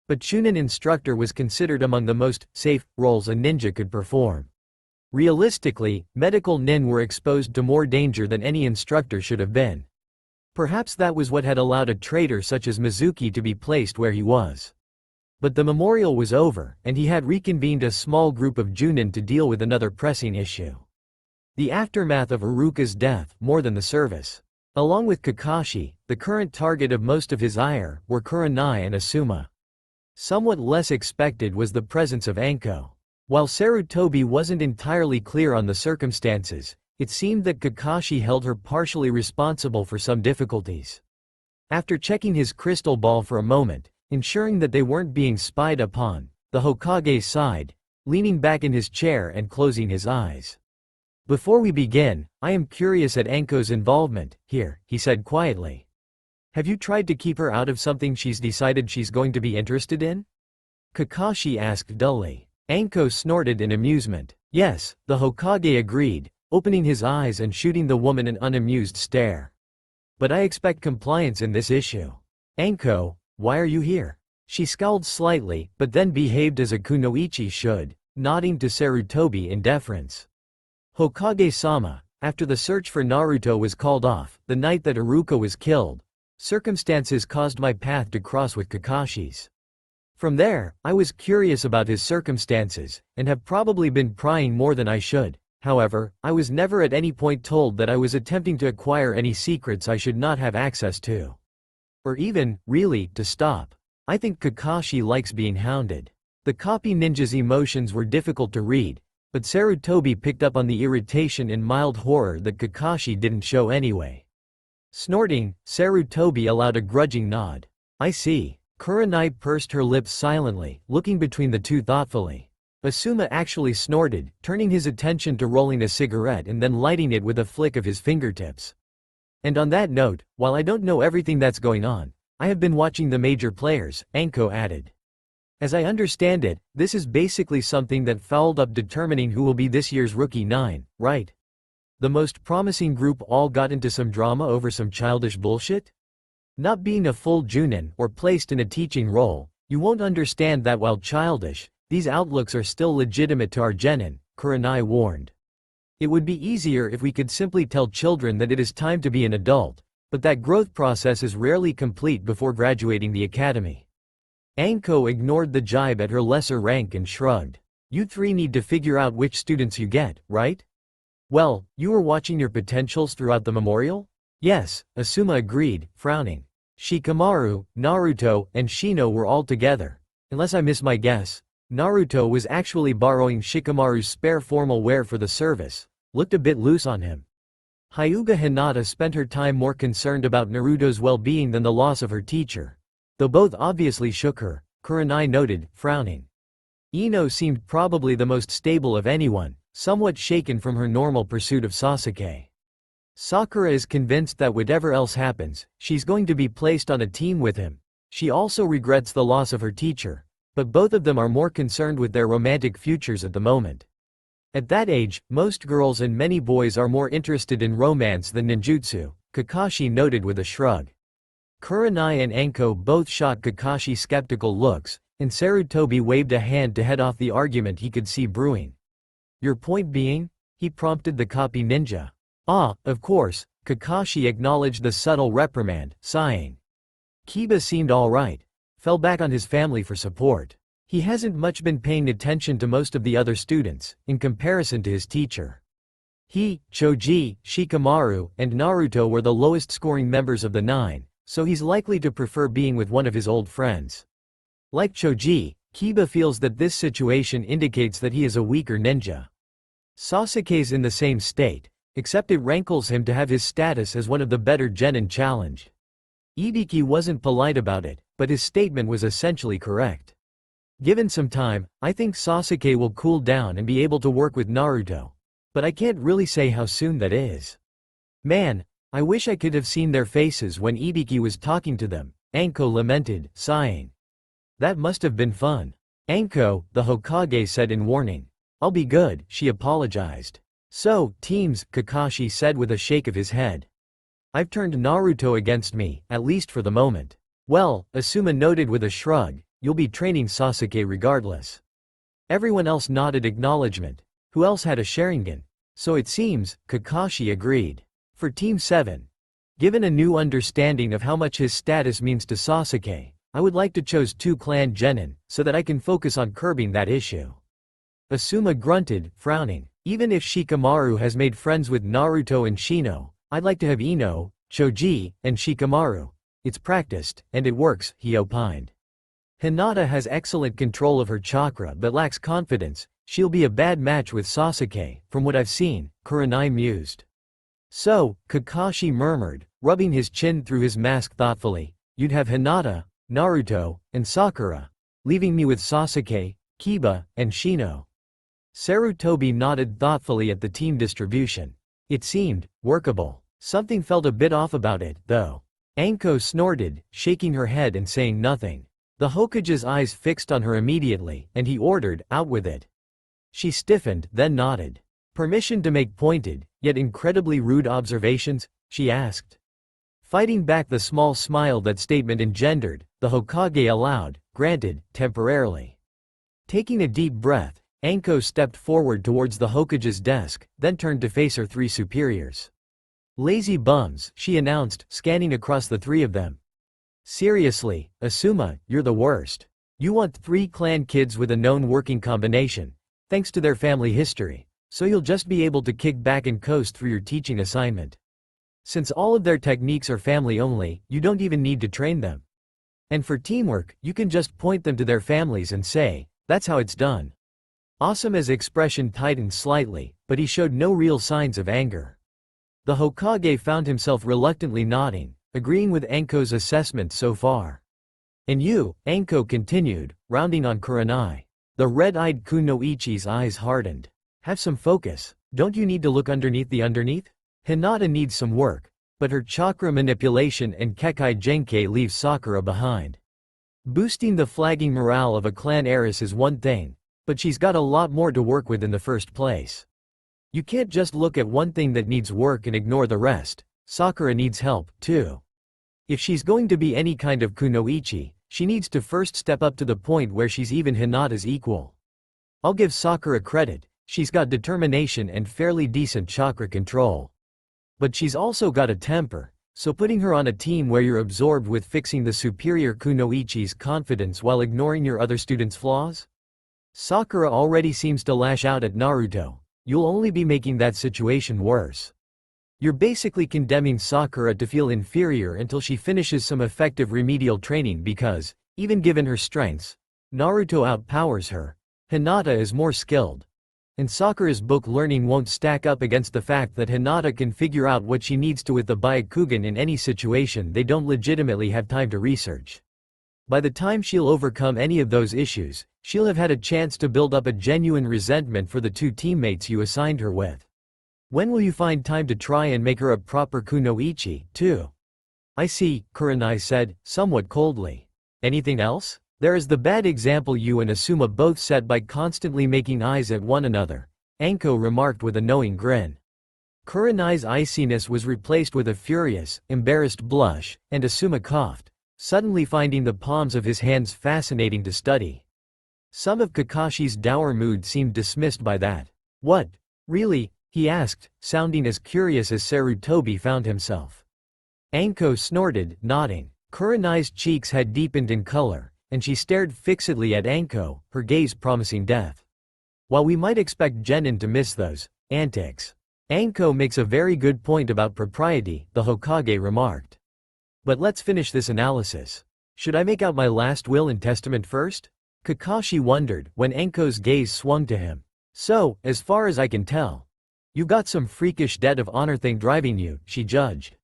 But Chunin instructor was considered among the most safe roles a ninja could perform. Realistically, medical nin were exposed to more danger than any instructor should have been. Perhaps that was what had allowed a traitor such as Mizuki to be placed where he was. But the memorial was over, and he had reconvened a small group of Junin to deal with another pressing issue. The aftermath of Iruka's death, more than the service. Along with Kakashi, the current target of most of his ire were Kurenai and Asuma. Somewhat less expected was the presence of Anko. While Sarutobi wasn't entirely clear on the circumstances, it seemed that Kakashi held her partially responsible for some difficulties. After checking his crystal ball for a moment, ensuring that they weren't being spied upon, the Hokage sighed, leaning back in his chair and closing his eyes. "Before we begin, I am curious at Anko's involvement here," he said quietly. "Have you tried to keep her out of something she's decided she's going to be interested in?" Kakashi asked dully. Anko snorted in amusement. "Yes," the Hokage agreed, opening his eyes and shooting the woman an unamused stare. "But I expect compliance in this issue." "Anko, why are you here?" She scowled slightly, but then behaved as a kunoichi should, nodding to Sarutobi in deference. "Hokage-sama, after the search for Naruto was called off, the night that Iruka was killed, circumstances caused my path to cross with Kakashi's. From there, I was curious about his circumstances, and have probably been prying more than I should. However, I was never at any point told that I was attempting to acquire any secrets I should not have access to. Or even, really, to stop. I think Kakashi likes being hounded." The copy ninja's emotions were difficult to read, but Sarutobi picked up on the irritation and mild horror that Kakashi didn't show anyway. Snorting, Sarutobi allowed a grudging nod. "I see." Kurenai pursed her lips silently, looking between the two thoughtfully. Asuma actually snorted, turning his attention to rolling a cigarette and then lighting it with a flick of his fingertips. "And on that note, while I don't know everything that's going on, I have been watching the major players," Anko added. "As I understand it, this is basically something that fouled up determining who will be this year's Rookie 9, right? The most promising group all got into some drama over some childish bullshit? Not being a full Junin or placed in a teaching role, you won't understand that while childish, these outlooks are still legitimate to our genin," Kurenai warned. "It would be easier if we could simply tell children that it is time to be an adult, but that growth process is rarely complete before graduating the academy." Anko ignored the jibe at her lesser rank and shrugged. "You three need to figure out which students you get, right?" "Well, you were watching your potentials throughout the memorial?" "Yes," Asuma agreed, frowning. "Shikamaru, Naruto, and Shino were all together. Unless I miss my guess, Naruto was actually borrowing Shikamaru's spare formal wear for the service. Looked a bit loose on him." Hyuga Hinata spent her time more concerned about Naruto's well-being than the loss of her teacher. Though both obviously shook her, Kurenai noted, frowning. Ino seemed probably the most stable of anyone, somewhat shaken from her normal pursuit of Sasuke. Sakura is convinced that whatever else happens, she's going to be placed on a team with him. She also regrets the loss of her teacher, but both of them are more concerned with their romantic futures at the moment. At that age, most girls and many boys are more interested in romance than ninjutsu, Kakashi noted with a shrug. Kurenai and Anko both shot Kakashi skeptical looks, and Sarutobi waved a hand to head off the argument he could see brewing. "Your point being?" he prompted the copy ninja. "Ah, of course," Kakashi acknowledged the subtle reprimand, sighing. "Kiba seemed alright. Fell back on his family for support. He hasn't much been paying attention to most of the other students, in comparison to his teacher. He, Choji, Shikamaru, and Naruto were the lowest scoring members of the 9, so he's likely to prefer being with one of his old friends. Like Choji, Kiba feels that this situation indicates that he is a weaker ninja. Sasuke's in the same state, except it rankles him to have his status as one of the better genin challenged." Ibiki wasn't polite about it, but his statement was essentially correct. "Given some time, I think Sasuke will cool down and be able to work with Naruto. But I can't really say how soon that is. Man, I wish I could have seen their faces when Ibiki was talking to them, Anko lamented, sighing. That must have been fun. Anko, the Hokage said in warning. I'll be good, she apologized. So, teams, Kakashi said with a shake of his head. I've turned Naruto against me, at least for the moment. Well, Asuma noted with a shrug, you'll be training Sasuke regardless. Everyone else nodded acknowledgement. Who else had a Sharingan? So it seems, Kakashi agreed. For Team 7. Given a new understanding of how much his status means to Sasuke, I would like to choose 2 clan genin, so that I can focus on curbing that issue. Asuma grunted, frowning. Even if Shikamaru has made friends with Naruto and Shino, I'd like to have Ino, Choji, and Shikamaru. It's practiced, and it works, he opined. Hinata has excellent control of her chakra but lacks confidence. She'll be a bad match with Sasuke, from what I've seen, Kurenai mused. So, Kakashi murmured, rubbing his chin through his mask thoughtfully, you'd have Hinata, Naruto, and Sakura, leaving me with Sasuke, Kiba, and Shino. Sarutobi nodded thoughtfully at the team distribution. It seemed workable. Something felt a bit off about it, though. Anko snorted, shaking her head and saying nothing. The Hokage's eyes fixed on her immediately, and he ordered, out with it. She stiffened, then nodded. Permission to make pointed, yet incredibly rude observations? She asked. Fighting back the small smile that statement engendered, the Hokage allowed, granted, temporarily. Taking a deep breath, Anko stepped forward towards the Hokage's desk, then turned to face her 3 superiors. Lazy bums, she announced, scanning across the 3 of them. Seriously, Asuma, you're the worst. You want 3 clan kids with a known working combination, thanks to their family history, so you'll just be able to kick back and coast through your teaching assignment. Since all of their techniques are family only, you don't even need to train them. And for teamwork, you can just point them to their families and say, that's how it's done. Asuma's expression tightened slightly, but he showed no real signs of anger. The Hokage found himself reluctantly nodding, agreeing with Anko's assessment so far. And you, Anko continued, rounding on Kurenai. The red-eyed Kunoichi's eyes hardened. Have some focus. Don't you need to look underneath the underneath? Hinata needs some work, but her chakra manipulation and Kekai Genkai leave Sakura behind. Boosting the flagging morale of a clan heiress is one thing, but she's got a lot more to work with in the first place. You can't just look at one thing that needs work and ignore the rest. Sakura needs help, too. If she's going to be any kind of Kunoichi, she needs to first step up to the point where she's even Hinata's equal. I'll give Sakura credit, she's got determination and fairly decent chakra control. But she's also got a temper, so putting her on a team where you're absorbed with fixing the superior Kunoichi's confidence while ignoring your other students' flaws? Sakura already seems to lash out at Naruto. You'll only be making that situation worse. You're basically condemning Sakura to feel inferior until she finishes some effective remedial training because, even given her strengths, Naruto outpowers her. Hinata is more skilled. And Sakura's book learning won't stack up against the fact that Hinata can figure out what she needs to with the Byakugan in any situation they don't legitimately have time to research. By the time she'll overcome any of those issues, she'll have had a chance to build up a genuine resentment for the 2 teammates you assigned her with. When will you find time to try and make her a proper Kunoichi, too? I see, Kurenai said, somewhat coldly. Anything else? There is the bad example you and Asuma both set by constantly making eyes at one another, Anko remarked with a knowing grin. Kurenai's iciness was replaced with a furious, embarrassed blush, and Asuma coughed, suddenly finding the palms of his hands fascinating to study. Some of Kakashi's dour mood seemed dismissed by that. What? Really? He asked, sounding as curious as Sarutobi found himself. Anko snorted, nodding. Kurenai's cheeks had deepened in color, and she stared fixedly at Anko, her gaze promising death. While we might expect genin to miss those antics, Anko makes a very good point about propriety, the Hokage remarked. But let's finish this analysis. Should I make out my last will and testament first? Kakashi wondered, when Anko's gaze swung to him. So, as far as I can tell, you've got some freakish debt of honor thing driving you, she judged.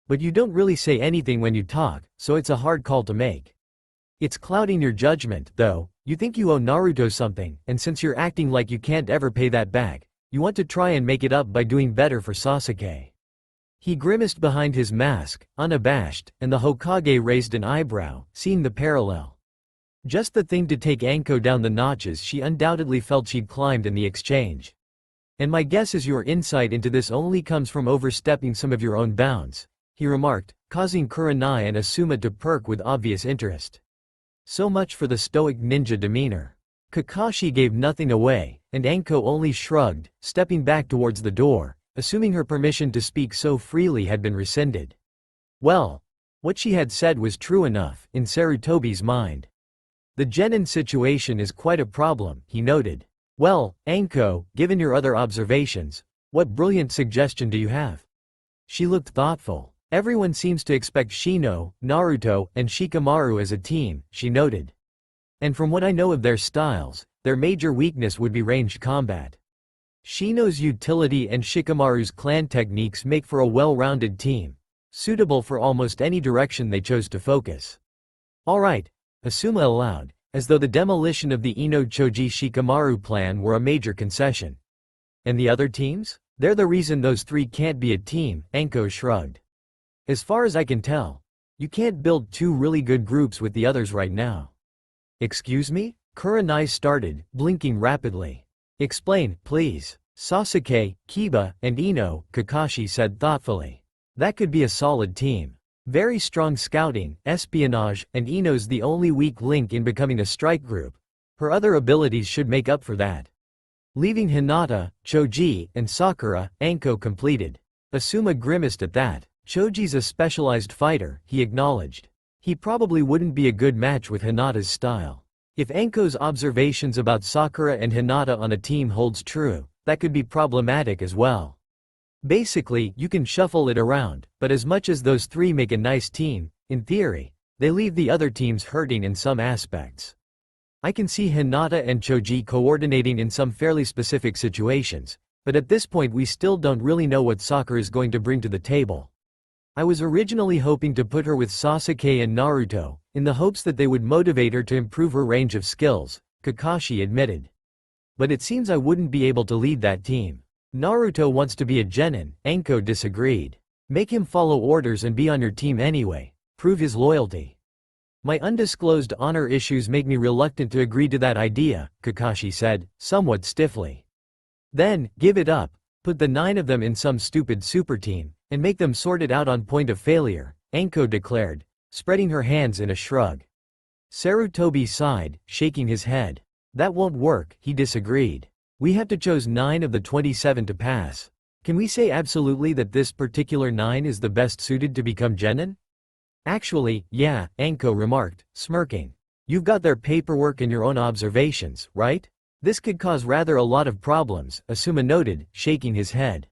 But you don't really say anything when you talk, so it's a hard call to make. It's clouding your judgment, though. You think you owe Naruto something, and since you're acting like you can't ever pay that back, You want to try and make it up by doing better for Sasuke. He grimaced behind his mask, unabashed, and the Hokage raised an eyebrow, seeing the parallel. Just the thing to take Anko down the notches she undoubtedly felt she'd climbed in the exchange. And my guess is your insight into this only comes from overstepping some of your own bounds, he remarked, causing Kurenai and Asuma to perk with obvious interest. So much for the stoic ninja demeanor. Kakashi gave nothing away, and Anko only shrugged, stepping back towards the door, assuming her permission to speak so freely had been rescinded. Well, what she had said was true enough, in Sarutobi's mind. The genin situation is quite a problem, he noted. Well, Anko, given your other observations, what brilliant suggestion do you have? She looked thoughtful. Everyone seems to expect Shino, Naruto, and Shikamaru as a team, she noted. And from what I know of their styles, their major weakness would be ranged combat. Shino's utility and Shikamaru's clan techniques make for a well-rounded team, suitable for almost any direction they chose to focus. Alright, Asuma allowed, as though the demolition of the Ino-Choji Shikamaru plan were a major concession. And the other teams? They're the reason those three can't be a team, Anko shrugged. As far as I can tell, you can't build two really good groups with the others right now. Excuse me? Kurenai started, blinking rapidly. Explain, please. Sasuke, Kiba, and Ino, Kakashi said thoughtfully. That could be a solid team. Very strong scouting, espionage, and Ino's the only weak link in becoming a strike group. Her other abilities should make up for that. Leaving Hinata, Choji, and Sakura, Anko completed. Asuma grimaced at that. Choji's a specialized fighter, he acknowledged. He probably wouldn't be a good match with Hinata's style. If Anko's observations about Sakura and Hinata on a team holds true, that could be problematic as well. Basically, you can shuffle it around, but as much as those three make a nice team, in theory, they leave the other teams hurting in some aspects. I can see Hinata and Choji coordinating in some fairly specific situations, but at this point we still don't really know what Sakura is going to bring to the table. I was originally hoping to put her with Sasuke and Naruto, in the hopes that they would motivate her to improve her range of skills, Kakashi admitted. But it seems I wouldn't be able to lead that team. Naruto wants to be a genin, Anko disagreed. Make him follow orders and be on your team anyway. Prove his loyalty. My undisclosed honor issues make me reluctant to agree to that idea, Kakashi said, somewhat stiffly. Then, give it up, put the 9 of them in some stupid super team, and make them sort it out on point of failure, Anko declared, spreading her hands in a shrug. Sarutobi sighed, shaking his head. That won't work, he disagreed. We have to choose 9 of the 27 to pass. Can we say absolutely that this particular 9 is the best suited to become genin? Actually, yeah, Anko remarked, smirking. You've got their paperwork and your own observations, right? This could cause rather a lot of problems, Asuma noted, shaking his head.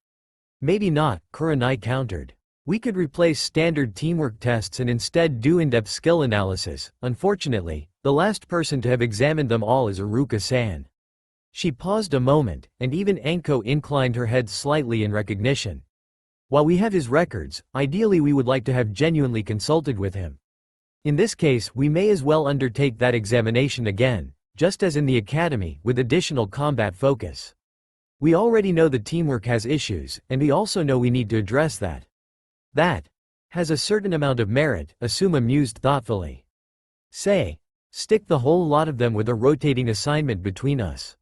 Maybe not, Kurenai countered. We could replace standard teamwork tests and instead do in-depth skill analysis. Unfortunately, the last person to have examined them all is Iruka-san. She paused a moment, and even Anko inclined her head slightly in recognition. While we have his records, ideally we would like to have genuinely consulted with him. In this case, we may as well undertake that examination again, just as in the academy, with additional combat focus. We already know the teamwork has issues, and we also know we need to address that. That has a certain amount of merit, Asuma mused thoughtfully. Say, stick the whole lot of them with a rotating assignment between us.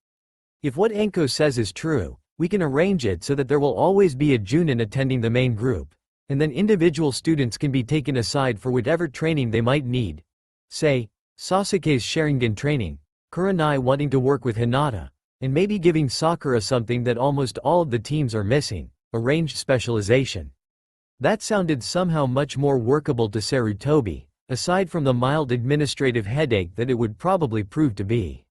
If what Anko says is true, we can arrange it so that there will always be a Junin attending the main group, and then individual students can be taken aside for whatever training they might need. Say, Sasuke's Sharingan training, Kurenai wanting to work with Hinata, and maybe giving Sakura something that almost all of the teams are missing, a ranged specialization. That sounded somehow much more workable to Sarutobi, aside from the mild administrative headache that it would probably prove to be.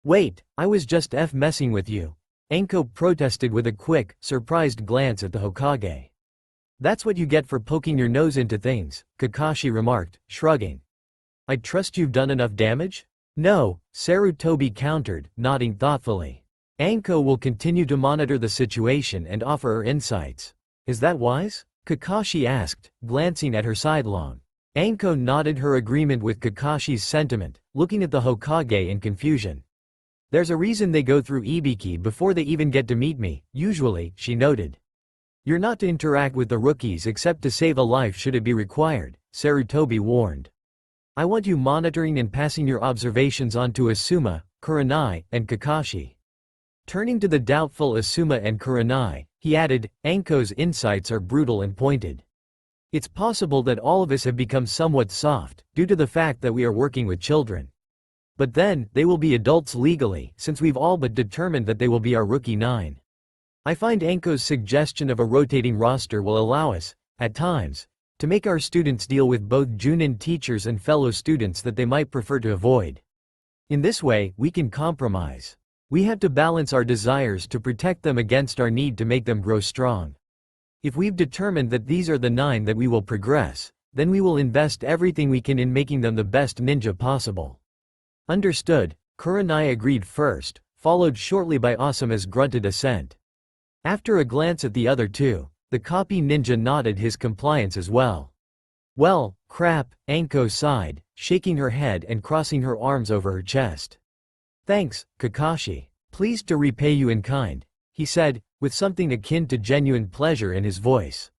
Wait, I was just messing with you. Anko protested with a quick, surprised glance at the Hokage. That's what you get for poking your nose into things, Kakashi remarked, shrugging. I trust you've done enough damage? No, Sarutobi countered, nodding thoughtfully. Anko will continue to monitor the situation and offer her insights. Is that wise? Kakashi asked, glancing at her sidelong. Anko nodded her agreement with Kakashi's sentiment, looking at the Hokage in confusion. There's a reason they go through Ibiki before they even get to meet me, usually, she noted. You're not to interact with the rookies except to save a life should it be required, Sarutobi warned. I want you monitoring and passing your observations on to Asuma, Kurenai, and Kakashi. Turning to the doubtful Asuma and Kurenai, he added, Anko's insights are brutal and pointed. It's possible that all of us have become somewhat soft, due to the fact that we are working with children. But then, they will be adults legally, since we've all but determined that they will be our rookie 9. I find Anko's suggestion of a rotating roster will allow us, at times, to make our students deal with both Junin teachers and fellow students that they might prefer to avoid. In this way, we can compromise. We have to balance our desires to protect them against our need to make them grow strong. If we've determined that these are the 9 that we will progress, then we will invest everything we can in making them the best ninja possible. Understood, Kurenai agreed first, followed shortly by Asuma's grunted assent. After a glance at the other 2, the copy ninja nodded his compliance as well. Well, crap, Anko sighed, shaking her head and crossing her arms over her chest. Thanks, Kakashi. Pleased to repay you in kind, he said, with something akin to genuine pleasure in his voice.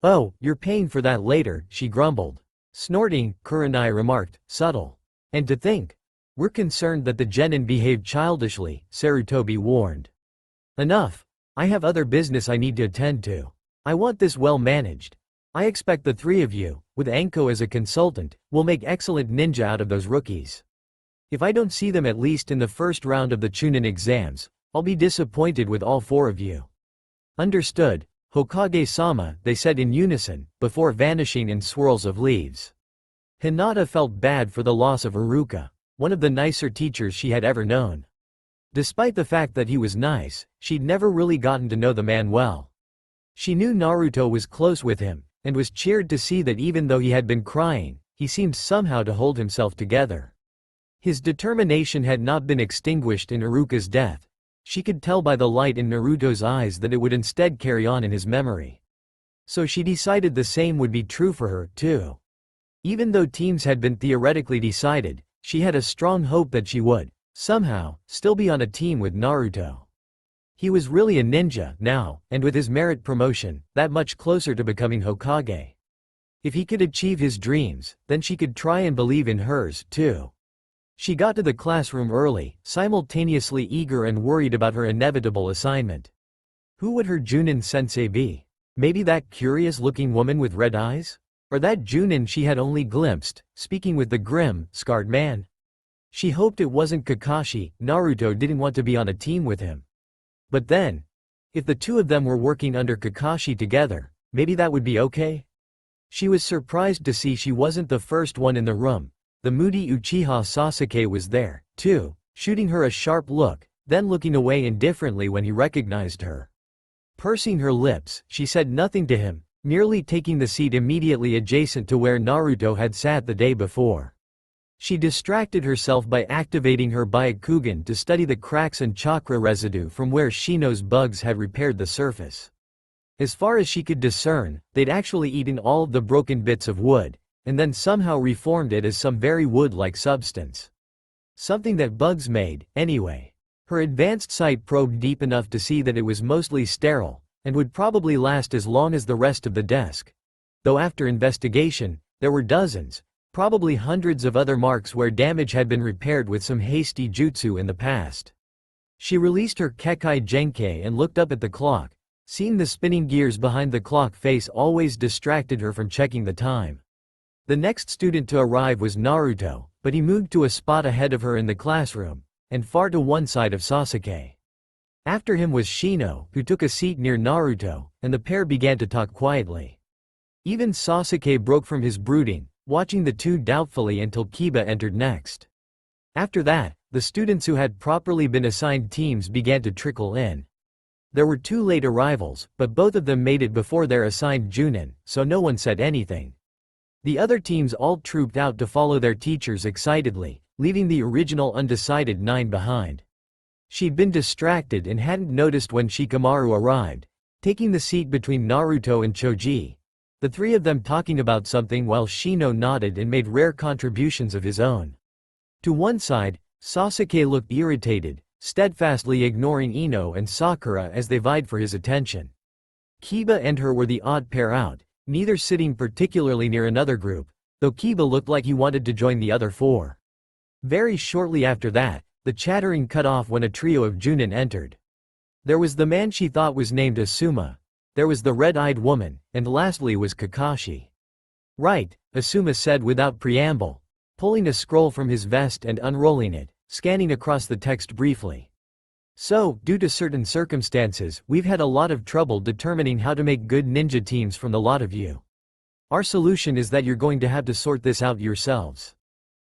Oh, you're paying for that later, she grumbled. Snorting, Kurenai remarked, subtle. And to think, we're concerned that the genin behaved childishly, Sarutobi warned. Enough. I have other business I need to attend to. I want this well managed. I expect the 3 of you, with Anko as a consultant, will make excellent ninja out of those rookies. If I don't see them at least in the first round of the Chunin exams, I'll be disappointed with all 4 of you. Understood, Hokage-sama, they said in unison, before vanishing in swirls of leaves. Hinata felt bad for the loss of Iruka, one of the nicer teachers she had ever known. Despite the fact that he was nice, she'd never really gotten to know the man well. She knew Naruto was close with him, and was cheered to see that even though he had been crying, he seemed somehow to hold himself together. His determination had not been extinguished in Iruka's death. She could tell by the light in Naruto's eyes that it would instead carry on in his memory. So she decided the same would be true for her, too. Even though teams had been theoretically decided, she had a strong hope that she would, somehow, still be on a team with Naruto. He was really a ninja now, and with his merit promotion, that much closer to becoming Hokage. If he could achieve his dreams, then she could try and believe in hers, too. She got to the classroom early, simultaneously eager and worried about her inevitable assignment. Who would her Junin sensei be? Maybe that curious-looking woman with red eyes? Or that Junin she had only glimpsed, speaking with the grim, scarred man? She hoped it wasn't Kakashi. Naruto didn't want to be on a team with him. But then, if the 2 of them were working under Kakashi together, maybe that would be okay? She was surprised to see she wasn't the first one in the room. The moody Uchiha Sasuke was there, too, shooting her a sharp look, then looking away indifferently when he recognized her. Pursing her lips, she said nothing to him, merely taking the seat immediately adjacent to where Naruto had sat the day before. She distracted herself by activating her Byakugan to study the cracks and chakra residue from where Shino's bugs had repaired the surface. As far as she could discern, they'd actually eaten all of the broken bits of wood, and then somehow reformed it as some very wood-like substance. Something that bugs made, anyway. Her advanced sight probed deep enough to see that it was mostly sterile, and would probably last as long as the rest of the desk. Though after investigation, there were dozens, probably hundreds of other marks where damage had been repaired with some hasty jutsu in the past. She released her Kekai Genkai and looked up at the clock. Seeing the spinning gears behind the clock face always distracted her from checking the time. The next student to arrive was Naruto, but he moved to a spot ahead of her in the classroom, and far to one side of Sasuke. After him was Shino, who took a seat near Naruto, and the pair began to talk quietly. Even Sasuke broke from his brooding, watching the 2 doubtfully until Kiba entered next. After that, the students who had properly been assigned teams began to trickle in. There were 2 late arrivals, but both of them made it before their assigned Junin, so no one said anything. The other teams all trooped out to follow their teachers excitedly, leaving the original undecided 9 behind. She'd been distracted and hadn't noticed when Shikamaru arrived, taking the seat between Naruto and Choji, the 3 of them talking about something while Shino nodded and made rare contributions of his own. To one side, Sasuke looked irritated, steadfastly ignoring Ino and Sakura as they vied for his attention. Kiba and her were the odd pair out, neither sitting particularly near another group, though Kiba looked like he wanted to join the other four. Very shortly after that, the chattering cut off when a trio of Junin entered. There was the man she thought was named Asuma. There was the red-eyed woman, and lastly was Kakashi. Right, Asuma said without preamble, pulling a scroll from his vest and unrolling it, scanning across the text briefly. So, due to certain circumstances, we've had a lot of trouble determining how to make good ninja teams from the lot of you. Our solution is that you're going to have to sort this out yourselves.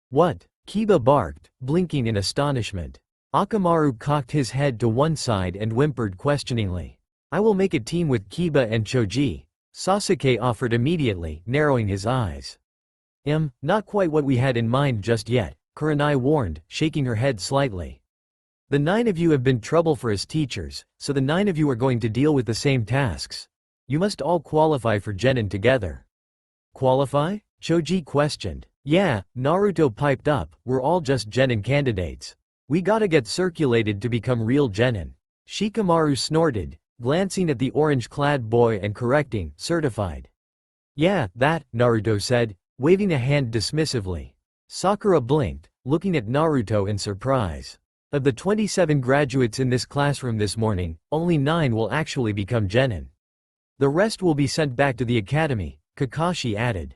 What? Kiba barked, blinking in astonishment. Akamaru cocked his head to one side and whimpered questioningly. I will make a team with Kiba and Choji, Sasuke offered immediately, narrowing his eyes. Not quite what we had in mind just yet, Kurenai warned, shaking her head slightly. The 9 of you have been trouble for us teachers, so the 9 of you are going to deal with the same tasks. You must all qualify for Genin together. Qualify? Choji questioned. Yeah, Naruto piped up, we're all just Genin candidates. We gotta get circulated to become real Genin. Shikamaru snorted, glancing at the orange-clad boy and correcting, certified. Yeah, that, Naruto said, waving a hand dismissively. Sakura blinked, looking at Naruto in surprise. Of the 27 graduates in this classroom this morning, only 9 will actually become Genin. The rest will be sent back to the academy, Kakashi added.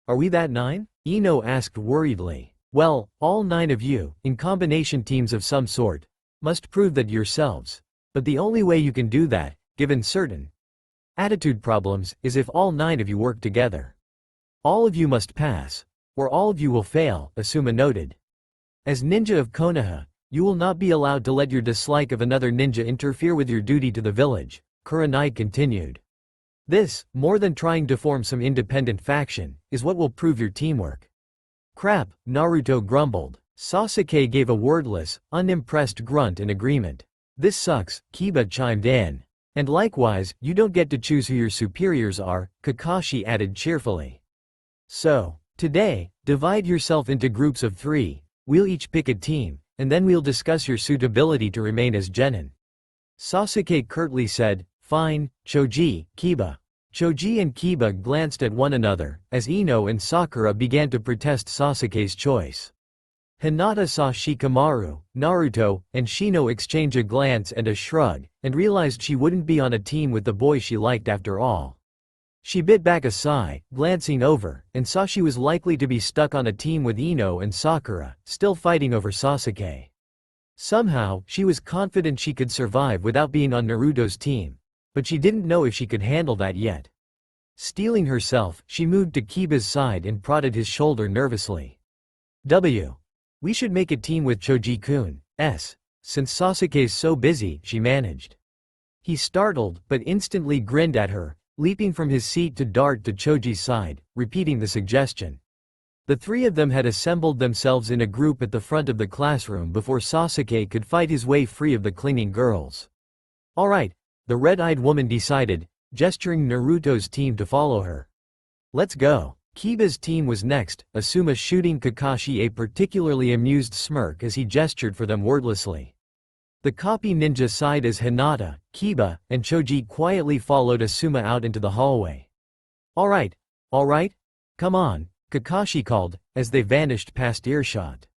Are we that 9? Ino asked worriedly. Well, all 9 of you, in combination teams of some sort, must prove that yourselves. But the only way you can do that, given certain attitude problems, is if all 9 of you work together. All of you must pass, or all of you will fail, Asuma noted. As ninja of Konoha, you will not be allowed to let your dislike of another ninja interfere with your duty to the village, Kurenai continued. This, more than trying to form some independent faction, is what will prove your teamwork. Crap, Naruto grumbled. Sasuke gave a wordless, unimpressed grunt in agreement. This sucks, Kiba chimed in. And likewise, you don't get to choose who your superiors are, Kakashi added cheerfully. So, today, divide yourself into groups of 3, we'll each pick a team, and then we'll discuss your suitability to remain as Genin. Sasuke curtly said, Fine, Choji, Kiba. Choji and Kiba glanced at one another, as Ino and Sakura began to protest Sasuke's choice. Hinata saw Shikamaru, Naruto, and Shino exchange a glance and a shrug, and realized she wouldn't be on a team with the boy she liked after all. She bit back a sigh, glancing over, and saw she was likely to be stuck on a team with Ino and Sakura, still fighting over Sasuke. Somehow, she was confident she could survive without being on Naruto's team, but she didn't know if she could handle that yet. Steeling herself, she moved to Kiba's side and prodded his shoulder nervously. We should make a team with Choji-kun, since Sasuke's so busy, she managed. He startled, but instantly grinned at her, leaping from his seat to dart to Choji's side, repeating the suggestion. The 3 of them had assembled themselves in a group at the front of the classroom before Sasuke could fight his way free of the clinging girls. Alright, the red-eyed woman decided, gesturing Naruto's team to follow her. Let's go. Kiba's team was next, Asuma shooting Kakashi a particularly amused smirk as he gestured for them wordlessly. The copy ninja sighed as Hinata, Kiba, and Choji quietly followed Asuma out into the hallway. Alright, come on, Kakashi called, as they vanished past earshot.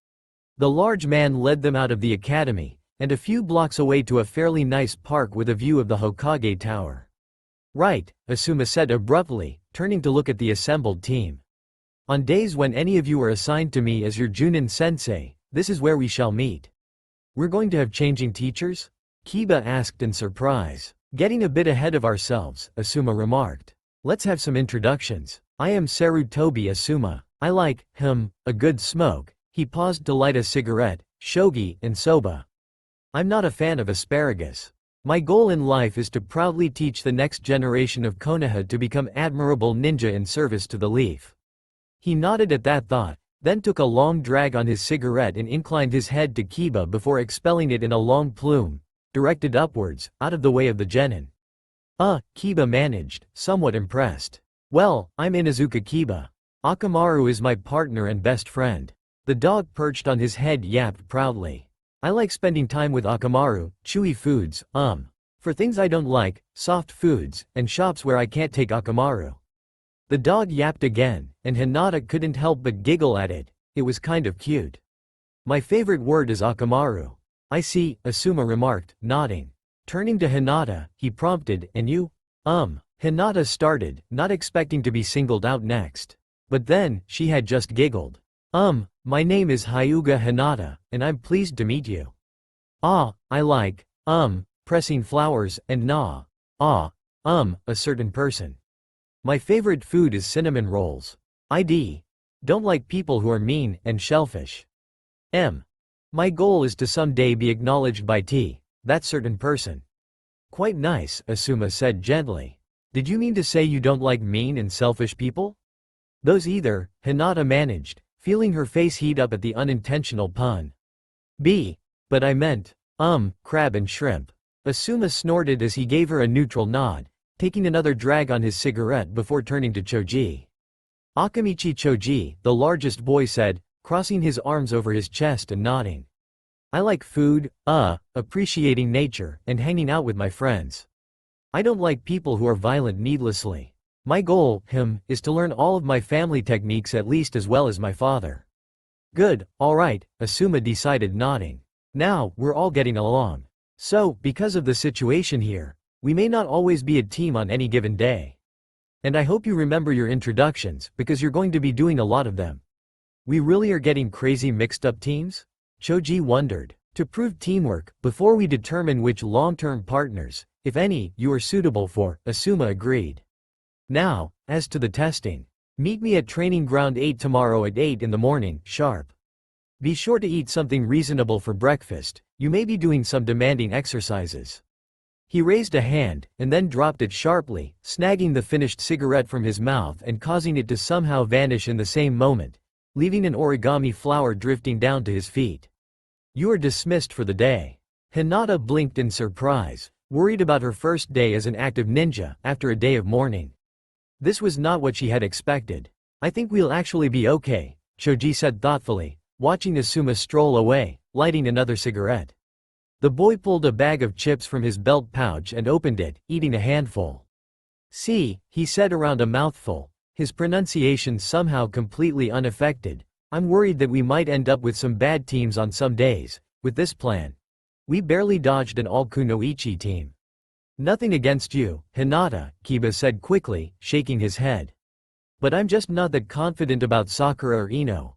The large man led them out of the academy, and a few blocks away to a fairly nice park with a view of the Hokage Tower. Right, Asuma said abruptly, turning to look at the assembled team. On days when any of you are assigned to me as your Junin sensei, this is where we shall meet. We're going to have changing teachers? Kiba asked in surprise. Getting a bit ahead of ourselves, Asuma remarked. Let's have some introductions. I am Sarutobi Asuma. I like, a good smoke. He paused to light a cigarette, shogi, and soba. I'm not a fan of asparagus. My goal in life is to proudly teach the next generation of Konoha to become admirable ninja in service to the leaf. He nodded at that thought, then took a long drag on his cigarette and inclined his head to Kiba before expelling it in a long plume, directed upwards, out of the way of the genin. Kiba managed, somewhat impressed. Well, I'm Inuzuka Kiba. Akamaru is my partner and best friend. The dog perched on his head yapped proudly. I like spending time with Akamaru, chewy foods, for things I don't like, soft foods, and shops where I can't take Akamaru. The dog yapped again, and Hinata couldn't help but giggle at it. It was kind of cute. My favorite word is Akamaru. I see, Asuma remarked, nodding. Turning to Hinata, he prompted, and you? Hinata started, not expecting to be singled out next. But then, she had just giggled. My name is Hyuga Hinata, and I'm pleased to meet you. Ah, I like, pressing flowers, and nah, a certain person. My favorite food is cinnamon rolls. Don't like people who are mean and shellfish. My goal is to someday be acknowledged by that certain person. Quite nice, Asuma said gently. Did you mean to say you don't like mean and selfish people? Those either, Hinata managed, feeling her face heat up at the unintentional pun. But I meant, crab and shrimp. Asuma snorted as he gave her a neutral nod, taking another drag on his cigarette before turning to Choji. Akamichi Choji, the largest boy, said, crossing his arms over his chest and nodding. I like food, appreciating nature, and hanging out with my friends. I don't like people who are violent needlessly. My goal, is to learn all of my family techniques at least as well as my father. Good, alright, Asuma decided, nodding. Now, we're all getting along. So, because of the situation here, we may not always be a team on any given day. And I hope you remember your introductions, because you're going to be doing a lot of them. We really are getting crazy mixed up teams? Choji wondered. To prove teamwork, before we determine which long-term partners, if any, you are suitable for, Asuma agreed. Now, as to the testing. Meet me at Training Ground 8 tomorrow at 8 in the morning, sharp. Be sure to eat something reasonable for breakfast, you may be doing some demanding exercises. He raised a hand, and then dropped it sharply, snagging the finished cigarette from his mouth and causing it to somehow vanish in the same moment, leaving an origami flower drifting down to his feet. You are dismissed for the day. Hinata blinked in surprise, worried about her first day as an active ninja after a day of mourning. This was not what she had expected. I think we'll actually be okay, Choji said thoughtfully, watching Asuma stroll away, lighting another cigarette. The boy pulled a bag of chips from his belt pouch and opened it, eating a handful. See, he said around a mouthful, his pronunciation somehow completely unaffected. I'm worried that we might end up with some bad teams on some days. With this plan, we barely dodged an all-Kunoichi team. Nothing against you, Hinata, Kiba said quickly, shaking his head. But I'm just not that confident about Sakura or Ino.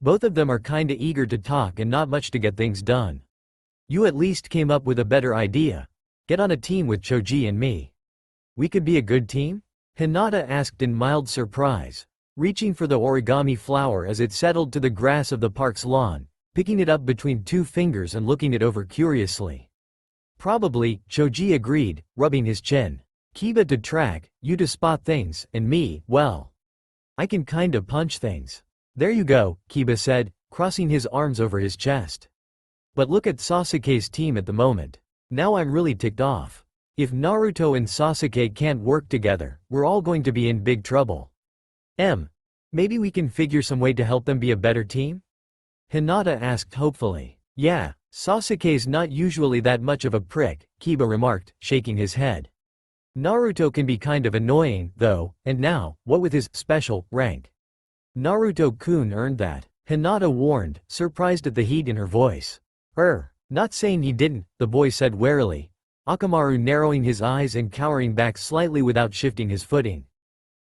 Both of them are kinda eager to talk and not much to get things done. You at least came up with a better idea. Get on a team with Choji and me. We could be a good team? Hinata asked in mild surprise, reaching for the origami flower as it settled to the grass of the park's lawn, picking it up between two fingers and looking it over curiously. Probably, Choji agreed, rubbing his chin. Kiba to track, you to spot things, and me, well, I can kinda punch things. There you go, Kiba said, crossing his arms over his chest. But look at Sasuke's team at the moment. Now I'm really ticked off. If Naruto and Sasuke can't work together, we're all going to be in big trouble. Maybe we can figure some way to help them be a better team? Hinata asked hopefully. Yeah, Sasuke's not usually that much of a prick, Kiba remarked, shaking his head. Naruto can be kind of annoying, though, and now, what with his special rank? Naruto-kun earned that, Hinata warned, surprised at the heat in her voice. Not saying he didn't, the boy said warily, Akamaru narrowing his eyes and cowering back slightly without shifting his footing.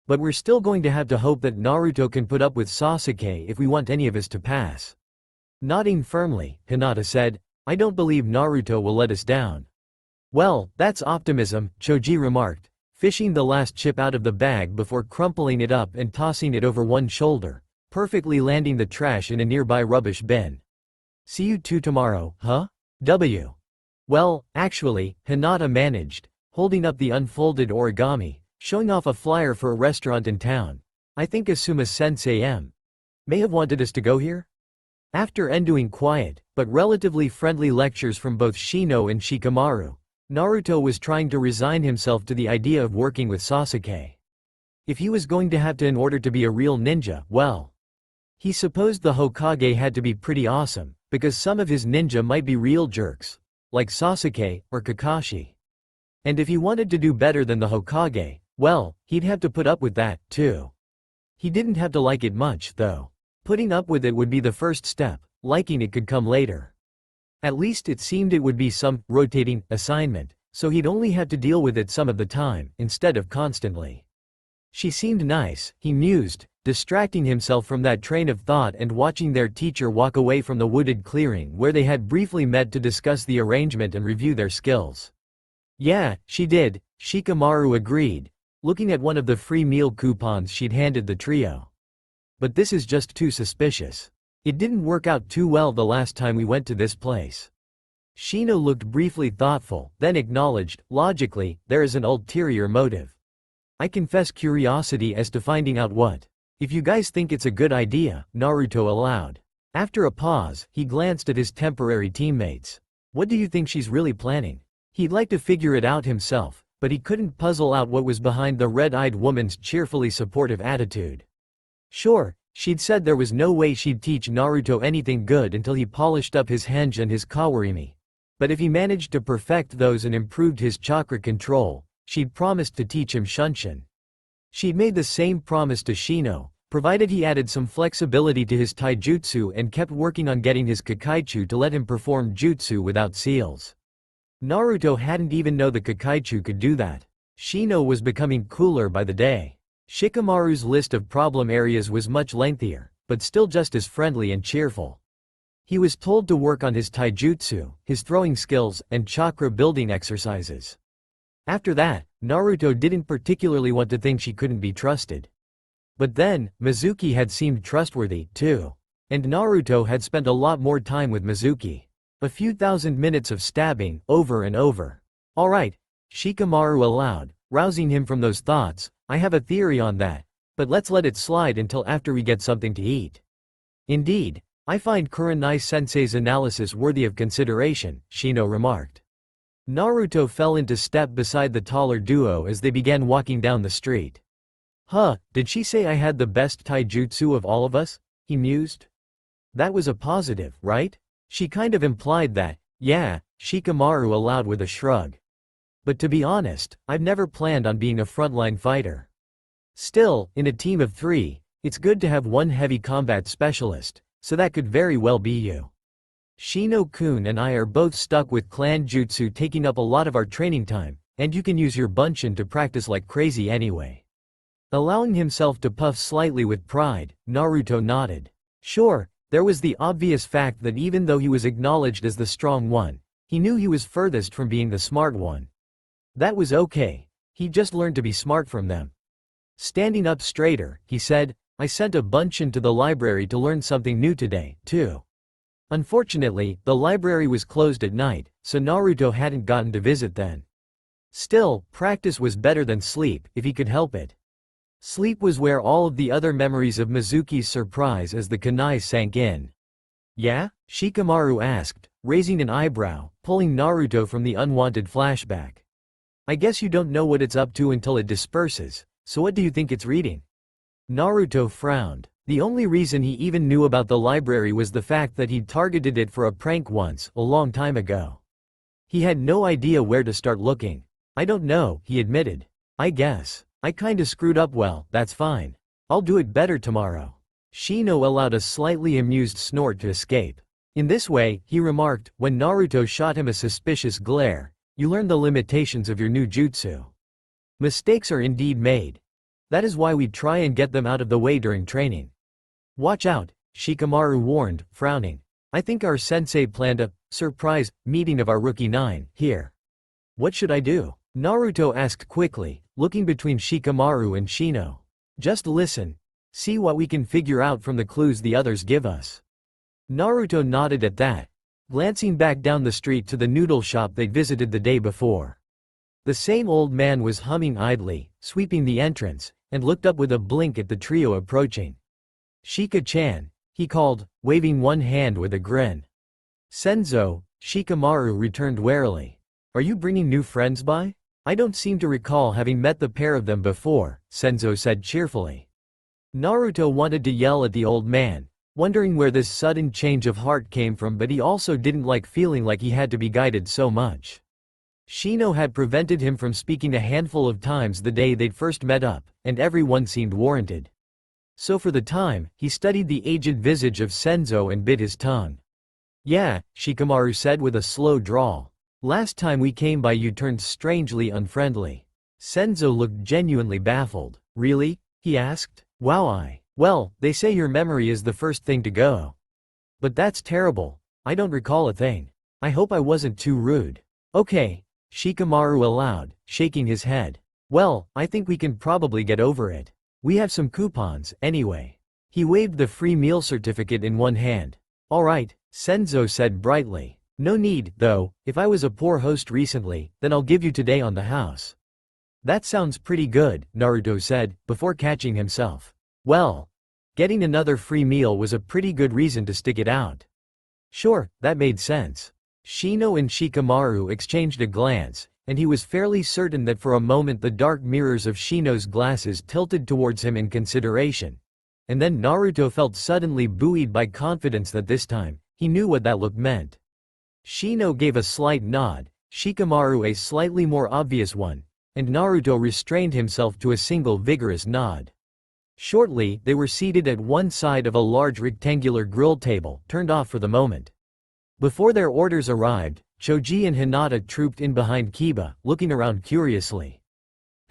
But we're still going to have to hope that Naruto can put up with Sasuke if we want any of us to pass. Nodding firmly, Hinata said, I don't believe Naruto will let us down. Well, that's optimism, Choji remarked, fishing the last chip out of the bag before crumpling it up and tossing it over one shoulder, perfectly landing the trash in a nearby rubbish bin. See you two tomorrow, huh? Well, actually, Hinata managed, holding up the unfolded origami, showing off a flyer for a restaurant in town. I think Asuma-sensei may have wanted us to go here? After enduring quiet, but relatively friendly lectures from both Shino and Shikamaru, Naruto was trying to resign himself to the idea of working with Sasuke. If he was going to have to in order to be a real ninja, well, He supposed the Hokage had to be pretty awesome, because some of his ninja might be real jerks, like Sasuke or Kakashi. And if he wanted to do better than the Hokage, well, he'd have to put up with that, too. He didn't have to like it much, though. Putting up with it would be the first step, liking it could come later. At least it seemed it would be some rotating assignment, so he'd only have to deal with it some of the time, instead of constantly. She seemed nice, he mused, distracting himself from that train of thought and watching their teacher walk away from the wooded clearing where they had briefly met to discuss the arrangement and review their skills. Yeah, she did, Shikamaru agreed, looking at one of the free meal coupons she'd handed the trio. But this is just too suspicious. It didn't work out too well the last time we went to this place. Shino looked briefly thoughtful, then acknowledged, logically, there is an ulterior motive. I confess curiosity as to finding out what. If you guys think it's a good idea, Naruto allowed. After a pause, he glanced at his temporary teammates. What do you think she's really planning? He'd like to figure it out himself, but he couldn't puzzle out what was behind the red-eyed woman's cheerfully supportive attitude. Sure, she'd said there was no way she'd teach Naruto anything good until he polished up his henge and his kawarimi. But if he managed to perfect those and improved his chakra control, she'd promised to teach him Shunshin. She'd made the same promise to Shino, provided he added some flexibility to his taijutsu and kept working on getting his Kakaichu to let him perform jutsu without seals. Naruto hadn't even known the Kakaichu could do that. Shino was becoming cooler by the day. Shikamaru's list of problem areas was much lengthier, but still just as friendly and cheerful. He was told to work on his taijutsu, his throwing skills, and chakra building exercises. After that, Naruto didn't particularly want to think she couldn't be trusted. But then, Mizuki had seemed trustworthy, too. And Naruto had spent a lot more time with Mizuki. A few thousand minutes of stabbing, over and over. Alright, Shikamaru allowed, rousing him from those thoughts, I have a theory on that, but let's let it slide until after we get something to eat. Indeed, I find Kurenai-sensei's analysis worthy of consideration, Shino remarked. Naruto fell into step beside the taller duo as they began walking down the street. Huh, did she say I had the best taijutsu of all of us? He mused. That was a positive, right? She kind of implied that, yeah, Shikamaru allowed with a shrug. But to be honest, I've never planned on being a frontline fighter. Still, in a team of 3, it's good to have one heavy combat specialist, so that could very well be you. Shino-kun and I are both stuck with clan jutsu taking up a lot of our training time, and you can use your bunshin to practice like crazy anyway. Allowing himself to puff slightly with pride, Naruto nodded. Sure. There was the obvious fact that even though he was acknowledged as the strong one, he knew he was furthest from being the smart one. That was okay. He just learned to be smart from them. Standing up straighter, he said, I sent a bunshin to the library to learn something new today, too. Unfortunately, the library was closed at night, so Naruto hadn't gotten to visit then. Still, practice was better than sleep, if he could help it. Sleep was where all of the other memories of Mizuki's surprise as the kunai sank in. Yeah? Shikamaru asked, raising an eyebrow, pulling Naruto from the unwanted flashback. I guess you don't know what it's up to until it disperses, so what do you think it's reading? Naruto frowned. The only reason he even knew about the library was the fact that he'd targeted it for a prank once, a long time ago. He had no idea where to start looking. I don't know, he admitted. I guess. I kinda screwed up well, that's fine. I'll do it better tomorrow. Shino allowed a slightly amused snort to escape. In this way, he remarked, when Naruto shot him a suspicious glare, you learn the limitations of your new jutsu. Mistakes are indeed made. That is why we try and get them out of the way during training. Watch out, Shikamaru warned, frowning. I think our sensei planned a surprise meeting of our rookie 9 here. What should I do? Naruto asked quickly, looking between Shikamaru and Shino. Just listen. See what we can figure out from the clues the others give us. Naruto nodded at that, glancing back down the street to the noodle shop they'd visited the day before. The same old man was humming idly, sweeping the entrance, and looked up with a blink at the trio approaching. Shika-chan, he called, waving one hand with a grin. Senzo, Shikamaru returned warily. Are you bringing new friends by? I don't seem to recall having met the pair of them before, Senzo said cheerfully. Naruto wanted to yell at the old man, wondering where this sudden change of heart came from, but he also didn't like feeling like he had to be guided so much. Shino had prevented him from speaking a handful of times the day they'd first met up, and everyone seemed warranted. So for the time, he studied the aged visage of Senzo and bit his tongue. "Yeah," Shikamaru said with a slow drawl. "Last time we came by you turned strangely unfriendly." Senzo looked genuinely baffled. "Really?" he asked. Well, they say your memory is the first thing to go. But that's terrible. I don't recall a thing. I hope I wasn't too rude." "Okay," Shikamaru allowed, shaking his head. "Well, I think we can probably get over it. We have some coupons, anyway." He waved the free meal certificate in one hand. "All right," Senzo said brightly. "No need, though. If I was a poor host recently, then I'll give you today on the house." "That sounds pretty good," Naruto said, before catching himself. Well, getting another free meal was a pretty good reason to stick it out. Sure, that made sense. Shino and Shikamaru exchanged a glance, and he was fairly certain that for a moment the dark mirrors of Shino's glasses tilted towards him in consideration. And then Naruto felt suddenly buoyed by confidence that this time, he knew what that look meant. Shino gave a slight nod, Shikamaru a slightly more obvious one, and Naruto restrained himself to a single vigorous nod. Shortly, they were seated at one side of a large rectangular grill table, turned off for the moment. Before their orders arrived, Choji and Hinata trooped in behind Kiba, looking around curiously.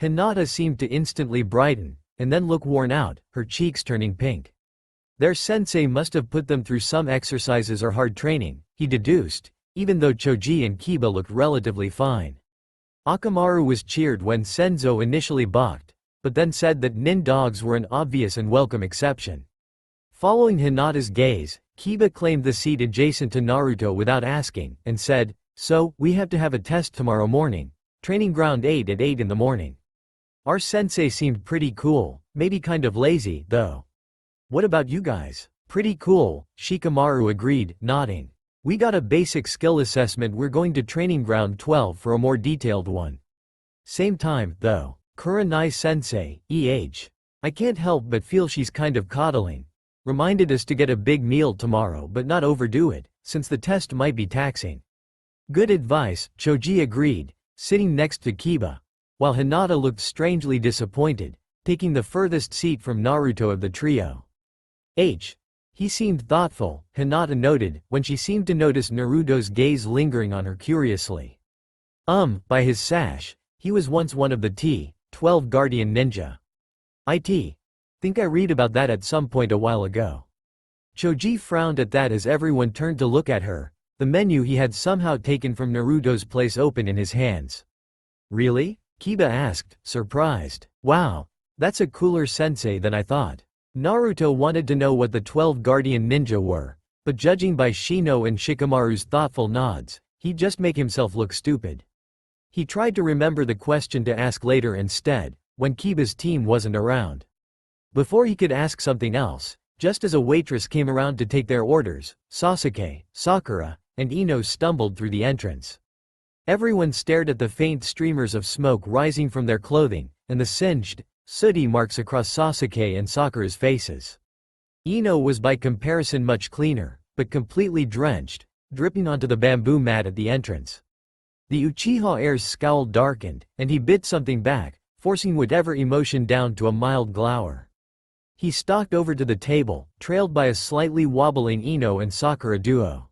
Hinata seemed to instantly brighten, and then look worn out, her cheeks turning pink. Their sensei must have put them through some exercises or hard training, he deduced, even though Choji and Kiba looked relatively fine. Akamaru was cheered when Senzo initially balked, but then said that nin dogs were an obvious and welcome exception. Following Hinata's gaze, Kiba claimed the seat adjacent to Naruto without asking, and said, "So, we have to have a test tomorrow morning. Training ground 8 at 8 in the morning." Our sensei seemed pretty cool, maybe kind of lazy, though. "What about you guys?" "Pretty cool," Shikamaru agreed, nodding. "We got a basic skill assessment, we're going to training ground 12 for a more detailed one. Same time, though. Kuronai sensei, I can't help but feel she's kind of coddling. Reminded us to get a big meal tomorrow but not overdo it, since the test might be taxing." "Good advice," Choji agreed, sitting next to Kiba, while Hinata looked strangely disappointed, taking the furthest seat from Naruto of the trio. He seemed thoughtful, Hinata noted, when she seemed to notice Naruto's gaze lingering on her curiously. By his sash, he was once one of the T-12 Guardian Ninja. Think I read about that at some point a while ago." Choji frowned at that as everyone turned to look at her, the menu he had somehow taken from Naruto's place open in his hands. "Really?" Kiba asked, surprised. "Wow, that's a cooler sensei than I thought." Naruto wanted to know what the 12 Guardian Ninja were, but judging by Shino and Shikamaru's thoughtful nods, he'd just make himself look stupid. He tried to remember the question to ask later instead, when Kiba's team wasn't around. Before he could ask something else, just as a waitress came around to take their orders, Sasuke, Sakura, and Ino stumbled through the entrance. Everyone stared at the faint streamers of smoke rising from their clothing, and the singed, sooty marks across Sasuke and Sakura's faces. Ino was by comparison much cleaner, but completely drenched, dripping onto the bamboo mat at the entrance. The Uchiha heir's scowl darkened, and he bit something back, forcing whatever emotion down to a mild glower. He stalked over to the table, trailed by a slightly wobbling Ino and Sakura duo.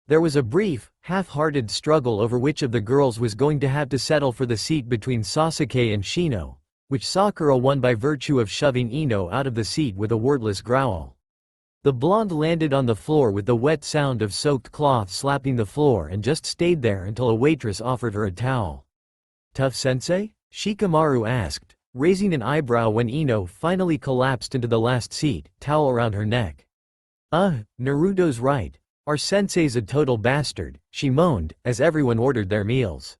There was a brief, half-hearted struggle over which of the girls was going to have to settle for the seat between Sasuke and Shino, which Sakura won by virtue of shoving Ino out of the seat with a wordless growl. The blonde landed on the floor with the wet sound of soaked cloth slapping the floor and just stayed there until a waitress offered her a towel. "Tough sensei?" Shikamaru asked, raising an eyebrow when Ino finally collapsed into the last seat, towel around her neck. Naruto's right. Our sensei's a total bastard," she moaned, as everyone ordered their meals.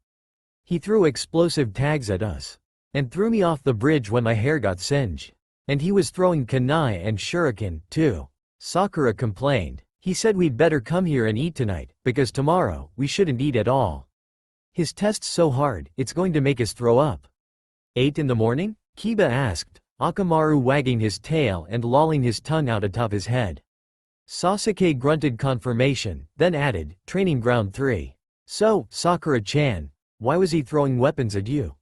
"He threw explosive tags at us. And threw me off the bridge when my hair got singed. And he was throwing kunai and shuriken, too," Sakura complained. "He said we'd better come here and eat tonight, because tomorrow, we shouldn't eat at all. His test's so hard, it's going to make us throw up." 8 in the morning? Kiba asked, Akamaru wagging his tail and lolling his tongue out atop his head. Sasuke grunted confirmation, then added, Training Ground 3. So, Sakura-chan, why was he throwing weapons at you?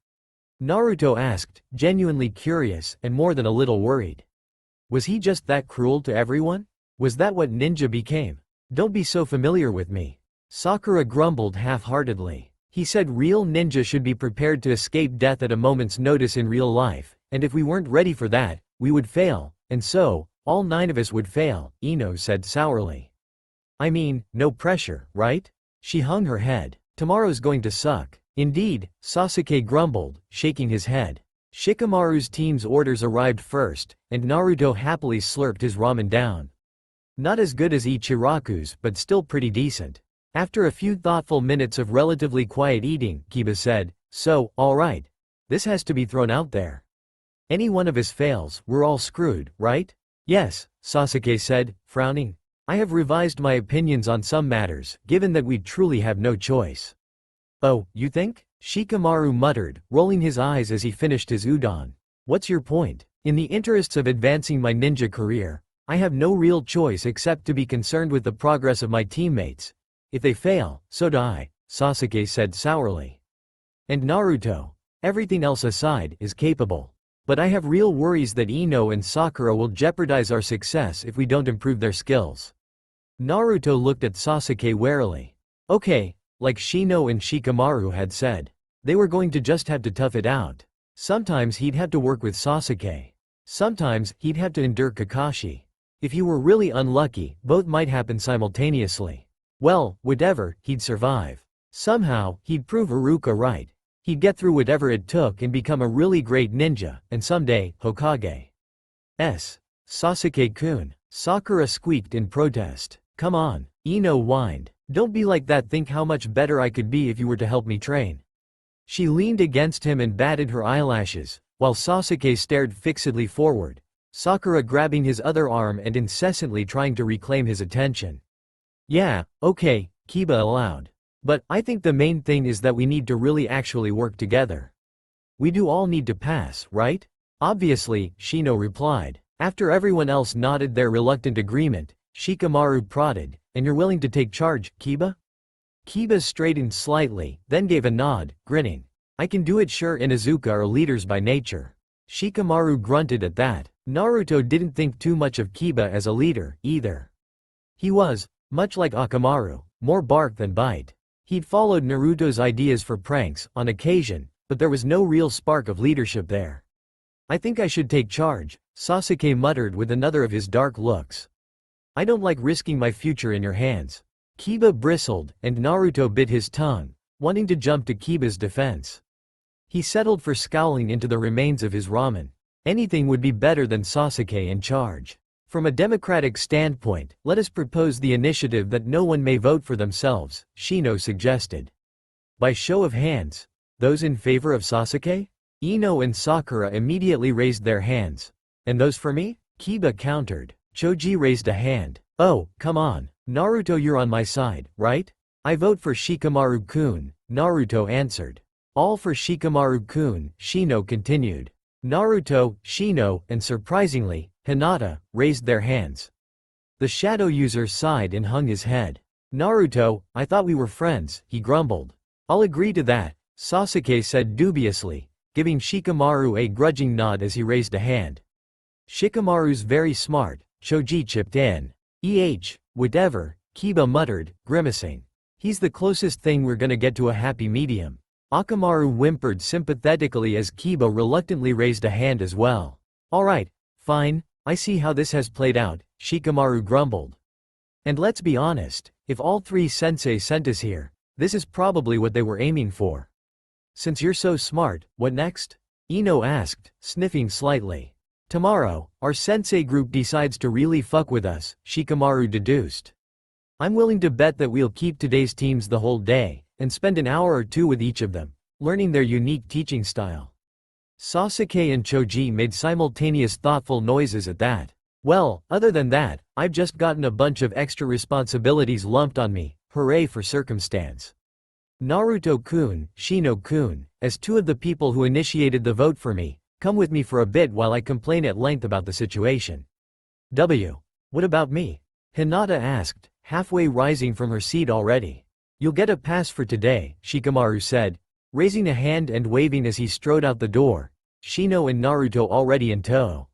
Naruto asked, genuinely curious and more than a little worried. Was he just that cruel to everyone? Was that what ninja became? Don't be so familiar with me. Sakura grumbled half-heartedly. He said real ninja should be prepared to escape death at a moment's notice in real life, and if we weren't ready for that, we would fail, and so, all 9 of us would fail, Ino said sourly. I mean, no pressure, right? She hung her head. Tomorrow's going to suck. Indeed, Sasuke grumbled, shaking his head. Shikamaru's team's orders arrived first, and Naruto happily slurped his ramen down. Not as good as Ichiraku's, but still pretty decent. After a few thoughtful minutes of relatively quiet eating, Kiba said, so, alright. This has to be thrown out there. Any one of us fails, we're all screwed, right? Yes, Sasuke said, frowning. I have revised my opinions on some matters, given that we truly have no choice. Oh, you think? Shikamaru muttered, rolling his eyes as he finished his udon. What's your point? In the interests of advancing my ninja career, I have no real choice except to be concerned with the progress of my teammates. If they fail, so do I, Sasuke said sourly. And Naruto, everything else aside, is capable. But I have real worries that Ino and Sakura will jeopardize our success if we don't improve their skills. Naruto looked at Sasuke warily. Okay, like Shino and Shikamaru had said. They were going to just have to tough it out. Sometimes he'd have to work with Sasuke. Sometimes he'd have to endure Kakashi. If he were really unlucky, both might happen simultaneously. Well, whatever, he'd survive. Somehow, he'd prove Iruka right. He'd get through whatever it took and become a really great ninja, and someday, Hokage. Sasuke-kun. Sakura squeaked in protest. Come on, Ino whined. Don't be like that, think how much better I could be if you were to help me train. She leaned against him and batted her eyelashes, while Sasuke stared fixedly forward, Sakura grabbing his other arm and incessantly trying to reclaim his attention. Yeah, okay, Kiba allowed. But I think the main thing is that we need to really actually work together. We do all need to pass, right? Obviously, Shino replied. After everyone else nodded their reluctant agreement, Shikamaru prodded, and you're willing to take charge, Kiba? Kiba straightened slightly, then gave a nod, grinning. I can do it, sure. Inuzuka are leaders by nature. Shikamaru grunted at that. Naruto didn't think too much of Kiba as a leader, either. He was, much like Akamaru, more bark than bite. He'd followed Naruto's ideas for pranks, on occasion, but there was no real spark of leadership there. I think I should take charge, Sasuke muttered with another of his dark looks. I don't like risking my future in your hands. Kiba bristled, and Naruto bit his tongue, wanting to jump to Kiba's defense. He settled for scowling into the remains of his ramen. Anything would be better than Sasuke in charge. From a democratic standpoint, let us propose the initiative that no one may vote for themselves, Shino suggested. By show of hands. Those in favor of Sasuke? Ino and Sakura immediately raised their hands. And those for me? Kiba countered. Choji raised a hand. Oh, come on. Naruto, you're on my side, right? I vote for Shikamaru-kun, Naruto answered. All for Shikamaru-kun, Shino continued. Naruto, Shino, and surprisingly, Hinata, raised their hands. The shadow user sighed and hung his head. Naruto, I thought we were friends, he grumbled. I'll agree to that, Sasuke said dubiously, giving Shikamaru a grudging nod as he raised a hand. Shikamaru's very smart, Choji chipped in. Whatever, Kiba muttered, grimacing. He's the closest thing we're gonna get to a happy medium. Akamaru whimpered sympathetically as Kiba reluctantly raised a hand as well. Alright, fine, I see how this has played out, Shikamaru grumbled. And let's be honest, if all 3 sensei sent us here, this is probably what they were aiming for. Since you're so smart, what next? Ino asked, sniffing slightly. Tomorrow, our sensei group decides to really fuck with us, Shikamaru deduced. I'm willing to bet that we'll keep today's teams the whole day, and spend an hour or 2 with each of them, learning their unique teaching style. Sasuke and Choji made simultaneous thoughtful noises at that. Well, other than that, I've just gotten a bunch of extra responsibilities lumped on me, hooray for circumstance. Naruto-kun, Shino-kun, as 2 of the people who initiated the vote for me, come with me for a bit while I complain at length about the situation. What about me? Hinata asked, halfway rising from her seat already. You'll get a pass for today, Shikamaru said, raising a hand and waving as he strode out the door, Shino and Naruto already in tow.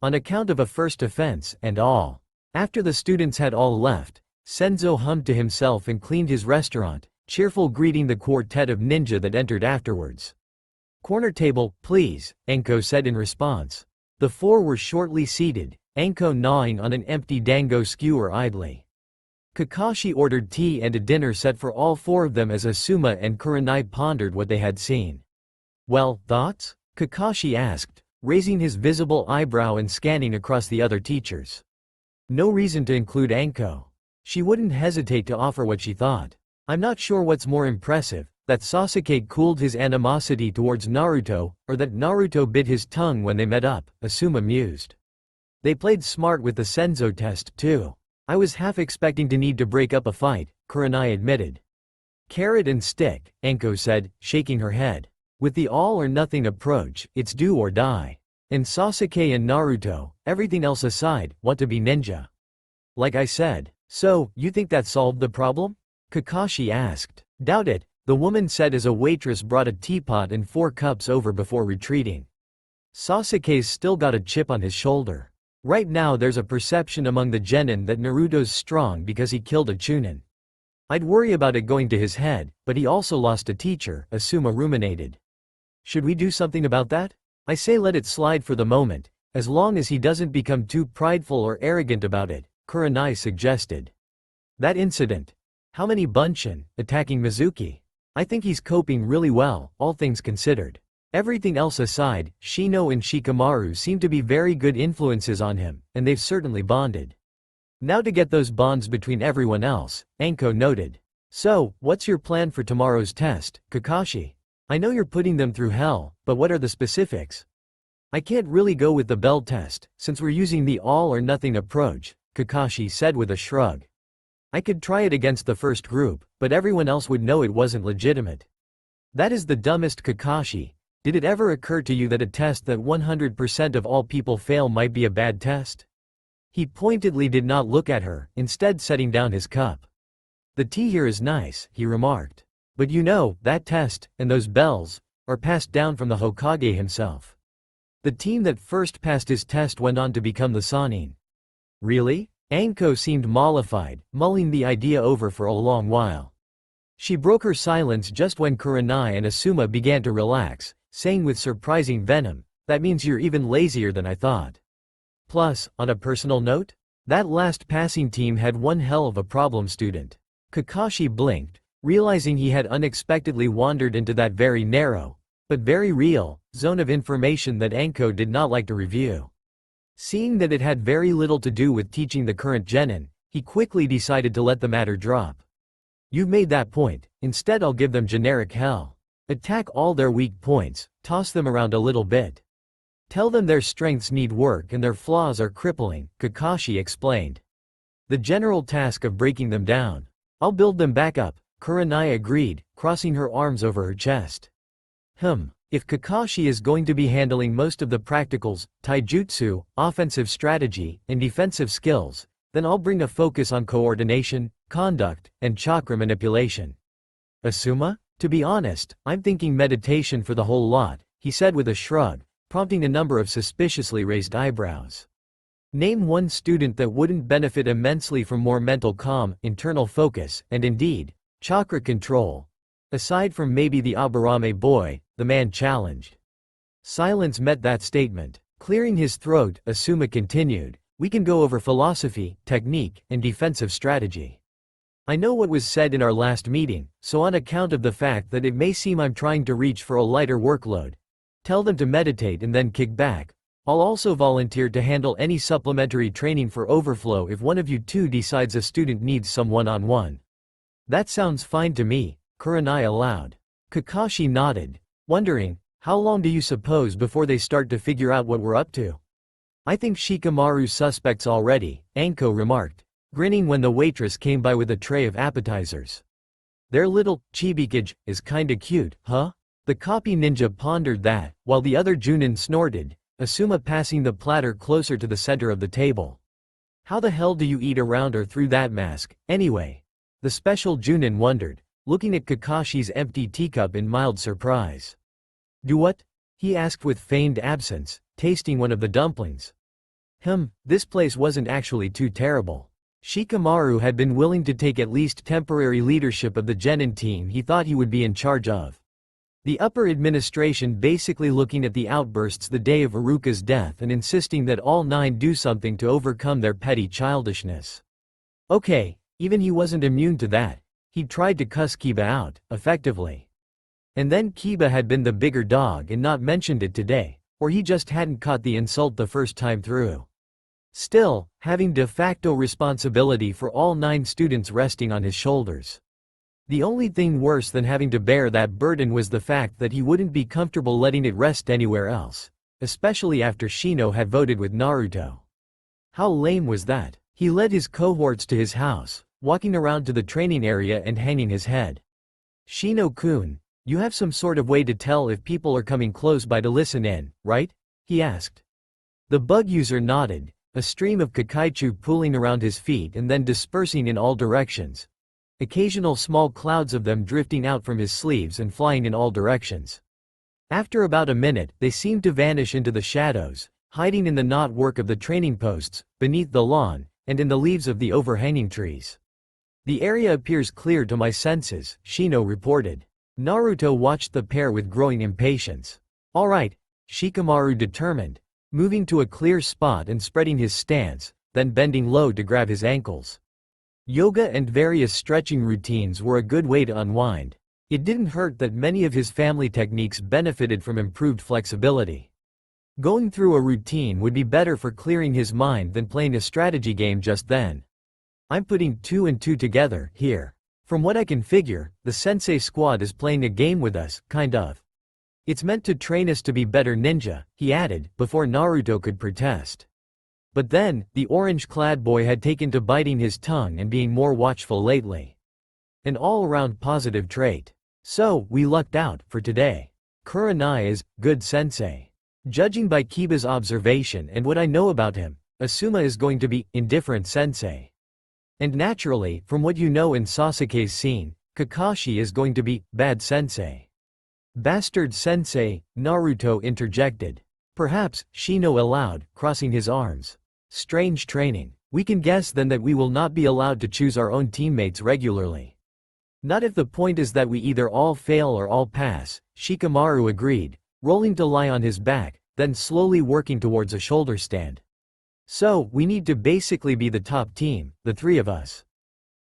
On account of a first offense, and all. After the students had all left, Senzo hummed to himself and cleaned his restaurant, cheerful greeting the quartet of ninja that entered afterwards. Corner table, please, Enko said in response. The four were shortly seated, Enko gnawing on an empty dango skewer idly. Kakashi ordered tea and a dinner set for all four of them as Asuma and Kurenai pondered what they had seen. Well, thoughts? Kakashi asked, raising his visible eyebrow and scanning across the other teachers. No reason to include Anko. She wouldn't hesitate to offer what she thought. I'm not sure what's more impressive, that Sasuke cooled his animosity towards Naruto, or that Naruto bit his tongue when they met up, Asuma mused. They played smart with the Senzo test, too. I was half expecting to need to break up a fight, Kurenai admitted. Carrot and stick, Anko said, shaking her head. With the all-or-nothing approach, it's do or die. And Sasuke and Naruto, everything else aside, want to be ninja. Like I said. So, you think that solved the problem? Kakashi asked. Doubt it, the woman said as a waitress brought a teapot and 4 cups over before retreating. Sasuke's still got a chip on his shoulder. Right now there's a perception among the genin that Naruto's strong because he killed a chunin. I'd worry about it going to his head, but he also lost a teacher, Asuma ruminated. Should we do something about that? I say let it slide for the moment, as long as he doesn't become too prideful or arrogant about it, Kurenai suggested. That incident. How many Bunshin, attacking Mizuki? I think he's coping really well, all things considered. Everything else aside, Shino and Shikamaru seem to be very good influences on him, and they've certainly bonded. Now to get those bonds between everyone else, Anko noted. So, what's your plan for tomorrow's test, Kakashi? I know you're putting them through hell, but what are the specifics? I can't really go with the bell test, since we're using the all-or-nothing approach, Kakashi said with a shrug. I could try it against the first group, but everyone else would know it wasn't legitimate. That is the dumbest, Kakashi. Did it ever occur to you that a test that 100% of all people fail might be a bad test? He pointedly did not look at her, instead setting down his cup. The tea here is nice, he remarked. But you know, that test, and those bells, are passed down from the Hokage himself. The team that first passed his test went on to become the Sannin. Really? Anko seemed mollified, mulling the idea over for a long while. She broke her silence just when Kurenai and Asuma began to relax, saying with surprising venom, that means you're even lazier than I thought. Plus, on a personal note, that last passing team had one hell of a problem student. Kakashi blinked, realizing he had unexpectedly wandered into that very narrow, but very real, zone of information that Anko did not like to review. Seeing that it had very little to do with teaching the current genin, he quickly decided to let the matter drop. You've made that point, instead I'll give them generic hell. Attack all their weak points, toss them around a little bit. Tell them their strengths need work and their flaws are crippling, Kakashi explained. The general task of breaking them down. I'll build them back up, Kurenai agreed, crossing her arms over her chest. If Kakashi is going to be handling most of the practicals, taijutsu, offensive strategy, and defensive skills, then I'll bring a focus on coordination, conduct, and chakra manipulation. Asuma? To be honest, I'm thinking meditation for the whole lot, he said with a shrug, prompting a number of suspiciously raised eyebrows. Name one student that wouldn't benefit immensely from more mental calm, internal focus, and indeed, chakra control. Aside from maybe the Aburame boy, the man challenged. Silence met that statement. Clearing his throat, Asuma continued, we can go over philosophy, technique, and defensive strategy. I know what was said in our last meeting, so on account of the fact that it may seem I'm trying to reach for a lighter workload, tell them to meditate and then kick back. I'll also volunteer to handle any supplementary training for overflow if one of you two decides a student needs some one-on-one. That sounds fine to me, Kurenai allowed. Kakashi nodded, wondering, how long do you suppose before they start to figure out what we're up to? I think Shikamaru's suspects already, Anko remarked, grinning when the waitress came by with a tray of appetizers. Their little chibikage is kinda cute, huh? The copy ninja pondered that, while the other Junin snorted, Asuma passing the platter closer to the center of the table. How the hell do you eat around or through that mask, anyway? The special Junin wondered, looking at Kakashi's empty teacup in mild surprise. Do what? He asked with feigned absence, tasting one of the dumplings. This place wasn't actually too terrible. Shikamaru had been willing to take at least temporary leadership of the genin team he thought he would be in charge of. The upper administration basically looking at the outbursts the day of Iruka's death and insisting that all 9 do something to overcome their petty childishness. Okay, even he wasn't immune to that. He'd tried to cuss Kiba out, effectively. And then Kiba had been the bigger dog and not mentioned it today, or he just hadn't caught the insult the first time through. Still, having de facto responsibility for all 9 students resting on his shoulders. The only thing worse than having to bear that burden was the fact that he wouldn't be comfortable letting it rest anywhere else, especially after Shino had voted with Naruto. How lame was that? He led his cohorts to his house, walking around to the training area and hanging his head. Shino-kun, you have some sort of way to tell if people are coming close by to listen in, right? He asked. The bug user nodded, a stream of Kakaichu pooling around his feet and then dispersing in all directions. Occasional small clouds of them drifting out from his sleeves and flying in all directions. After about a minute, they seemed to vanish into the shadows, hiding in the knotwork of the training posts, beneath the lawn, and in the leaves of the overhanging trees. The area appears clear to my senses, Shino reported. Naruto watched the pair with growing impatience. All right, Shikamaru determined, moving to a clear spot and spreading his stance, then bending low to grab his ankles. Yoga and various stretching routines were a good way to unwind. It didn't hurt that many of his family techniques benefited from improved flexibility. Going through a routine would be better for clearing his mind than playing a strategy game just then. I'm putting 2 and 2 together, here. From what I can figure, the sensei squad is playing a game with us, kind of. It's meant to train us to be better ninja, he added, before Naruto could protest. But then, the orange-clad boy had taken to biting his tongue and being more watchful lately. An all-around positive trait. So, we lucked out, for today. Kurenai is, good sensei. Judging by Kiba's observation and what I know about him, Asuma is going to be, indifferent sensei. And naturally, from what you know in Sasuke's scene, Kakashi is going to be, bad sensei. Bastard sensei, Naruto interjected. Perhaps, Shino allowed, crossing his arms. Strange training. We can guess then that we will not be allowed to choose our own teammates regularly. Not if the point is that we either all fail or all pass, Shikamaru agreed, rolling to lie on his back, then slowly working towards a shoulder stand. So, we need to basically be the top team, the 3 of us.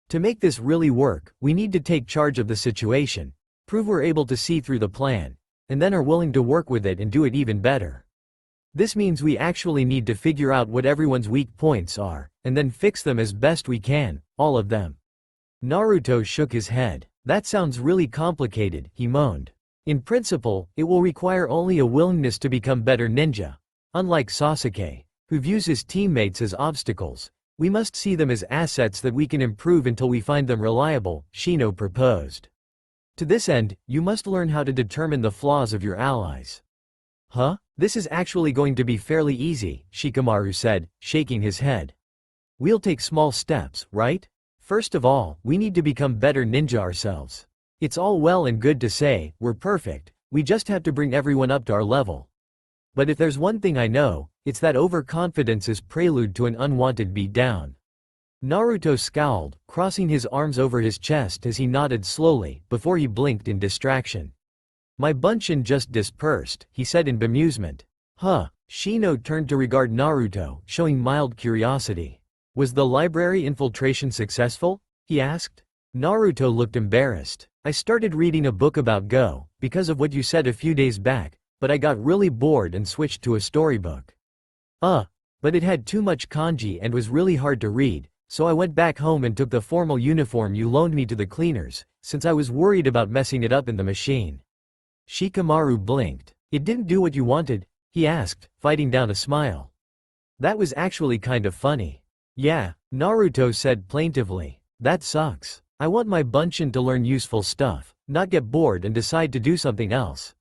To make this really work, we need to take charge of the situation, prove we're able to see through the plan, and then are willing to work with it and do it even better. This means we actually need to figure out what everyone's weak points are, and then fix them as best we can, all of them. Naruto shook his head. That sounds really complicated, he moaned. In principle, it will require only a willingness to become better ninja. Unlike Sasuke, who views his teammates as obstacles, we must see them as assets that we can improve until we find them reliable, Shino proposed. To this end, you must learn how to determine the flaws of your allies. Huh? This is actually going to be fairly easy, Shikamaru said, shaking his head. We'll take small steps, right? First of all, we need to become better ninja ourselves. It's all well and good to say, we're perfect, we just have to bring everyone up to our level. But if there's one thing I know, it's that overconfidence is prelude to an unwanted beatdown. Naruto scowled, crossing his arms over his chest as he nodded slowly, before he blinked in distraction. My bunshin just dispersed, he said in bemusement. Huh. Shino turned to regard Naruto, showing mild curiosity. Was the library infiltration successful? He asked. Naruto looked embarrassed. I started reading a book about Go, because of what you said a few days back, but I got really bored and switched to a storybook. But it had too much kanji and was really hard to read, so I went back home and took the formal uniform you loaned me to the cleaners, since I was worried about messing it up in the machine. Shikamaru blinked. It didn't do what you wanted? He asked, fighting down a smile. That was actually kind of funny. Yeah, Naruto said plaintively. That sucks. I want my bunshin to learn useful stuff, not get bored and decide to do something else.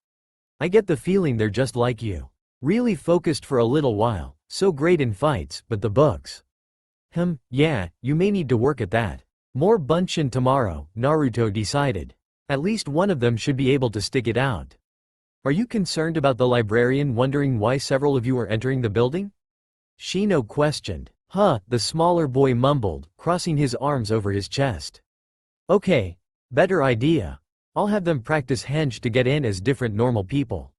I get the feeling they're just like you. Really focused for a little while, so great in fights, but the books. Yeah, you may need to work at that. More bunshin tomorrow, Naruto decided. At least one of them should be able to stick it out. Are you concerned about the librarian wondering why several of you are entering the building? Shino questioned. The smaller boy mumbled, crossing his arms over his chest. Okay, better idea. I'll have them practice henge to get in as different normal people.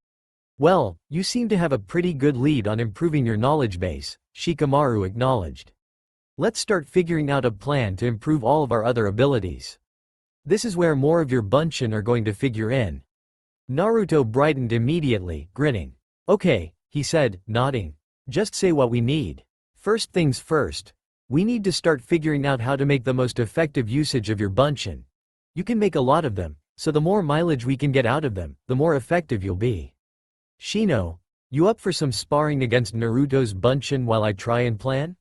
Well, you seem to have a pretty good lead on improving your knowledge base, Shikamaru acknowledged. Let's start figuring out a plan to improve all of our other abilities. This is where more of your bunshin are going to figure in. Naruto brightened immediately, grinning. Okay, he said, nodding. Just say what we need. First things first. We need to start figuring out how to make the most effective usage of your bunshin. You can make a lot of them, so the more mileage we can get out of them, the more effective you'll be. Shino, you up for some sparring against Naruto's bunshin while I try and plan?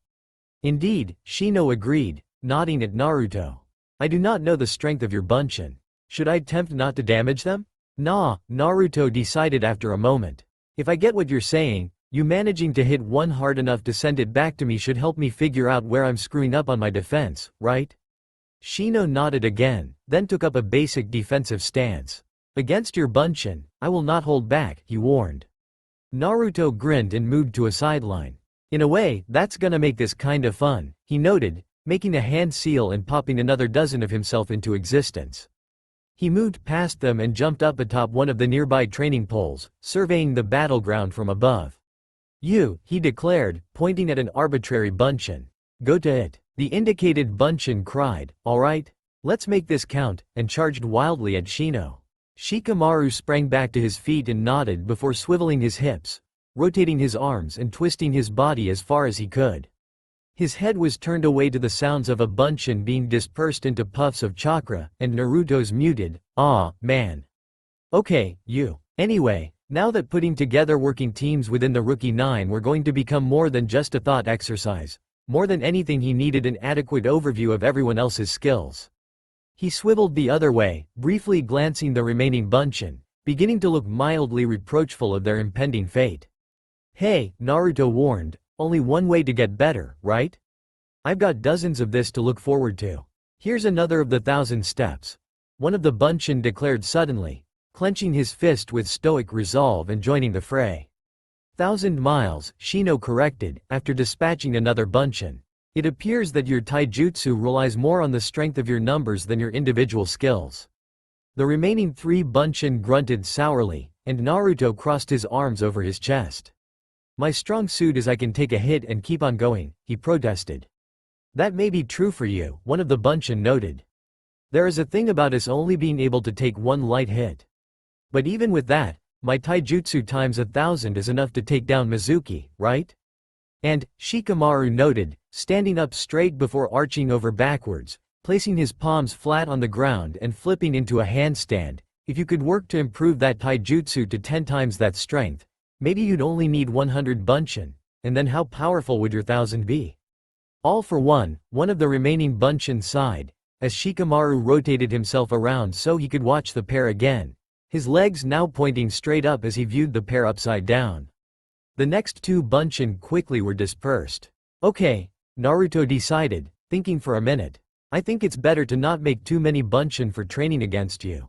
Indeed, Shino agreed, nodding at Naruto. I do not know the strength of your bunshin. Should I attempt not to damage them? Nah, Naruto decided after a moment. If I get what you're saying, you managing to hit one hard enough to send it back to me should help me figure out where I'm screwing up on my defense, right? Shino nodded again, then took up a basic defensive stance. Against your bunshin, I will not hold back, he warned. Naruto grinned and moved to a sideline. In a way, that's gonna make this kinda fun, he noted, making a hand seal and popping another dozen of himself into existence. He moved past them and jumped up atop one of the nearby training poles, surveying the battleground from above. He declared, pointing at an arbitrary bunshin. Go to it. The indicated bunshin cried, alright, let's make this count, and charged wildly at Shino. Shikamaru sprang back to his feet and nodded before swiveling his hips, rotating his arms and twisting his body as far as he could. His head was turned away to the sounds of a bunshin being dispersed into puffs of chakra, and Naruto's muted, "Aw, man. Okay, you. Anyway, now that putting together working teams within the Rookie 9 were going to become more than just a thought exercise, more than anything he needed an adequate overview of everyone else's skills." He swiveled the other way, briefly glancing the remaining bunshin, beginning to look mildly reproachful of their impending fate. Hey, Naruto warned, only one way to get better, right? I've got dozens of this to look forward to. Here's another of the 1,000 steps. One of the bunshin declared suddenly, clenching his fist with stoic resolve and joining the fray. 1,000 miles, Shino corrected, after dispatching another bunshin. It appears that your taijutsu relies more on the strength of your numbers than your individual skills. The remaining 3 bunshin grunted sourly, and Naruto crossed his arms over his chest. My strong suit is I can take a hit and keep on going, he protested. That may be true for you, one of the bunshin noted. There is a thing about us only being able to take one light hit. But even with that, my taijutsu times 1,000 is enough to take down Mizuki, right? And, Shikamaru noted, standing up straight before arching over backwards, placing his palms flat on the ground and flipping into a handstand, if you could work to improve that taijutsu to 10 times that strength, maybe you'd only need 100 bunshin, and then how powerful would your 1,000 be? All for one of the remaining bunshin sighed, as Shikamaru rotated himself around so he could watch the pair again, his legs now pointing straight up as he viewed the pair upside down. The next 2 bunshin quickly were dispersed. Okay, Naruto decided, thinking for a minute. I think it's better to not make too many bunshin for training against you.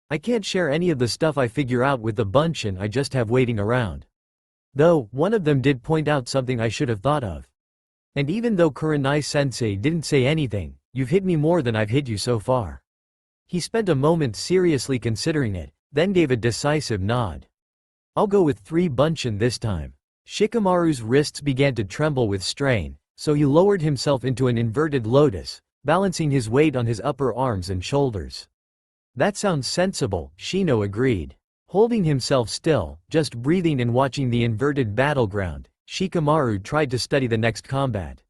I can't share any of the stuff I figure out with the bunshin I just have waiting around. Though, one of them did point out something I should have thought of. And even though Kurenai-sensei didn't say anything, you've hit me more than I've hit you so far. He spent a moment seriously considering it, then gave a decisive nod. I'll go with 3 bunshin this time. Shikamaru's wrists began to tremble with strain, so he lowered himself into an inverted lotus, balancing his weight on his upper arms and shoulders. That sounds sensible, Shino agreed. Holding himself still, just breathing and watching the inverted battleground, Shikamaru tried to study the next combat.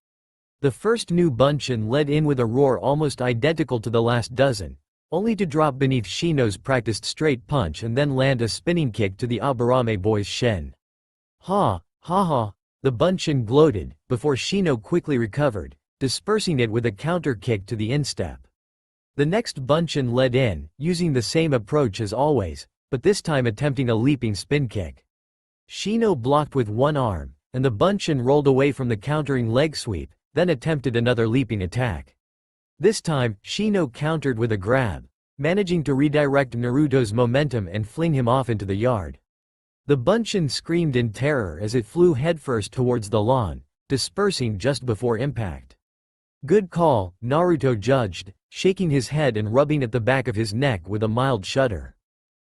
The first new bunshin led in with a roar almost identical to the last dozen, only to drop beneath Shino's practiced straight punch and then land a spinning kick to the Aburame boy's shin. Ha ha, the bunshin gloated, before Shino quickly recovered, dispersing it with a counter kick to the instep. The next bunshin led in, using the same approach as always, but this time attempting a leaping spin kick. Shino blocked with one arm, and the bunshin rolled away from the countering leg sweep, then attempted another leaping attack. This time, Shino countered with a grab, managing to redirect Naruto's momentum and fling him off into the yard. The Bunshin screamed in terror as it flew headfirst towards the lawn, dispersing just before impact. "Good call," Naruto judged, shaking his head and rubbing at the back of his neck with a mild shudder.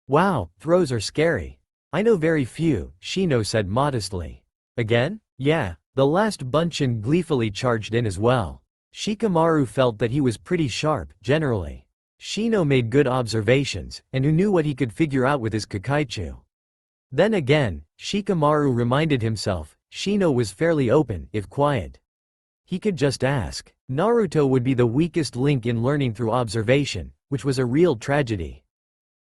"Wow, throws are scary. I know very few," Shino said modestly. "Again?" "Yeah." The last Bunshin gleefully charged in as well. Shikamaru felt that he was pretty sharp, generally. Shino made good observations, and who knew what he could figure out with his Kakaichu. Then again, Shikamaru reminded himself, Shino was fairly open, if quiet. He could just ask. Naruto would be the weakest link in learning through observation, which was a real tragedy.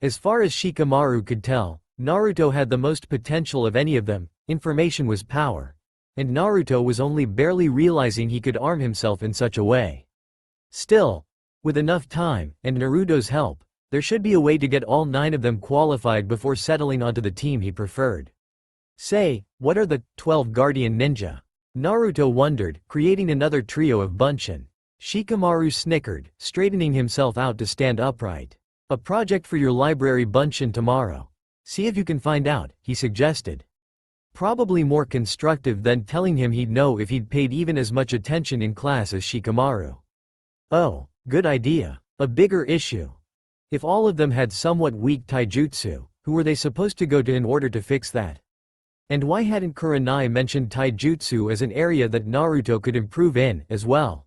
As far as Shikamaru could tell, Naruto had the most potential of any of them. Information was power. And Naruto was only barely realizing he could arm himself in such a way. Still, with enough time, and Naruto's help, there should be a way to get all 9 of them qualified before settling onto the team he preferred. Say, what are the 12 Guardian Ninja? Naruto wondered, creating another trio of Bunshin. Shikamaru snickered, straightening himself out to stand upright. "A project for your library Bunshin tomorrow. See if you can find out," he suggested. Probably more constructive than telling him he'd know if he'd paid even as much attention in class as Shikamaru. Oh, good idea. A bigger issue. If all of them had somewhat weak taijutsu, who were they supposed to go to in order to fix that? And why hadn't Kurenai mentioned taijutsu as an area that Naruto could improve in, as well?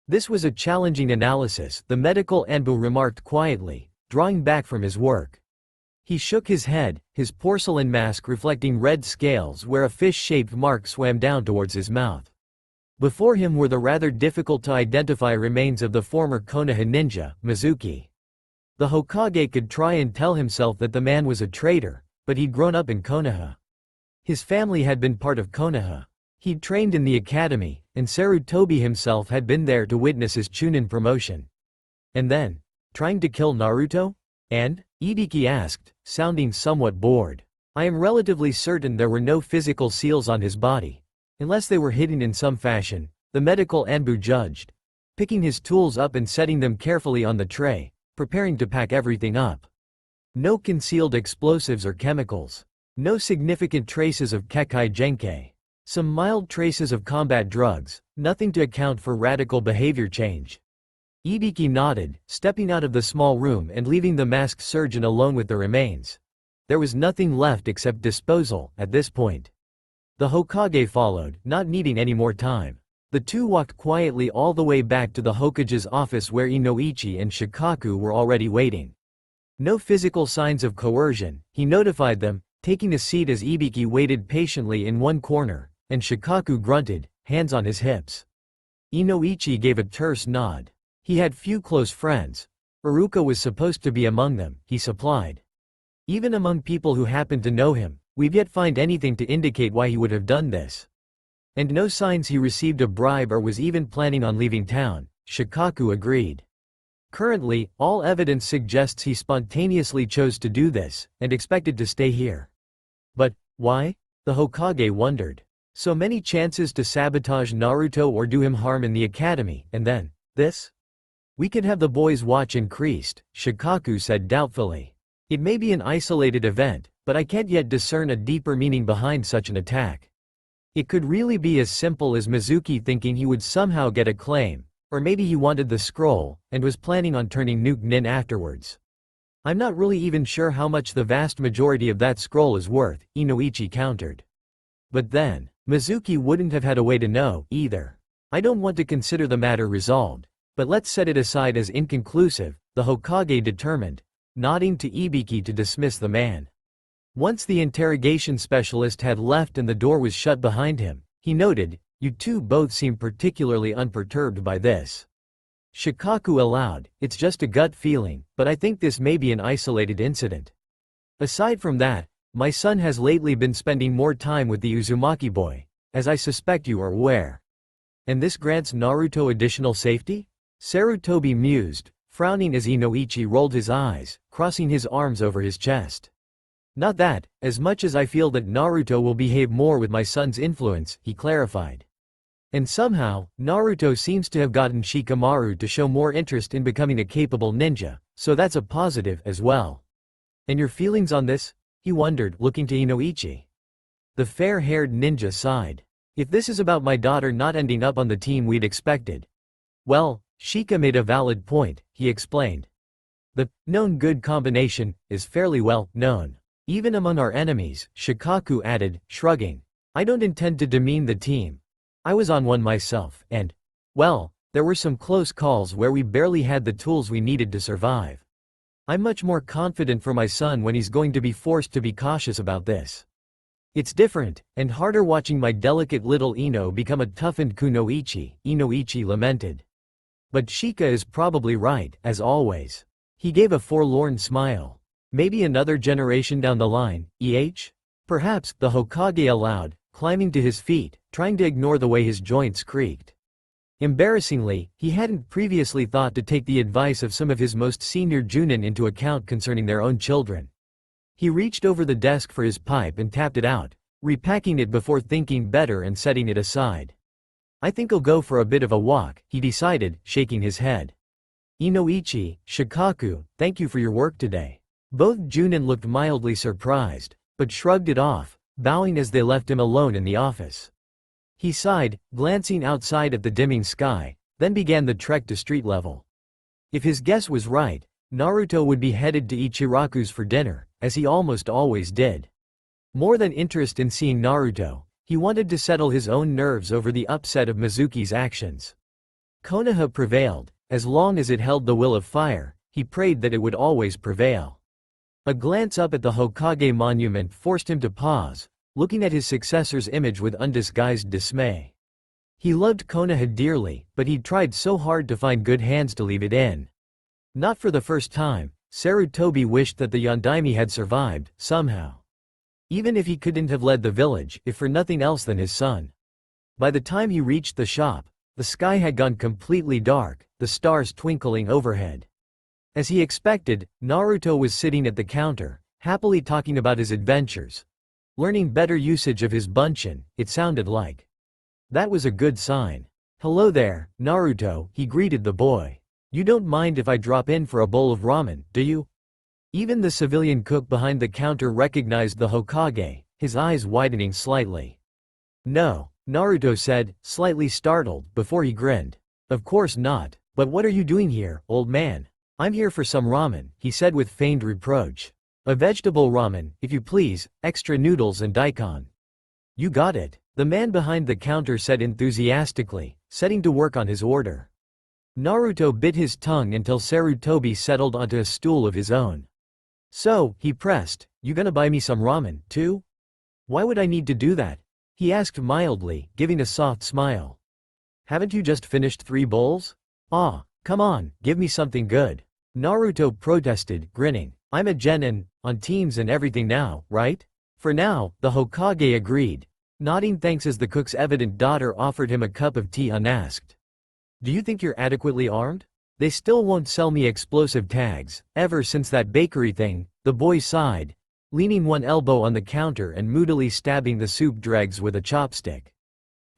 This was a challenging analysis, the medical Anbu remarked quietly, drawing back from his work. He shook his head, his porcelain mask reflecting red scales where a fish-shaped mark swam down towards his mouth. Before him were the rather difficult to identify remains of the former Konoha ninja, Mizuki. The Hokage could try and tell himself that the man was a traitor, but he'd grown up in Konoha. His family had been part of Konoha. He'd trained in the academy, and Sarutobi himself had been there to witness his Chunin promotion. And then, trying to kill Naruto? And? Ibiki asked, sounding somewhat bored. "I am relatively certain there were no physical seals on his body. Unless they were hidden in some fashion," the medical Anbu judged, picking his tools up and setting them carefully on the tray, preparing to pack everything up. No concealed explosives or chemicals. No significant traces of Kekkei Genkei. Some mild traces of combat drugs, nothing to account for radical behavior change. Ibiki nodded, stepping out of the small room and leaving the masked surgeon alone with the remains. There was nothing left except disposal, at this point. The Hokage followed, not needing any more time. The two walked quietly all the way back to the Hokage's office where Kunoichi and Shikaku were already waiting. No physical signs of coercion, he notified them, taking a seat as Ibiki waited patiently in one corner, and Shikaku grunted, hands on his hips. Kunoichi gave a terse nod. He had few close friends. Iruka was supposed to be among them, he supplied. Even among people who happened to know him, we've yet find anything to indicate why he would have done this. And no signs he received a bribe or was even planning on leaving town, Shikaku agreed. Currently, all evidence suggests he spontaneously chose to do this, and expected to stay here. But, why? The Hokage wondered. So many chances to sabotage Naruto or do him harm in the academy, and then, this? "We could have the boys' watch increased," Shikaku said doubtfully. "It may be an isolated event, but I can't yet discern a deeper meaning behind such an attack. It could really be as simple as Mizuki thinking he would somehow get a claim, or maybe he wanted the scroll, and was planning on turning Nuke Nin afterwards. I'm not really even sure how much the vast majority of that scroll is worth," Kunoichi countered. But then, Mizuki wouldn't have had a way to know, either. "I don't want to consider the matter resolved. But let's set it aside as inconclusive," the Hokage determined, nodding to Ibiki to dismiss the man. Once the interrogation specialist had left and the door was shut behind him, he noted, "You two both seem particularly unperturbed by this." Shikaku allowed, "It's just a gut feeling, but I think this may be an isolated incident. Aside from that, my son has lately been spending more time with the Uzumaki boy, as I suspect you are aware. And this grants Naruto additional safety?" Sarutobi mused, frowning as Kunoichi rolled his eyes, crossing his arms over his chest. "Not that, as much as I feel that Naruto will behave more with my son's influence," he clarified. And somehow, Naruto seems to have gotten Shikamaru to show more interest in becoming a capable ninja, so that's a positive as well. And your feelings on this? He wondered, looking to Kunoichi. The fair-haired ninja sighed. If this is about my daughter not ending up on the team we'd expected. Well, Shika made a valid point, he explained. The known good combination is fairly well known. Even among our enemies, Shikaku added, shrugging. I don't intend to demean the team. I was on one myself, and, well, there were some close calls where we barely had the tools we needed to survive. I'm much more confident for my son when he's going to be forced to be cautious about this. It's different, and harder watching my delicate little Ino become a toughened Kunoichi, Kunoichi lamented. But Shika is probably right, as always. He gave a forlorn smile. Maybe another generation down the line, Perhaps, the Hokage allowed, climbing to his feet, trying to ignore the way his joints creaked. Embarrassingly, he hadn't previously thought to take the advice of some of his most senior Junin into account concerning their own children. He reached over the desk for his pipe and tapped it out, repacking it before thinking better and setting it aside. I think I'll go for a bit of a walk, he decided, shaking his head. Kunoichi, Shikaku, thank you for your work today. Both Junin looked mildly surprised, but shrugged it off, bowing as they left him alone in the office. He sighed, glancing outside at the dimming sky, then began the trek to street level. If his guess was right, Naruto would be headed to Ichiraku's for dinner, as he almost always did. More than interest in seeing Naruto, he wanted to settle his own nerves over the upset of Mizuki's actions. Konoha prevailed. As long as it held the will of fire, he prayed that it would always prevail. A glance up at the Hokage monument forced him to pause, looking at his successor's image with undisguised dismay. He loved Konoha dearly, but he'd tried so hard to find good hands to leave it in. Not for the first time, Sarutobi wished that the Yondaime had survived, somehow. Even if he couldn't have led the village, if for nothing else than his son. By the time he reached the shop, the sky had gone completely dark, the stars twinkling overhead. As he expected, Naruto was sitting at the counter, happily talking about his adventures. Learning better usage of his bunshin, it sounded like. That was a good sign. Hello there, Naruto, he greeted the boy. You don't mind if I drop in for a bowl of ramen, do you? Even the civilian cook behind the counter recognized the Hokage, his eyes widening slightly. No, Naruto said, slightly startled, before he grinned. Of course not, but what are you doing here, old man? I'm here for some ramen, he said with feigned reproach. A vegetable ramen, if you please, extra noodles and daikon. You got it, the man behind the counter said enthusiastically, setting to work on his order. Naruto bit his tongue until Sarutobi settled onto a stool of his own. So, he pressed, you gonna buy me some ramen, too? Why would I need to do that? He asked mildly, giving a soft smile. Haven't you just finished 3 bowls? Ah, come on, give me something good. Naruto protested, grinning. I'm a genin, on teams and everything now, right? For now, the Hokage agreed, nodding thanks as the cook's evident daughter offered him a cup of tea unasked. Do you think you're adequately armed? They still won't sell me explosive tags, ever since that bakery thing, the boy sighed, leaning one elbow on the counter and moodily stabbing the soup dregs with a chopstick.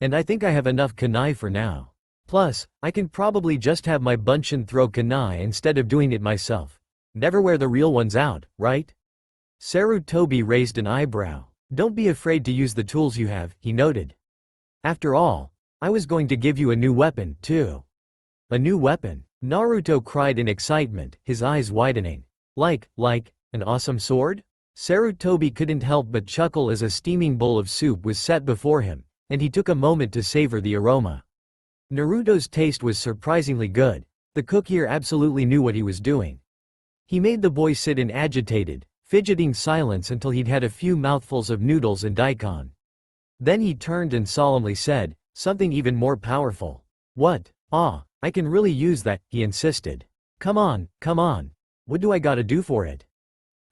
And I think I have enough kunai for now. Plus, I can probably just have my bunshin throw kunai instead of doing it myself. Never wear the real ones out, right? Sarutobi raised an eyebrow. Don't be afraid to use the tools you have, he noted. After all, I was going to give you a new weapon, too. A new weapon? Naruto cried in excitement, his eyes widening. Like, an awesome sword? Sarutobi couldn't help but chuckle as a steaming bowl of soup was set before him, and he took a moment to savor the aroma. Naruto's taste was surprisingly good. The cook here absolutely knew what he was doing. He made the boy sit in agitated, fidgeting silence until he'd had a few mouthfuls of noodles and daikon. Then he turned and solemnly said, something even more powerful. What? Ah, I can really use that, he insisted. Come on, what do I gotta do for it?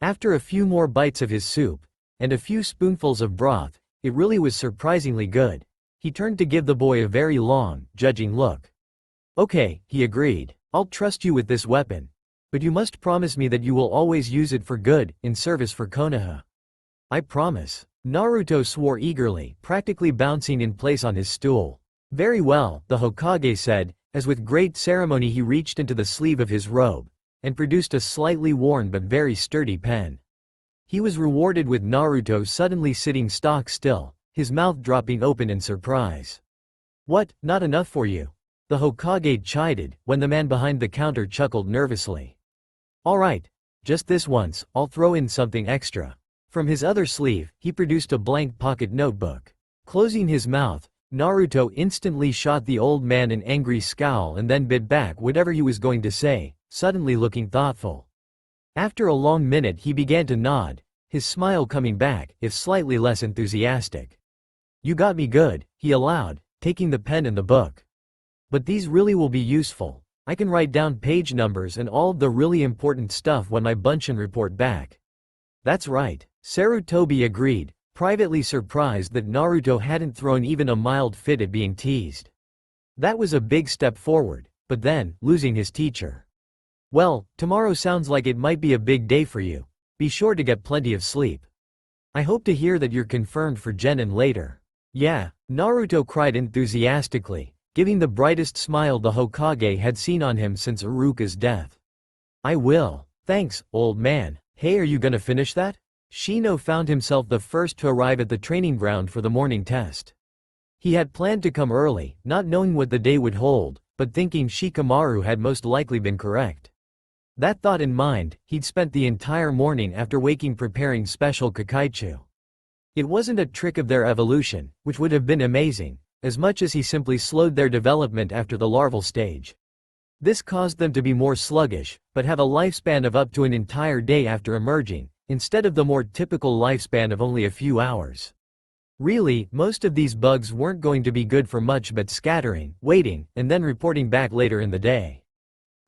After a few more bites of his soup, and a few spoonfuls of broth, it really was surprisingly good. He turned to give the boy a very long, judging look. Okay, he agreed, I'll trust you with this weapon. But you must promise me that you will always use it for good, in service for Konoha. I promise. Naruto swore eagerly, practically bouncing in place on his stool. Very well, the Hokage said, as with great ceremony he reached into the sleeve of his robe, and produced a slightly worn but very sturdy pen. He was rewarded with Naruto suddenly sitting stock still, his mouth dropping open in surprise. What, not enough for you? The Hokage chided, when the man behind the counter chuckled nervously. Alright. Just this once, I'll throw in something extra. From his other sleeve, he produced a blank pocket notebook. Closing his mouth, Naruto instantly shot the old man an angry scowl and then bit back whatever he was going to say, suddenly looking thoughtful. After a long minute he began to nod, his smile coming back, if slightly less enthusiastic. You got me good, he allowed, taking the pen and the book. But these really will be useful. I can write down page numbers and all of the really important stuff when my Bunshin report back. That's right, Sarutobi agreed, privately surprised that Naruto hadn't thrown even a mild fit at being teased. That was a big step forward, but then, losing his teacher. Well, tomorrow sounds like it might be a big day for you. Be sure to get plenty of sleep. I hope to hear that you're confirmed for Genin later. Yeah, Naruto cried enthusiastically, giving the brightest smile the Hokage had seen on him since Iruka's death. I will. Thanks, old man. Hey, are you gonna finish that? Shino found himself the first to arrive at the training ground for the morning test. He had planned to come early, not knowing what the day would hold, but thinking Shikamaru had most likely been correct. That thought in mind, he'd spent the entire morning after waking preparing special Kakaichu. It wasn't a trick of their evolution, which would have been amazing, as much as he simply slowed their development after the larval stage. This caused them to be more sluggish, but have a lifespan of up to an entire day after emerging, instead of the more typical lifespan of only a few hours. Really, most of these bugs weren't going to be good for much but scattering, waiting, and then reporting back later in the day.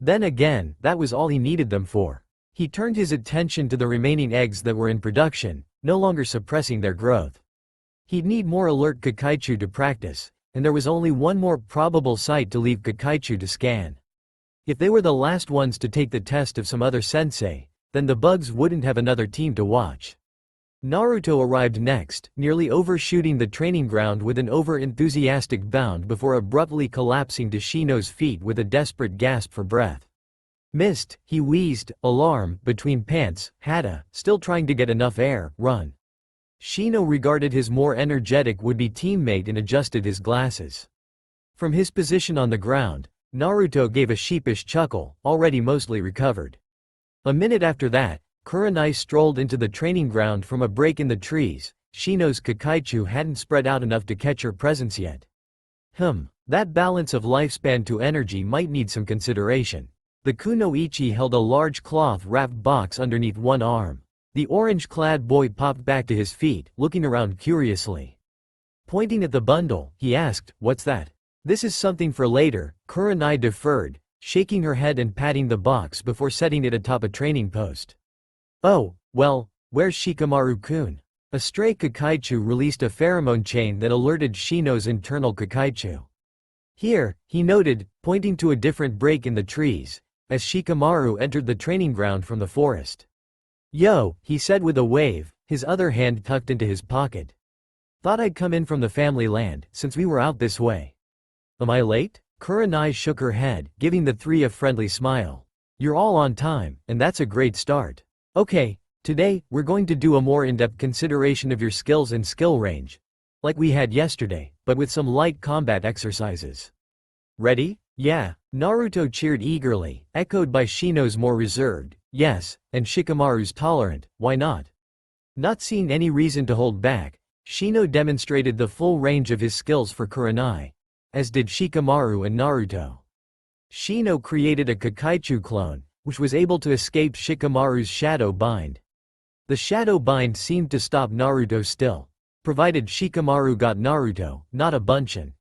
Then again, that was all he needed them for. He turned his attention to the remaining eggs that were in production, no longer suppressing their growth. He'd need more alert Kakaichu to practice, and there was only one more probable site to leave Kakaichu to scan. If they were the last ones to take the test of some other sensei, then the bugs wouldn't have another team to watch. Naruto arrived next, nearly overshooting the training ground with an over-enthusiastic bound before abruptly collapsing to Shino's feet with a desperate gasp for breath. Missed, he wheezed, alarm, between pants, Hata, still trying to get enough air, run. Shino regarded his more energetic would-be teammate and adjusted his glasses. From his position on the ground, Naruto gave a sheepish chuckle, already mostly recovered. A minute after that, Kurenai strolled into the training ground from a break in the trees. Shino's Kakaichu hadn't spread out enough to catch her presence yet. That balance of lifespan to energy might need some consideration. The Kunoichi held a large cloth-wrapped box underneath one arm. The orange-clad boy popped back to his feet, looking around curiously. Pointing at the bundle, he asked, "What's that?" "This is something for later," Kurenai deferred, shaking her head and patting the box before setting it atop a training post. "Oh, well, where's Shikamaru-kun?" A stray Kakaichu released a pheromone chain that alerted Shino's internal Kakaichu. "Here," he noted, pointing to a different break in the trees, as Shikamaru entered the training ground from the forest. "Yo," he said with a wave, his other hand tucked into his pocket. "Thought I'd come in from the family land, since we were out this way." "Am I late?" Kurenai shook her head, giving the three a friendly smile. "You're all on time, and that's a great start. Okay, today, we're going to do a more in-depth consideration of your skills and skill range. Like we had yesterday, but with some light combat exercises. Ready?" "Yeah," Naruto cheered eagerly, echoed by Shino's more reserved, "Yes," and Shikamaru's tolerant, "Why not?" Not seeing any reason to hold back, Shino demonstrated the full range of his skills for Kurenai, as did Shikamaru and Naruto. Shino created a Kakaichu clone, which was able to escape Shikamaru's shadow bind. The shadow bind seemed to stop Naruto still, provided Shikamaru got Naruto, not a Bunshin.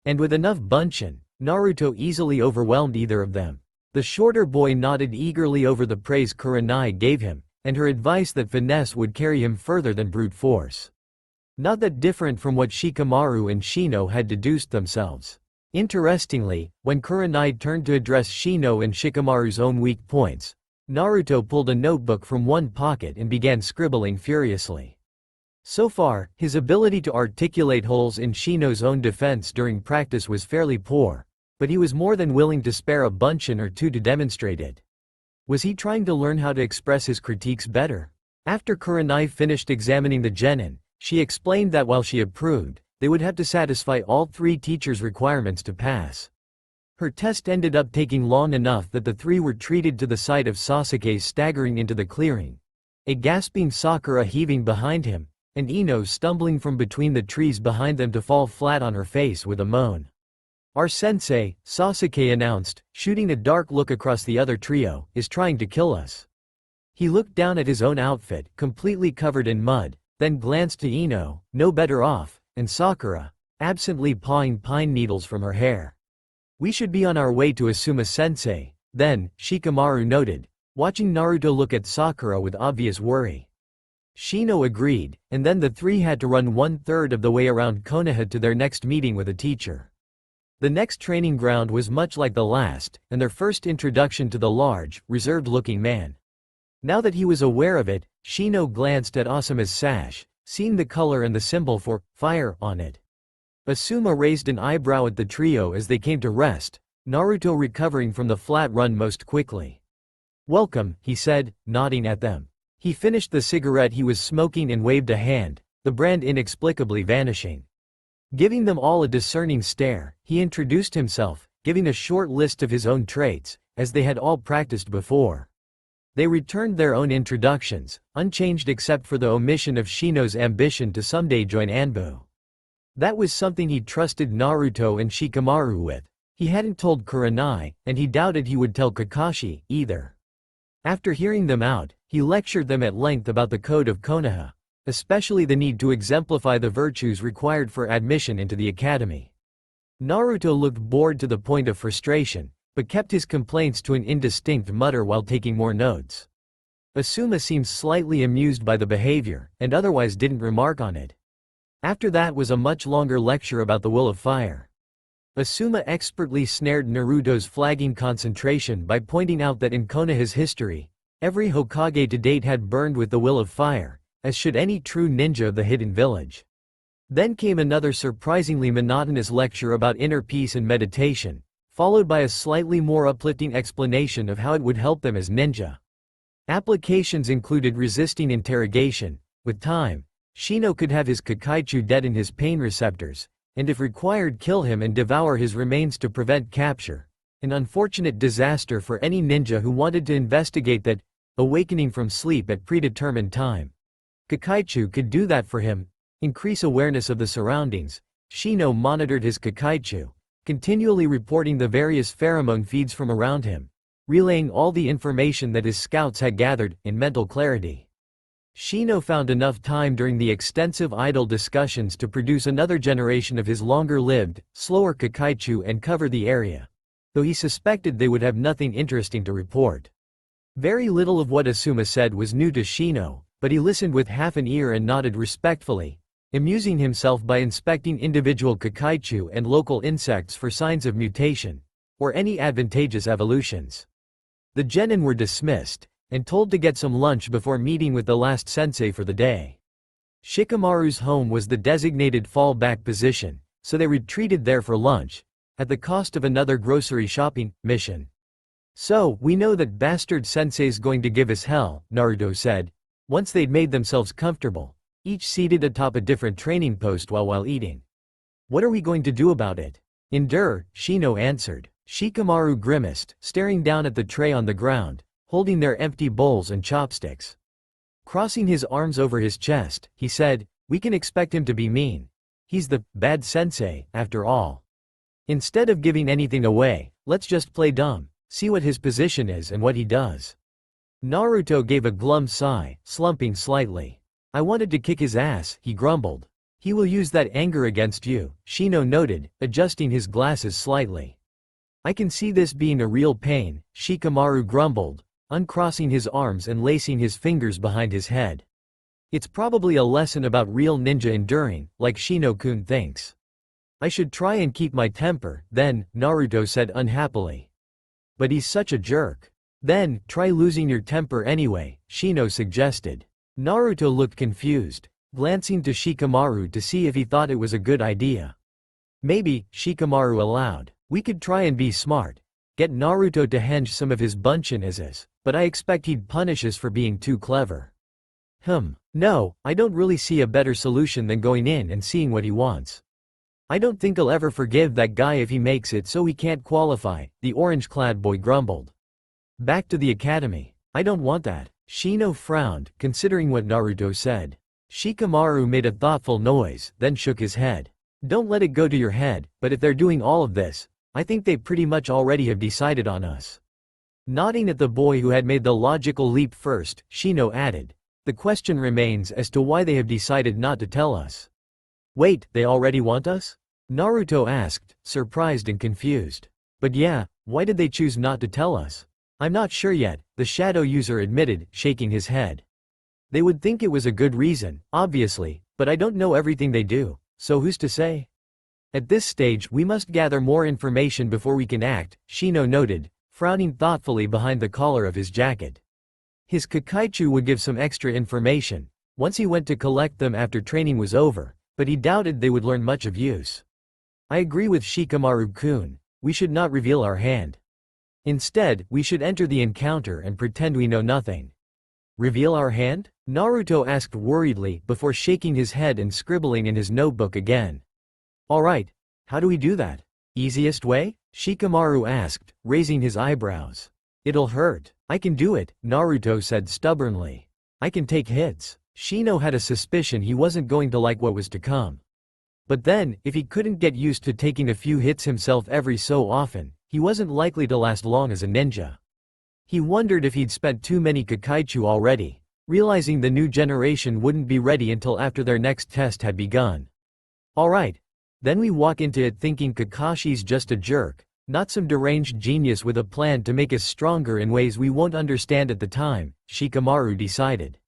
And with enough Bunshin, Naruto easily overwhelmed either of them. The shorter boy nodded eagerly over the praise Kurenai gave him, and her advice that finesse would carry him further than brute force. Not that different from what Shikamaru and Shino had deduced themselves. Interestingly, when Kurenai turned to address Shino and Shikamaru's own weak points, Naruto pulled a notebook from one pocket and began scribbling furiously. So far, his ability to articulate holes in Shino's own defense during practice was fairly poor, but he was more than willing to spare a bunchin or two to demonstrate it. Was he trying to learn how to express his critiques better? After Kurenai finished examining the genin, she explained that while she approved, they would have to satisfy all 3 teachers' requirements to pass. Her test ended up taking long enough that the 3 were treated to the sight of Sasuke staggering into the clearing, a gasping Sakura heaving behind him, and Ino stumbling from between the trees behind them to fall flat on her face with a moan. "Our sensei," Sasuke announced, shooting a dark look across the other trio, "is trying to kill us." He looked down at his own outfit, completely covered in mud, then glanced to Ino, no better off, and Sakura, absently pawing pine needles from her hair. "We should be on our way to Asuma-sensei," then, Shikamaru noted, watching Naruto look at Sakura with obvious worry. Shino agreed, and then the 3 had to run 1/3 of the way around Konoha to their next meeting with a teacher. The next training ground was much like the last, and their first introduction to the large, reserved-looking man. Now that he was aware of it, Shino glanced at Asuma's sash, seeing the color and the symbol for fire on it. Asuma raised an eyebrow at the trio as they came to rest, Naruto recovering from the flat run most quickly. "Welcome," he said, nodding at them. He finished the cigarette he was smoking and waved a hand, the brand inexplicably vanishing. Giving them all a discerning stare, he introduced himself, giving a short list of his own traits, as they had all practiced before. They returned their own introductions, unchanged except for the omission of Shino's ambition to someday join Anbu. That was something he trusted Naruto and Shikamaru with. He hadn't told Kurenai, and he doubted he would tell Kakashi, either. After hearing them out, he lectured them at length about the code of Konoha, especially the need to exemplify the virtues required for admission into the academy. Naruto looked bored to the point of frustration, but kept his complaints to an indistinct mutter while taking more notes. Asuma seemed slightly amused by the behavior, and otherwise didn't remark on it. After that was a much longer lecture about the will of fire. Asuma expertly snared Naruto's flagging concentration by pointing out that in Konoha's history, every Hokage to date had burned with the will of fire, as should any true ninja of the hidden village. Then came another surprisingly monotonous lecture about inner peace and meditation, followed by a slightly more uplifting explanation of how it would help them as ninja. Applications included resisting interrogation. With time, Shino could have his Kakaichu deaden his pain receptors, and if required kill him and devour his remains to prevent capture. An unfortunate disaster for any ninja who wanted to investigate that awakening from sleep at predetermined time. Kakaichu could do that for him, increase awareness of the surroundings. Shino monitored his Kakaichu, continually reporting the various pheromone feeds from around him, relaying all the information that his scouts had gathered, in mental clarity. Shino found enough time during the extensive idle discussions to produce another generation of his longer-lived, slower Kakaichu and cover the area, though he suspected they would have nothing interesting to report. Very little of what Asuma said was new to Shino, but he listened with half an ear and nodded respectfully, amusing himself by inspecting individual Kakaichu and local insects for signs of mutation, or any advantageous evolutions. The genin were dismissed, and told to get some lunch before meeting with the last sensei for the day. Shikamaru's home was the designated fallback position, so they retreated there for lunch, at the cost of another grocery shopping mission. "So, we know that bastard sensei's going to give us hell," Naruto said, once they'd made themselves comfortable, each seated atop a different training post while eating. "What are we going to do about it?" "Endure," Shino answered. Shikamaru grimaced, staring down at the tray on the ground, holding their empty bowls and chopsticks. Crossing his arms over his chest, he said, "We can expect him to be mean. He's the bad sensei, after all. Instead of giving anything away, let's just play dumb, see what his position is and what he does." Naruto gave a glum sigh, slumping slightly. "I wanted to kick his ass," he grumbled. "He will use that anger against you," Shino noted, adjusting his glasses slightly. "I can see this being a real pain," Shikamaru grumbled, uncrossing his arms and lacing his fingers behind his head. "It's probably a lesson about real ninja enduring, like Shino-kun thinks. I should try and keep my temper, then," Naruto said unhappily. "But he's such a jerk." "Then, try losing your temper anyway," Shino suggested. Naruto looked confused. glancing to Shikamaru to see if he thought it was a good idea. Maybe, Shikamaru allowed. We could try and be smart. Get Naruto to henge some of his bunchin as is, but I expect he'd punish us for being too clever. No, I don't really see a better solution than going in and seeing what he wants. I don't think I'll ever forgive that guy if he makes it so he can't qualify, the orange-clad boy grumbled. Back to the academy. I don't want that. Shino frowned, considering what Naruto said. Shikamaru made a thoughtful noise, then shook his head. Don't let it go to your head, but if they're doing all of this, I think they pretty much already have decided on us. Nodding at the boy who had made the logical leap first, Shino added, the question remains as to why they have decided not to tell us. Wait, they already want us? Naruto asked, surprised and confused. But yeah, why did they choose not to tell us? I'm not sure yet, the shadow user admitted, shaking his head. They would think it was a good reason, obviously, but I don't know everything they do, so who's to say? At this stage we must gather more information before we can act, Shino noted, frowning thoughtfully behind the collar of his jacket. His Kakaichu would give some extra information, once he went to collect them after training was over, but he doubted they would learn much of use. I agree with Shikamaru-kun, we should not reveal our hand. Instead, we should enter the encounter and pretend we know nothing. Reveal our hand? Naruto asked worriedly before shaking his head and scribbling in his notebook again. Alright, how do we do that? Easiest way? Shikamaru asked, raising his eyebrows. It'll hurt. I can do it, Naruto said stubbornly. I can take hits. Shino had a suspicion he wasn't going to like what was to come. But then, if he couldn't get used to taking a few hits himself every so often, he wasn't likely to last long as a ninja. He wondered if he'd spent too many Kakaichu already, realizing the new generation wouldn't be ready until after their next test had begun. Alright. Then we walk into it thinking Kakashi's just a jerk, not some deranged genius with a plan to make us stronger in ways we won't understand at the time, Shikamaru decided.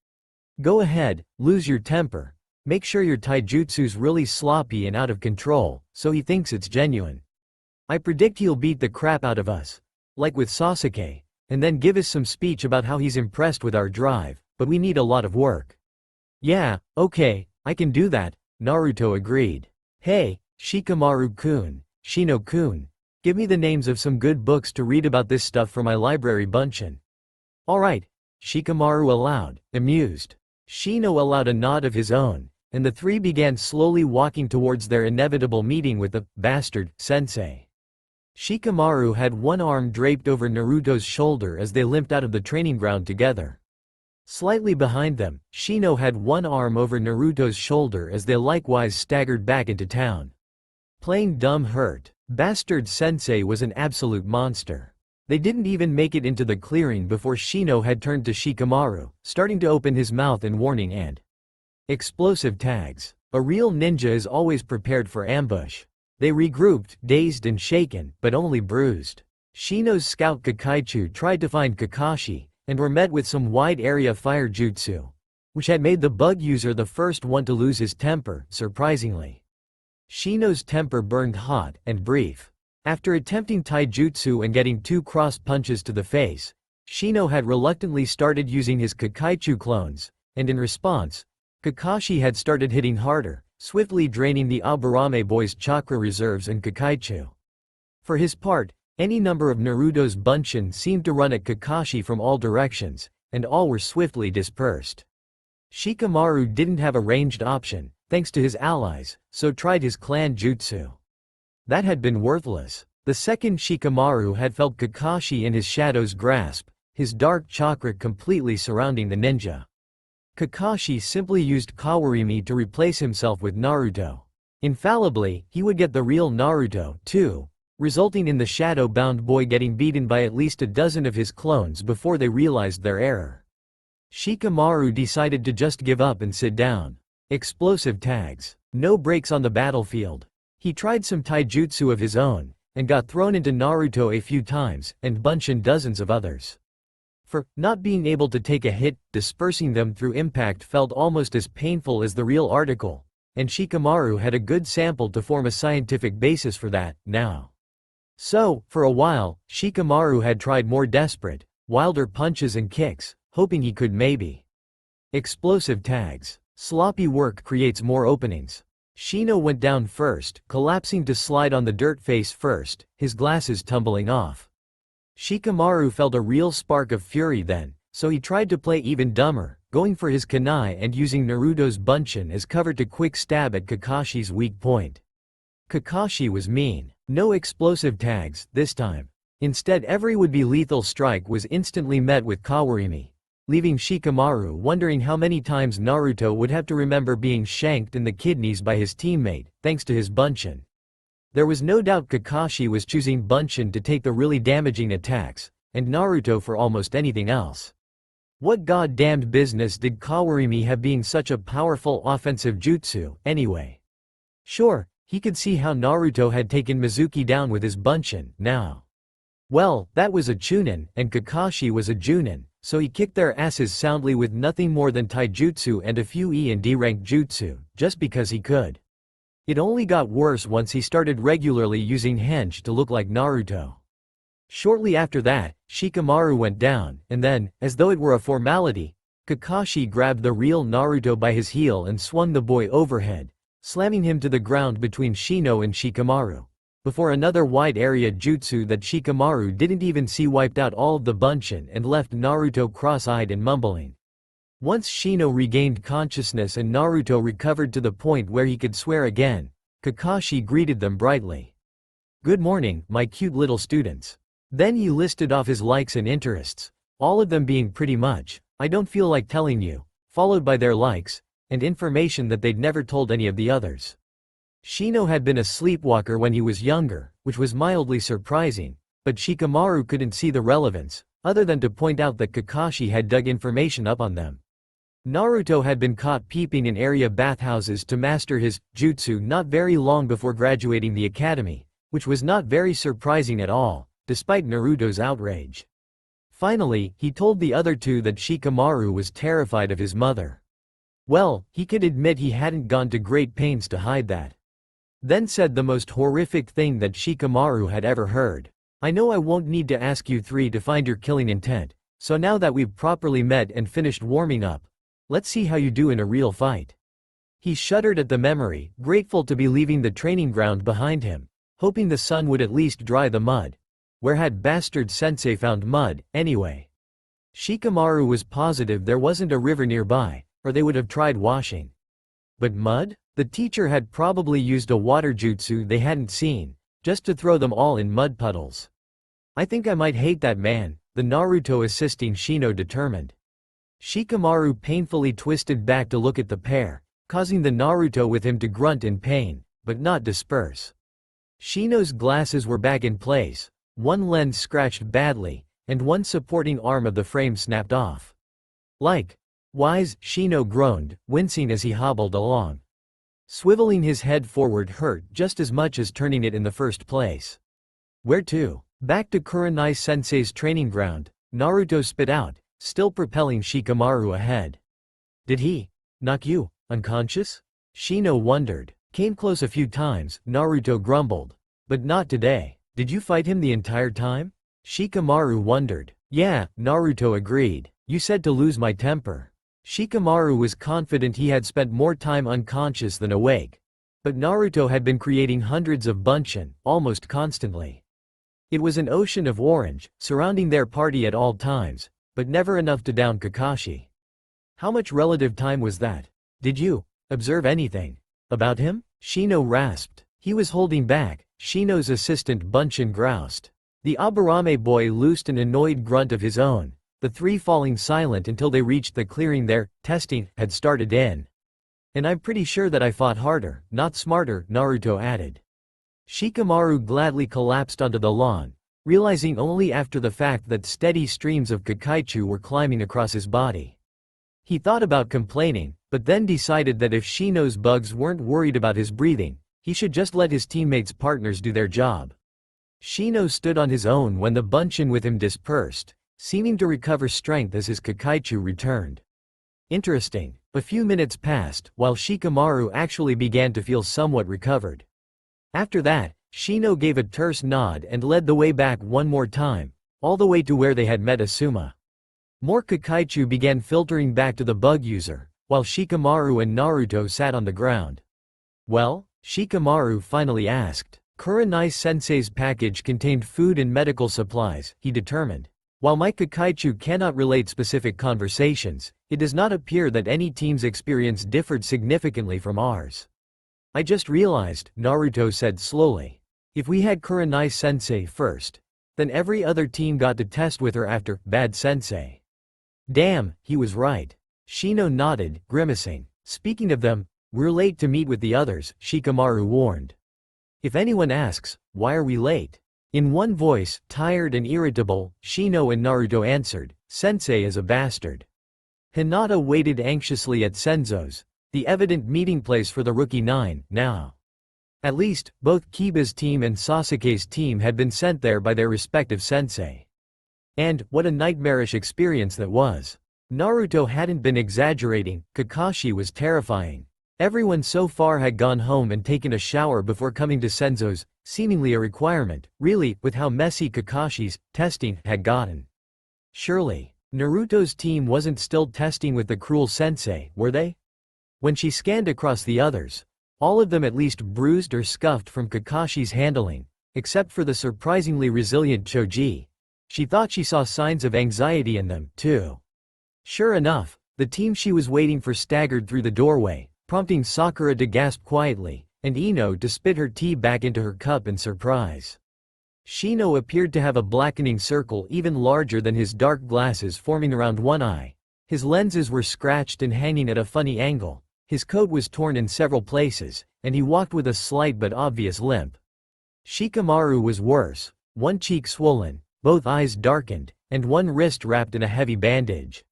Go ahead, lose your temper. Make sure your taijutsu's really sloppy and out of control, so he thinks it's genuine. I predict he'll beat the crap out of us. Like with Sasuke, and then give us some speech about how he's impressed with our drive, but we need a lot of work. Yeah, okay, I can do that, Naruto agreed. Hey, Shikamaru-kun, Shino-kun, give me the names of some good books to read about this stuff for my library bunchin. Alright, Shikamaru allowed, amused. Shino allowed a nod of his own, and the three began slowly walking towards their inevitable meeting with the bastard sensei. Shikamaru had one arm draped over Naruto's shoulder as they limped out of the training ground together. Slightly behind them, Shino had one arm over Naruto's shoulder as they likewise staggered back into town. Playing dumb hurt, bastard sensei was an absolute monster. They didn't even make it into the clearing before Shino had turned to Shikamaru, starting to open his mouth in warning and explosive tags. A real ninja is always prepared for ambush. They regrouped, dazed and shaken, but only bruised. Shino's scout Kakaichu tried to find Kakashi, and were met with some wide-area fire jutsu, which had made the bug user the first one to lose his temper, surprisingly. Shino's temper burned hot and brief. After attempting taijutsu and getting 2 cross punches to the face, Shino had reluctantly started using his Kakaichu clones, and in response, Kakashi had started hitting harder, swiftly draining the Aburame boy's chakra reserves and Kakaichu. For his part, any number of Naruto's bunchin seemed to run at Kakashi from all directions, and all were swiftly dispersed. Shikamaru didn't have a ranged option, thanks to his allies, so tried his clan jutsu. That had been worthless. The second Shikamaru had felt Kakashi in his shadow's grasp, his dark chakra completely surrounding the ninja. Kakashi simply used Kawarimi to replace himself with Naruto. Infallibly, he would get the real Naruto, too, resulting in the shadow-bound boy getting beaten by at least a dozen of his clones before they realized their error. Shikamaru decided to just give up and sit down. Explosive tags. No breaks on the battlefield. He tried some taijutsu of his own, and got thrown into Naruto a few times, and bunchin dozens of others. For not being able to take a hit, dispersing them through impact felt almost as painful as the real article, and Shikamaru had a good sample to form a scientific basis for that, now. So, for a while, Shikamaru had tried more desperate, wilder punches and kicks, hoping he could maybe. Explosive tags. Sloppy work creates more openings. Shino went down first, collapsing to slide on the dirt face first, his glasses tumbling off. Shikamaru felt a real spark of fury then, so he tried to play even dumber, going for his kunai and using Naruto's bunshin as cover to quick stab at Kakashi's weak point. Kakashi was mean. No explosive tags, this time. Instead, every would-be lethal strike was instantly met with Kawarimi, leaving Shikamaru wondering how many times Naruto would have to remember being shanked in the kidneys by his teammate, thanks to his bunshin. There was no doubt Kakashi was choosing bunshin to take the really damaging attacks, and Naruto for almost anything else. What goddamned business did Kawarimi have being such a powerful offensive jutsu, anyway? Sure, he could see how Naruto had taken Mizuki down with his bunshin, now. Well, that was a chunin, and Kakashi was a junin, so he kicked their asses soundly with nothing more than taijutsu and a few E and D rank jutsu, just because he could. It only got worse once he started regularly using hench to look like Naruto. Shortly after that, Shikamaru went down, and then, as though it were a formality, Kakashi grabbed the real Naruto by his heel and swung the boy overhead, slamming him to the ground between Shino and Shikamaru, before another wide-area jutsu that Shikamaru didn't even see wiped out all of the bunshin and left Naruto cross-eyed and mumbling. Once Shino regained consciousness and Naruto recovered to the point where he could swear again, Kakashi greeted them brightly. "Good morning, my cute little students." Then he listed off his likes and interests, all of them being pretty much, "I don't feel like telling you," followed by their likes, and information that they'd never told any of the others. Shino had been a sleepwalker when he was younger, which was mildly surprising, but Shikamaru couldn't see the relevance, other than to point out that Kakashi had dug information up on them. Naruto had been caught peeping in area bathhouses to master his jutsu not very long before graduating the academy, which was not very surprising at all, despite Naruto's outrage. Finally, he told the other two that Shikamaru was terrified of his mother. Well, he could admit he hadn't gone to great pains to hide that. Then said the most horrific thing that Shikamaru had ever heard. "I know I won't need to ask you three to find your killing intent, so now that we've properly met and finished warming up, let's see how you do in a real fight." He shuddered at the memory, grateful to be leaving the training ground behind him, hoping the sun would at least dry the mud. Where had bastard sensei found mud, anyway? Shikamaru was positive there wasn't a river nearby, or they would have tried washing. But mud? The teacher had probably used a water jutsu they hadn't seen, just to throw them all in mud puddles. "I think I might hate that man," the Naruto assisting Shino determined. Shikamaru painfully twisted back to look at the pair, causing the Naruto with him to grunt in pain, but not disperse. Shino's glasses were back in place, one lens scratched badly, and one supporting arm of the frame snapped off. "Like wise," Shino groaned, wincing as he hobbled along. Swiveling his head forward hurt just as much as turning it in the first place. "Where to?" "Back to Kuronai-sensei's training ground," Naruto spit out, still propelling Shikamaru ahead. "Did he knock you unconscious?" Shino wondered. "Came close a few times," Naruto grumbled. "But not today." "Did you fight him the entire time?" Shikamaru wondered. "Yeah," Naruto agreed. "You said to lose my temper." Shikamaru was confident he had spent more time unconscious than awake. But Naruto had been creating hundreds of bunshin, almost constantly. It was an ocean of orange, surrounding their party at all times, but never enough to down Kakashi. How much relative time was that? "Did you observe anything about him?" Shino rasped. He was holding back, Shino's assistant bunshin groused. The Aburame boy loosed an annoyed grunt of his own, the three falling silent until they reached the clearing their testing had started in. "And I'm pretty sure that I fought harder, not smarter," Naruto added. Shikamaru gladly collapsed onto the lawn, realizing only after the fact that steady streams of Kakaichu were climbing across his body. He thought about complaining, but then decided that if Shino's bugs weren't worried about his breathing, he should just let his teammates' partners do their job. Shino stood on his own when the bunshin with him dispersed, seeming to recover strength as his Kakaichu returned. Interesting. A few minutes passed, while Shikamaru actually began to feel somewhat recovered. After that, Shino gave a terse nod and led the way back one more time, all the way to where they had met Asuma. More Kakaichu began filtering back to the bug user, while Shikamaru and Naruto sat on the ground. Well? Shikamaru finally asked. Kurenai-sensei's package contained food and medical supplies, he determined. While my Kakaichu cannot relate specific conversations, it does not appear that any team's experience differed significantly from ours. I just realized, Naruto said slowly. If we had Kurenai-sensei first, then every other team got to test with her after, bad sensei. Damn, he was right. Shino nodded, grimacing. Speaking of them, we're late to meet with the others, Shikamaru warned. If anyone asks, why are we late? In one voice, tired and irritable, Shino and Naruto answered, Sensei is a bastard. Hinata waited anxiously at Senzo's, the evident meeting place for the Rookie 9, now. At least, both Kiba's team and Sasuke's team had been sent there by their respective sensei. And, what a nightmarish experience that was. Naruto hadn't been exaggerating, Kakashi was terrifying. Everyone so far had gone home and taken a shower before coming to Senzo's, seemingly a requirement, really, with how messy Kakashi's testing had gotten. Surely, Naruto's team wasn't still testing with the cruel sensei, were they? When she scanned across the others, all of them at least bruised or scuffed from Kakashi's handling, except for the surprisingly resilient Choji. She thought she saw signs of anxiety in them, too. Sure enough, the team she was waiting for staggered through the doorway, prompting Sakura to gasp quietly, and Ino to spit her tea back into her cup in surprise. Shino appeared to have a blackening circle even larger than his dark glasses forming around one eye. His lenses were scratched and hanging at a funny angle, his coat was torn in several places, and he walked with a slight but obvious limp. Shikamaru was worse, one cheek swollen, both eyes darkened, and one wrist wrapped in a heavy bandage.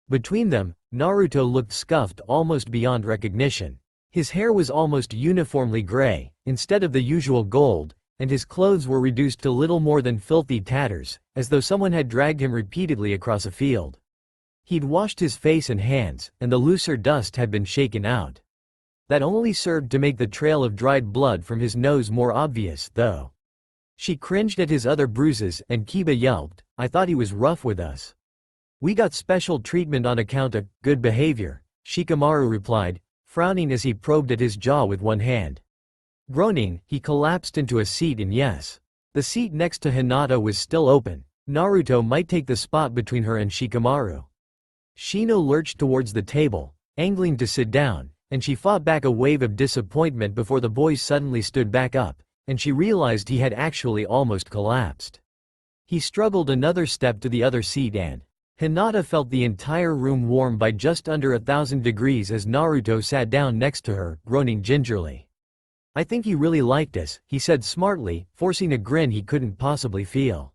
Between them, Naruto looked scuffed almost beyond recognition. His hair was almost uniformly gray, instead of the usual gold, and his clothes were reduced to little more than filthy tatters, as though someone had dragged him repeatedly across a field. He'd washed his face and hands, and the looser dust had been shaken out. That only served to make the trail of dried blood from his nose more obvious, though. She cringed at his other bruises, and Kiba yelped, I thought he was rough with us. We got special treatment on account of good behavior, Shikamaru replied, frowning as he probed at his jaw with one hand. Groaning, he collapsed into a seat and yes. The seat next to Hinata was still open. Naruto might take the spot between her and Shikamaru. Shino lurched towards the table, angling to sit down, and she fought back a wave of disappointment before the boy suddenly stood back up, and she realized he had actually almost collapsed. He struggled another step to the other seat and Hinata felt the entire room warm by just under 1,000 degrees as Naruto sat down next to her, groaning gingerly. I think he really liked us, he said smartly, forcing a grin he couldn't possibly feel.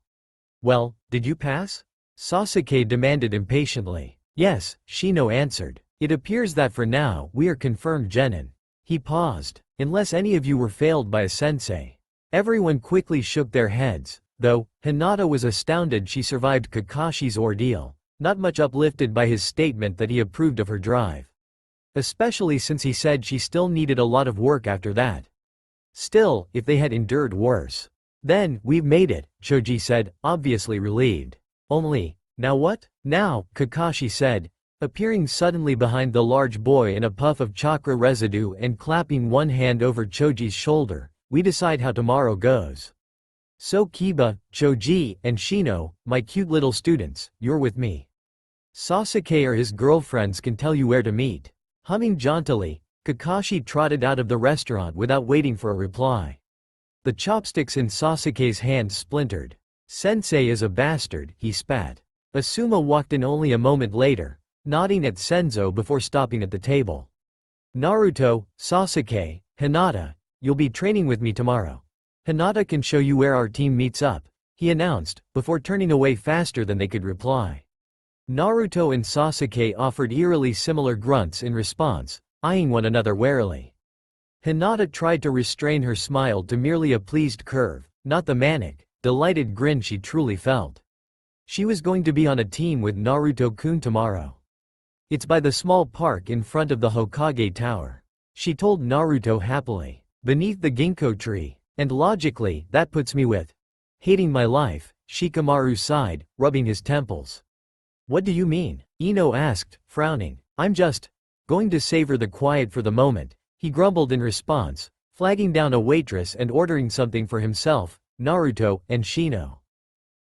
Well, did you pass? Sasuke demanded impatiently. Yes, Shino answered. It appears that for now, we are confirmed genin. He paused. Unless any of you were failed by a sensei. Everyone quickly shook their heads, though, Hinata was astounded she survived Kakashi's ordeal, not much uplifted by his statement that he approved of her drive. Especially since he said she still needed a lot of work after that. Still, if they had endured worse. Then, we've made it, Choji said, obviously relieved. Only, now what? Now, Kakashi said, appearing suddenly behind the large boy in a puff of chakra residue and clapping one hand over Choji's shoulder, we decide how tomorrow goes. So Kiba, Choji, and Shino, my cute little students, you're with me. Sasuke or his girlfriends can tell you where to meet. Humming jauntily, Kakashi trotted out of the restaurant without waiting for a reply. The chopsticks in Sasuke's hand splintered. Sensei is a bastard, he spat. Asuma walked in only a moment later, nodding at Senzo before stopping at the table. Naruto, Sasuke, Hinata, you'll be training with me tomorrow. Hinata can show you where our team meets up, he announced, before turning away faster than they could reply. Naruto and Sasuke offered eerily similar grunts in response, eyeing one another warily. Hinata tried to restrain her smile to merely a pleased curve, not the manic, delighted grin she truly felt. She was going to be on a team with Naruto-kun tomorrow. It's by the small park in front of the Hokage Tower. She told Naruto happily. Beneath the ginkgo tree. And logically, that puts me with hating my life, Shikamaru sighed, rubbing his temples. What do you mean? Ino asked, frowning. I'm just Going to savor the quiet for the moment, he grumbled in response, flagging down a waitress and ordering something for himself, Naruto, and Shino.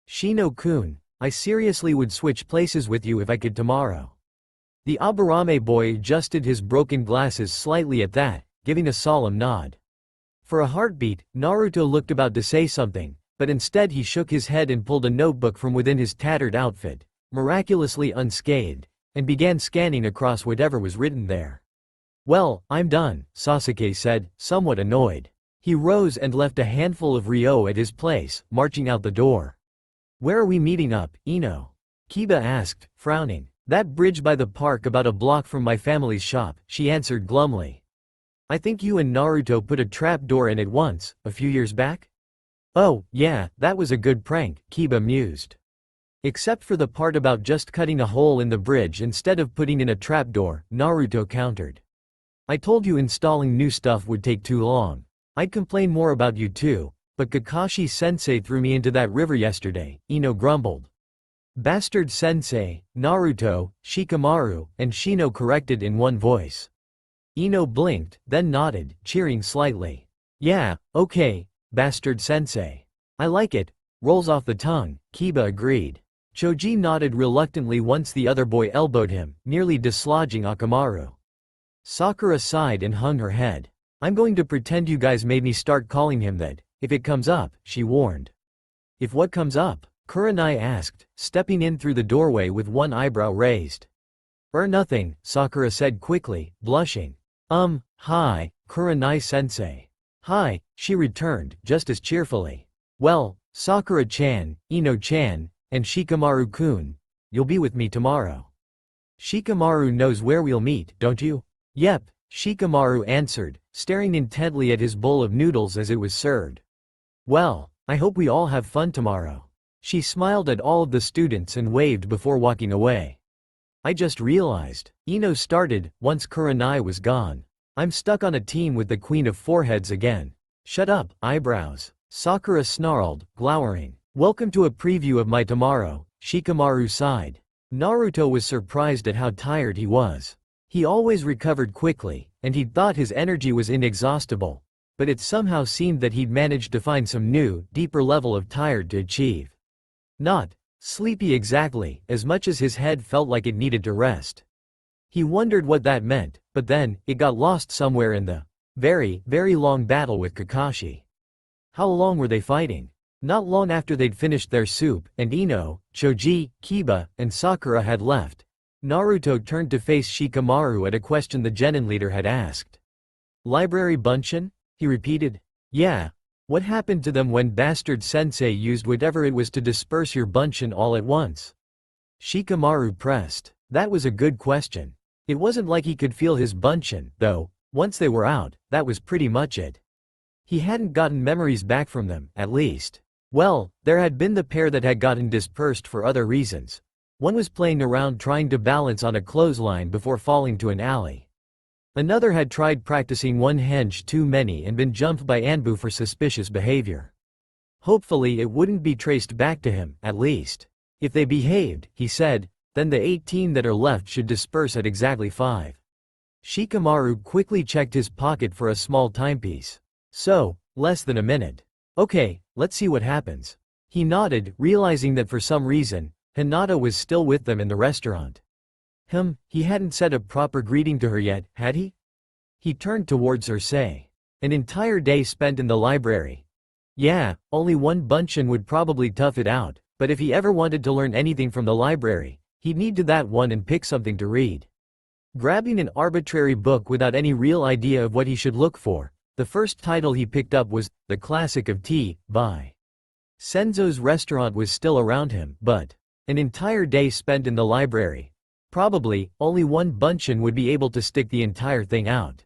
Shino-kun, I seriously would switch places with you if I could tomorrow. The Aburame boy adjusted his broken glasses slightly at that, giving a solemn nod. For a heartbeat, Naruto looked about to say something, but instead he shook his head and pulled a notebook from within his tattered outfit, miraculously unscathed, and began scanning across whatever was written there. Well, I'm done, Sasuke said, somewhat annoyed. He rose and left a handful of ryo at his place, marching out the door. Where are we meeting up, Ino? Kiba asked, frowning. That bridge by the park about a block from my family's shop, she answered glumly. I think you and Naruto put a trap door in it once, a few years back? Oh, yeah, that was a good prank, Kiba mused. Except for the part about just cutting a hole in the bridge instead of putting in a trapdoor, Naruto countered. I told you installing new stuff would take too long. I'd complain more about you too, but Kakashi-sensei threw me into that river yesterday, Ino grumbled. Bastard sensei, Naruto, Shikamaru, and Shino corrected in one voice. Ino blinked, then nodded, cheering slightly. Yeah, okay, bastard sensei. I like it, rolls off the tongue, Kiba agreed. Choji nodded reluctantly once the other boy elbowed him, nearly dislodging Akamaru. Sakura sighed and hung her head. I'm going to pretend you guys made me start calling him that, if it comes up, she warned. If what comes up? Kurenai asked, stepping in through the doorway with one eyebrow raised. Nothing, Sakura said quickly, blushing. Hi, Kurenai-sensei. Hi, she returned, just as cheerfully. Well, Sakura-chan, Ino-chan, and Shikamaru-kun, you'll be with me tomorrow. Shikamaru knows where we'll meet, don't you? Yep, Shikamaru answered, staring intently at his bowl of noodles as it was served. Well, I hope we all have fun tomorrow. She smiled at all of the students and waved before walking away. I just realized, Ino started, once Kurenai was gone. I'm stuck on a team with the Queen of Foreheads again. Shut up, eyebrows. Sakura snarled, glowering. Welcome to a preview of my tomorrow, Shikamaru sighed. Naruto was surprised at how tired he was. He always recovered quickly, and he'd thought his energy was inexhaustible, but it somehow seemed that he'd managed to find some new, deeper level of tired to achieve. Not sleepy exactly, as much as his head felt like it needed to rest. He wondered what that meant, but then, it got lost somewhere in the very, very long battle with Kakashi. How long were they fighting? Not long after they'd finished their soup, and Ino, Choji, Kiba, and Sakura had left, Naruto turned to face Shikamaru at a question the genin leader had asked. Library Bunshin? He repeated. Yeah. What happened to them when Bastard Sensei used whatever it was to disperse your Bunshin all at once? Shikamaru pressed. That was a good question. It wasn't like he could feel his Bunshin, though. Once they were out, that was pretty much it. He hadn't gotten memories back from them, at least. Well, there had been the pair that had gotten dispersed for other reasons. One was playing around trying to balance on a clothesline before falling to an alley. Another had tried practicing one henge too many and been jumped by Anbu for suspicious behavior. Hopefully it wouldn't be traced back to him, at least. If they behaved, he said, then the 18 that are left should disperse at exactly 5. Shikamaru quickly checked his pocket for a small timepiece. So, less than a minute. Okay, let's see what happens. He nodded, realizing that for some reason, Hinata was still with them in the restaurant. He hadn't said a proper greeting to her yet, had he? He turned towards her say. An entire day spent in the library. Yeah, only one Bunshin would probably tough it out, but if he ever wanted to learn anything from the library, he'd need to that one and pick something to read. Grabbing an arbitrary book without any real idea of what he should look for, the first title he picked up was The Classic of Tea, by Senzo's restaurant was still around him, but an entire day spent in the library. Probably, only one Bunshin would be able to stick the entire thing out.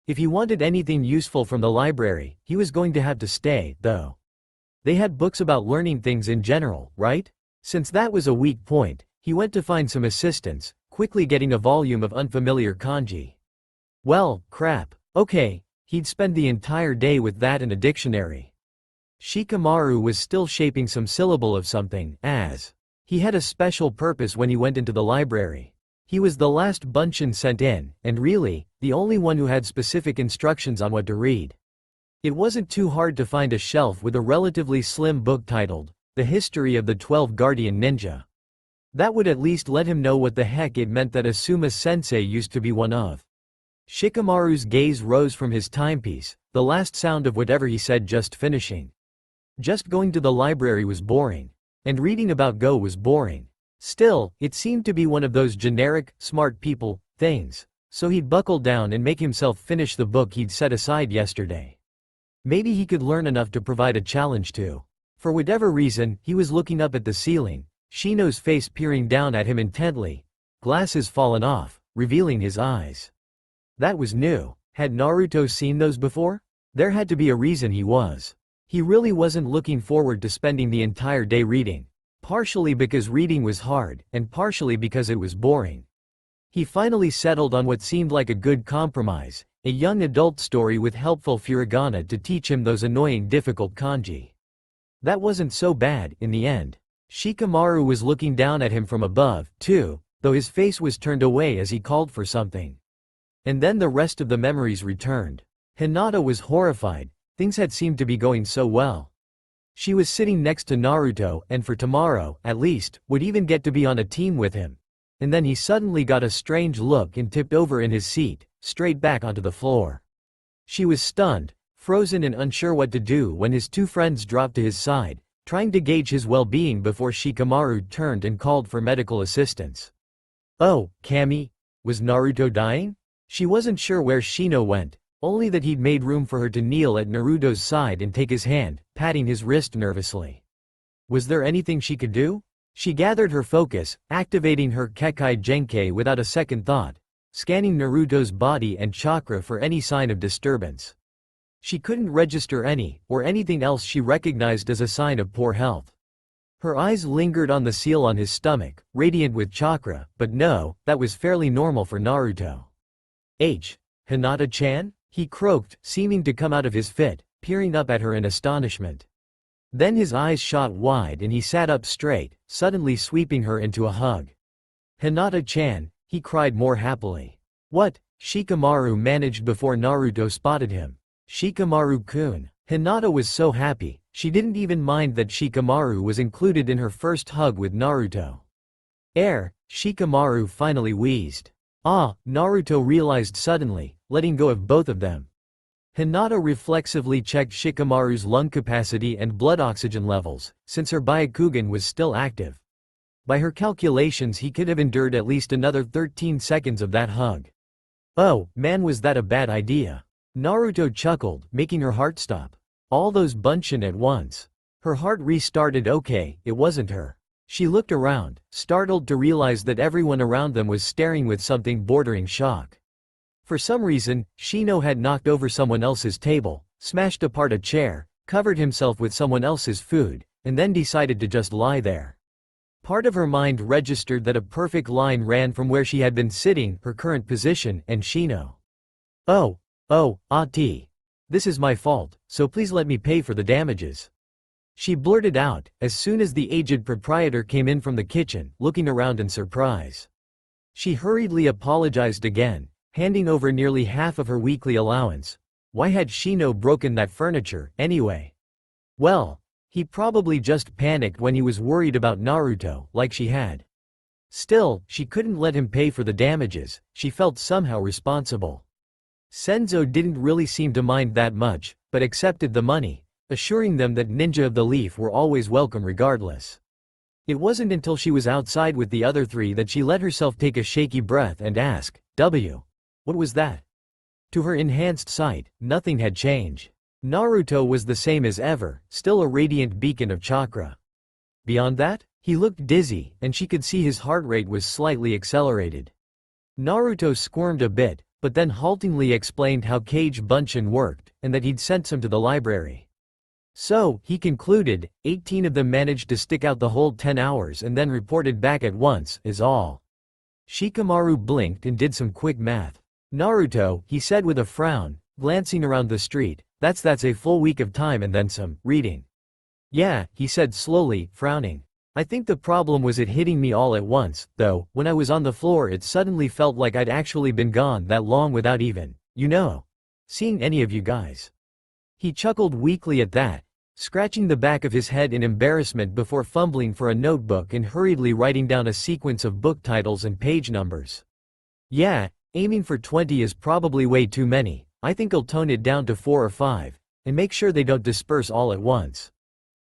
If he wanted anything useful from the library, he was going to have to stay, though. They had books about learning things in general, right? Since that was a weak point, he went to find some assistance, quickly getting a volume of unfamiliar kanji. Well, crap. Okay. He'd spend the entire day with that and a dictionary. Shikamaru was still shaping some syllable of something, as he had a special purpose when he went into the library. He was the last Bunchen sent in, and really, the only one who had specific instructions on what to read. It wasn't too hard to find a shelf with a relatively slim book titled, The History of the 12 Guardian Ninja. That would at least let him know what the heck it meant that Asuma-sensei used to be one of. Shikamaru's gaze rose from his timepiece, the last sound of whatever he said just finishing. Just going to the library was boring. And reading about Go was boring. Still, it seemed to be one of those generic, smart people, things. So he'd buckle down and make himself finish the book he'd set aside yesterday. Maybe he could learn enough to provide a challenge to. For whatever reason, he was looking up at the ceiling, Shino's face peering down at him intently. Glasses fallen off, revealing his eyes. That was new. Had Naruto seen those before? There had to be a reason he was. He really wasn't looking forward to spending the entire day reading. Partially because reading was hard, and partially because it was boring. He finally settled on what seemed like a good compromise, a young adult story with helpful furigana to teach him those annoying difficult kanji. That wasn't so bad, in the end. Shikamaru was looking down at him from above, too, though his face was turned away as he called for something. And then the rest of the memories returned. Hinata was horrified. Things had seemed to be going so well. She was sitting next to Naruto and for tomorrow, at least, would even get to be on a team with him. And then he suddenly got a strange look and tipped over in his seat, straight back onto the floor. She was stunned, frozen and unsure what to do when his two friends dropped to his side, trying to gauge his well-being before Shikamaru turned and called for medical assistance. Oh, Kami? Was Naruto dying? She wasn't sure where Shino went, only that he'd made room for her to kneel at Naruto's side and take his hand, patting his wrist nervously. Was there anything she could do? She gathered her focus, activating her Kekai Genkai without a second thought, scanning Naruto's body and chakra for any sign of disturbance. She couldn't register any, or anything else she recognized as a sign of poor health. Her eyes lingered on the seal on his stomach, radiant with chakra, but no, that was fairly normal for Naruto. Hinata-chan? He croaked, seeming to come out of his fit, peering up at her in astonishment. Then his eyes shot wide and he sat up straight, suddenly sweeping her into a hug. Hinata-chan, he cried more happily. What? Shikamaru managed before Naruto spotted him. Shikamaru-kun. Hinata was so happy, she didn't even mind that Shikamaru was included in her first hug with Naruto. Shikamaru finally wheezed. Ah, Naruto realized suddenly, letting go of both of them. Hinata reflexively checked Shikamaru's lung capacity and blood oxygen levels, since her Byakugan was still active. By her calculations he could have endured at least another 13 seconds of that hug. Oh, man, was that a bad idea. Naruto chuckled, making her heart stop. All those Bunchen at once. Her heart restarted. Okay, it wasn't her. She looked around, startled to realize that everyone around them was staring with something bordering shock. For some reason, Shino had knocked over someone else's table, smashed apart a chair, covered himself with someone else's food, and then decided to just lie there. Part of her mind registered that a perfect line ran from where she had been sitting, her current position, and Shino. This is my fault, so please let me pay for the damages. She blurted out, as soon as the aged proprietor came in from the kitchen, looking around in surprise. She hurriedly apologized again, handing over nearly half of her weekly allowance. Why had Shino broken that furniture, anyway? Well, he probably just panicked when he was worried about Naruto, like she had. Still, she couldn't let him pay for the damages, she felt somehow responsible. Senzo didn't really seem to mind that much, but accepted the money, assuring them that Ninja of the Leaf were always welcome regardless. It wasn't until she was outside with the other three that she let herself take a shaky breath and ask, what was that? To her enhanced sight, nothing had changed. Naruto was the same as ever, still a radiant beacon of chakra. Beyond that, he looked dizzy, and she could see his heart rate was slightly accelerated. Naruto squirmed a bit, but then haltingly explained how Cage Bunchen worked, and that he'd sent some to the library. So, he concluded, 18 of them managed to stick out the whole 10 hours and then reported back at once, is all. Shikamaru blinked and did some quick math. Naruto, he said with a frown, glancing around the street, that's a full week of time and then some reading. Yeah, he said slowly, frowning. I think the problem was it hitting me all at once, though. When I was on the floor it suddenly felt like I'd actually been gone that long without even, seeing any of you guys. He chuckled weakly at that, scratching the back of his head in embarrassment before fumbling for a notebook and hurriedly writing down a sequence of book titles and page numbers. Yeah, aiming for 20 is probably way too many. I think I'll tone it down to 4 or 5, and make sure they don't disperse all at once.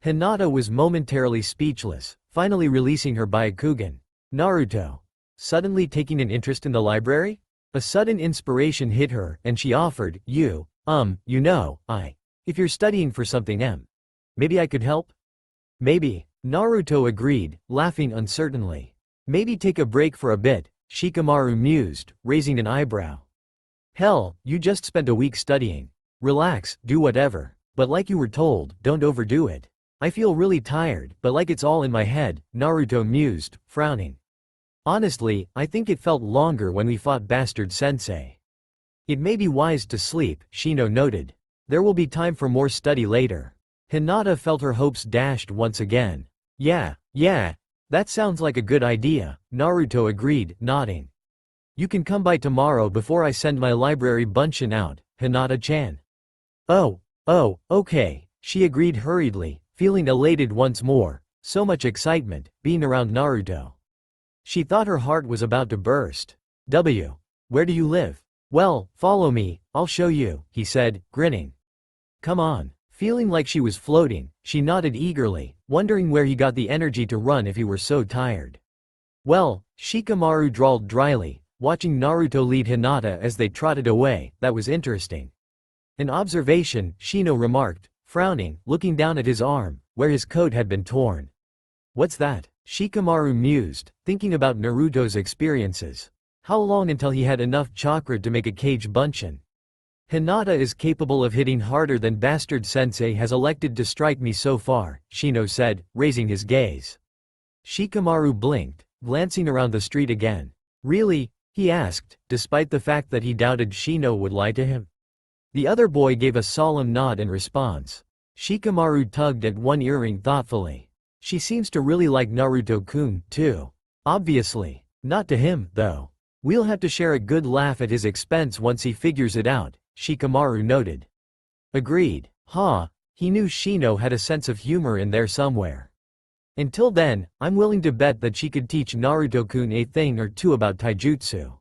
Hinata was momentarily speechless, finally releasing her Byakugan. Naruto. Suddenly taking an interest in the library? A sudden inspiration hit her, and she offered, if you're studying for something, maybe I could help? Maybe. Naruto agreed, laughing uncertainly. Maybe take a break for a bit, Shikamaru mused, raising an eyebrow. Hell, you just spent a week studying. Relax, do whatever. But like you were told, don't overdo it. I feel really tired, but like it's all in my head, Naruto mused, frowning. Honestly, I think it felt longer when we fought Bastard Sensei. It may be wise to sleep, Shino noted. There will be time for more study later. Hinata felt her hopes dashed once again. Yeah, that sounds like a good idea, Naruto agreed, nodding. You can come by tomorrow before I send my library bunshin out, Hinata-chan. Oh, okay, she agreed hurriedly, feeling elated once more, so much excitement, being around Naruto. She thought her heart was about to burst. Where do you live? Well, follow me, I'll show you, he said, grinning. Come on. Feeling like she was floating, she nodded eagerly, wondering where he got the energy to run if he were so tired. Well, Shikamaru drawled dryly, watching Naruto lead Hinata as they trotted away. That was interesting. An observation, Shino remarked, frowning, looking down at his arm, where his coat had been torn. What's that? Shikamaru mused, thinking about Naruto's experiences. How long until he had enough chakra to make a kage bunshin? Hinata is capable of hitting harder than Bastard Sensei has elected to strike me so far, Shino said, raising his gaze. Shikamaru blinked, glancing around the street again. Really? He asked, despite the fact that he doubted Shino would lie to him. The other boy gave a solemn nod in response. Shikamaru tugged at one earring thoughtfully. She seems to really like Naruto-kun, too. Obviously. Not to him, though. We'll have to share a good laugh at his expense once he figures it out, Shikamaru noted. Agreed. He knew Shino had a sense of humor in there somewhere. Until then, I'm willing to bet that she could teach Naruto-kun a thing or two about taijutsu.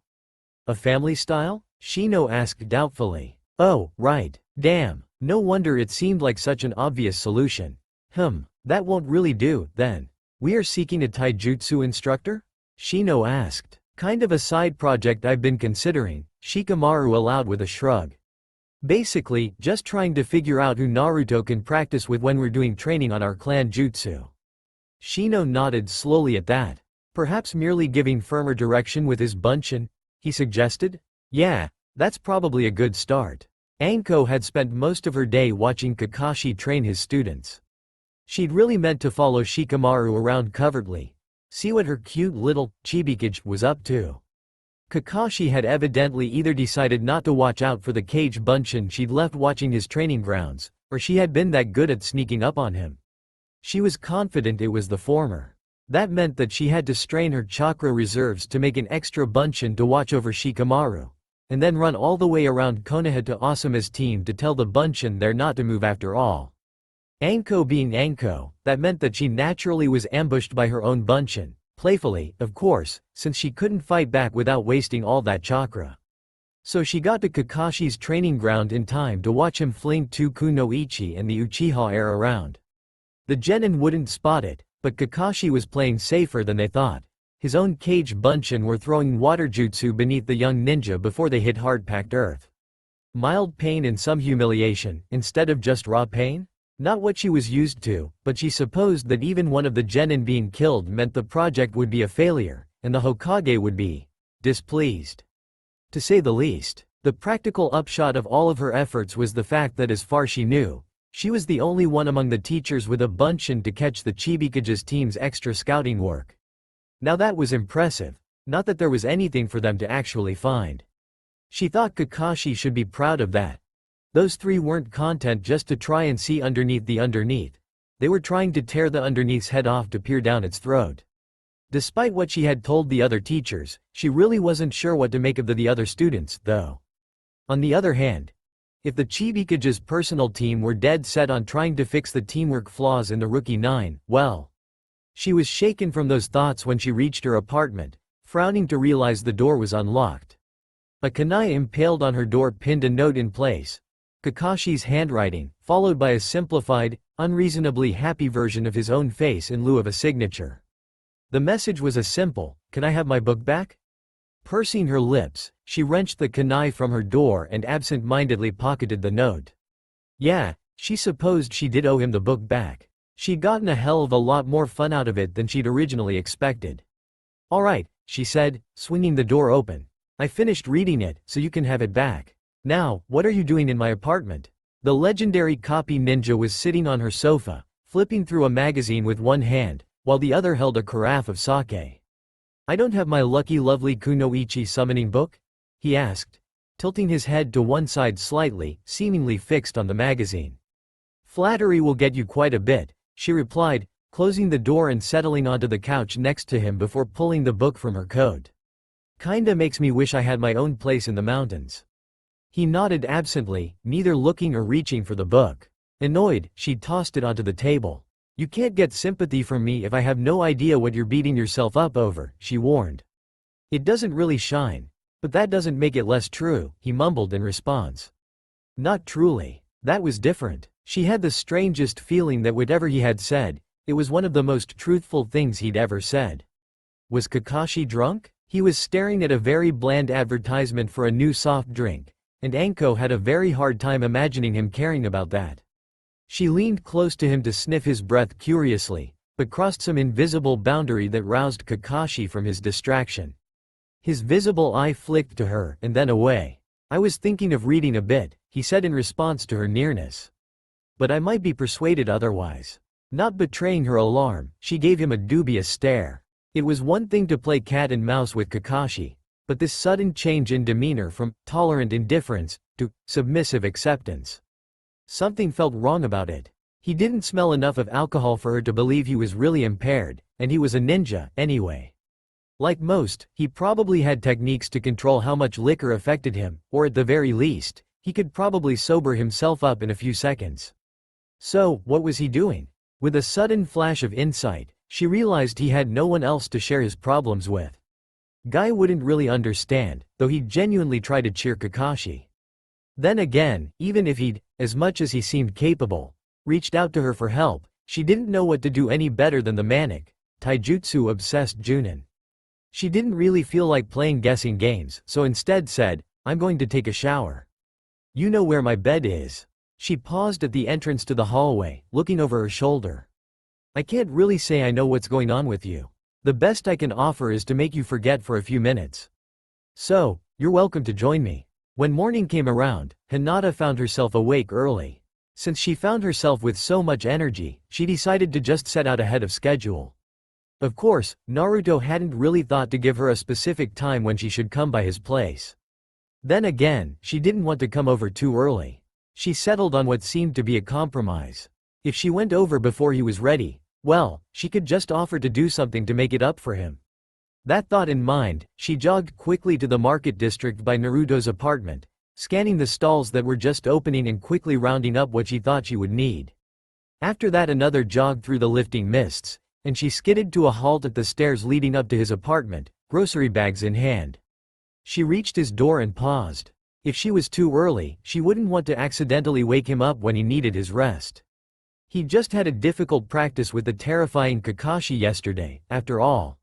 A family style? Shino asked doubtfully. Oh, right. Damn. No wonder it seemed like such an obvious solution. That won't really do, then. We are seeking a taijutsu instructor? Shino asked. Kind of a side project I've been considering, Shikamaru allowed with a shrug. Basically, just trying to figure out who Naruto can practice with when we're doing training on our clan jutsu. Shino nodded slowly at that. Perhaps merely giving firmer direction with his bunshin, he suggested? Yeah, that's probably a good start. Anko had spent most of her day watching Kakashi train his students. She'd really meant to follow Shikamaru around covertly, see what her cute little chibikage was up to. Kakashi had evidently either decided not to watch out for the kage bunshin she'd left watching his training grounds, or she had been that good at sneaking up on him. She was confident it was the former. That meant that she had to strain her chakra reserves to make an extra bunshin to watch over Shikamaru, and then run all the way around Konoha to Asuma's team to tell the bunshin they're not to move after all. Anko being Anko, that meant that she naturally was ambushed by her own bunshin, playfully, of course, since she couldn't fight back without wasting all that chakra. So she got to Kakashi's training ground in time to watch him fling two Kunoichi and the Uchiha heir around. The genin wouldn't spot it, but Kakashi was playing safer than they thought. His own kage bunshin were throwing water jutsu beneath the young ninja before they hit hard-packed earth. Mild pain and some humiliation, instead of just raw pain? Not what she was used to, but she supposed that even one of the genin being killed meant the project would be a failure, and the Hokage would be displeased. To say the least, the practical upshot of all of her efforts was the fact that as far she knew, she was the only one among the teachers with a bunshin to catch the Chibikage's team's extra scouting work. Now that was impressive, not that there was anything for them to actually find. She thought Kakashi should be proud of that. Those three weren't content just to try and see underneath the underneath. They were trying to tear the underneath's head off to peer down its throat. Despite what she had told the other teachers, she really wasn't sure what to make of the other students, though. On the other hand, if the Chibiuka's personal team were dead set on trying to fix the teamwork flaws in the Rookie 9, well. She was shaken from those thoughts when she reached her apartment, frowning to realize the door was unlocked. A kunai impaled on her door pinned a note in place. Kakashi's handwriting, followed by a simplified, unreasonably happy version of his own face in lieu of a signature. The message was a simple, "Can I have my book back?" Pursing her lips, she wrenched the kunai from her door and absent-mindedly pocketed the note. Yeah, she supposed she did owe him the book back. She'd gotten a hell of a lot more fun out of it than she'd originally expected. "All right," she said, swinging the door open. "I finished reading it, so you can have it back. Now, what are you doing in my apartment?" The legendary copy ninja was sitting on her sofa, flipping through a magazine with one hand, while the other held a carafe of sake. "I don't have my lucky lovely Kunoichi summoning book?" he asked, tilting his head to one side slightly, seemingly fixed on the magazine. "Flattery will get you quite a bit," she replied, closing the door and settling onto the couch next to him before pulling the book from her coat. "Kinda makes me wish I had my own place in the mountains." He nodded absently, neither looking or reaching for the book. Annoyed, she tossed it onto the table. "You can't get sympathy from me if I have no idea what you're beating yourself up over," she warned. "It doesn't really shine. But that doesn't make it less true," he mumbled in response. "Not truly. That was different." She had the strangest feeling that whatever he had said, it was one of the most truthful things he'd ever said. Was Kakashi drunk? He was staring at a very bland advertisement for a new soft drink, and Anko had a very hard time imagining him caring about that. She leaned close to him to sniff his breath curiously, but crossed some invisible boundary that roused Kakashi from his distraction. His visible eye flicked to her and then away. "I was thinking of reading a bit," he said in response to her nearness. "But I might be persuaded otherwise." Not betraying her alarm, she gave him a dubious stare. It was one thing to play cat and mouse with Kakashi, but this sudden change in demeanor from tolerant indifference to submissive acceptance. Something felt wrong about it. He didn't smell enough of alcohol for her to believe he was really impaired, and he was a ninja, anyway. Like most, he probably had techniques to control how much liquor affected him, or at the very least, he could probably sober himself up in a few seconds. So, what was he doing? With a sudden flash of insight, she realized he had no one else to share his problems with. Guy wouldn't really understand, though he'd genuinely try to cheer Kakashi. Then again, even if he'd, as much as he seemed capable, reached out to her for help, she didn't know what to do any better than the manic, taijutsu-obsessed Junin. She didn't really feel like playing guessing games, so instead said, "I'm going to take a shower. You know where my bed is." She paused at the entrance to the hallway, looking over her shoulder. "I can't really say I know what's going on with you. The best I can offer is to make you forget for a few minutes. So, you're welcome to join me." When morning came around, Hinata found herself awake early. Since she found herself with so much energy, she decided to just set out ahead of schedule. Of course, Naruto hadn't really thought to give her a specific time when she should come by his place. Then again, she didn't want to come over too early. She settled on what seemed to be a compromise. If she went over before he was ready, well, she could just offer to do something to make it up for him. That thought in mind, she jogged quickly to the market district by Naruto's apartment, scanning the stalls that were just opening and quickly rounding up what she thought she would need. After that, another jog through the lifting mists, and she skidded to a halt at the stairs leading up to his apartment, grocery bags in hand. She reached his door and paused. If she was too early, she wouldn't want to accidentally wake him up when he needed his rest. He just had a difficult practice with the terrifying Kakashi yesterday, after all.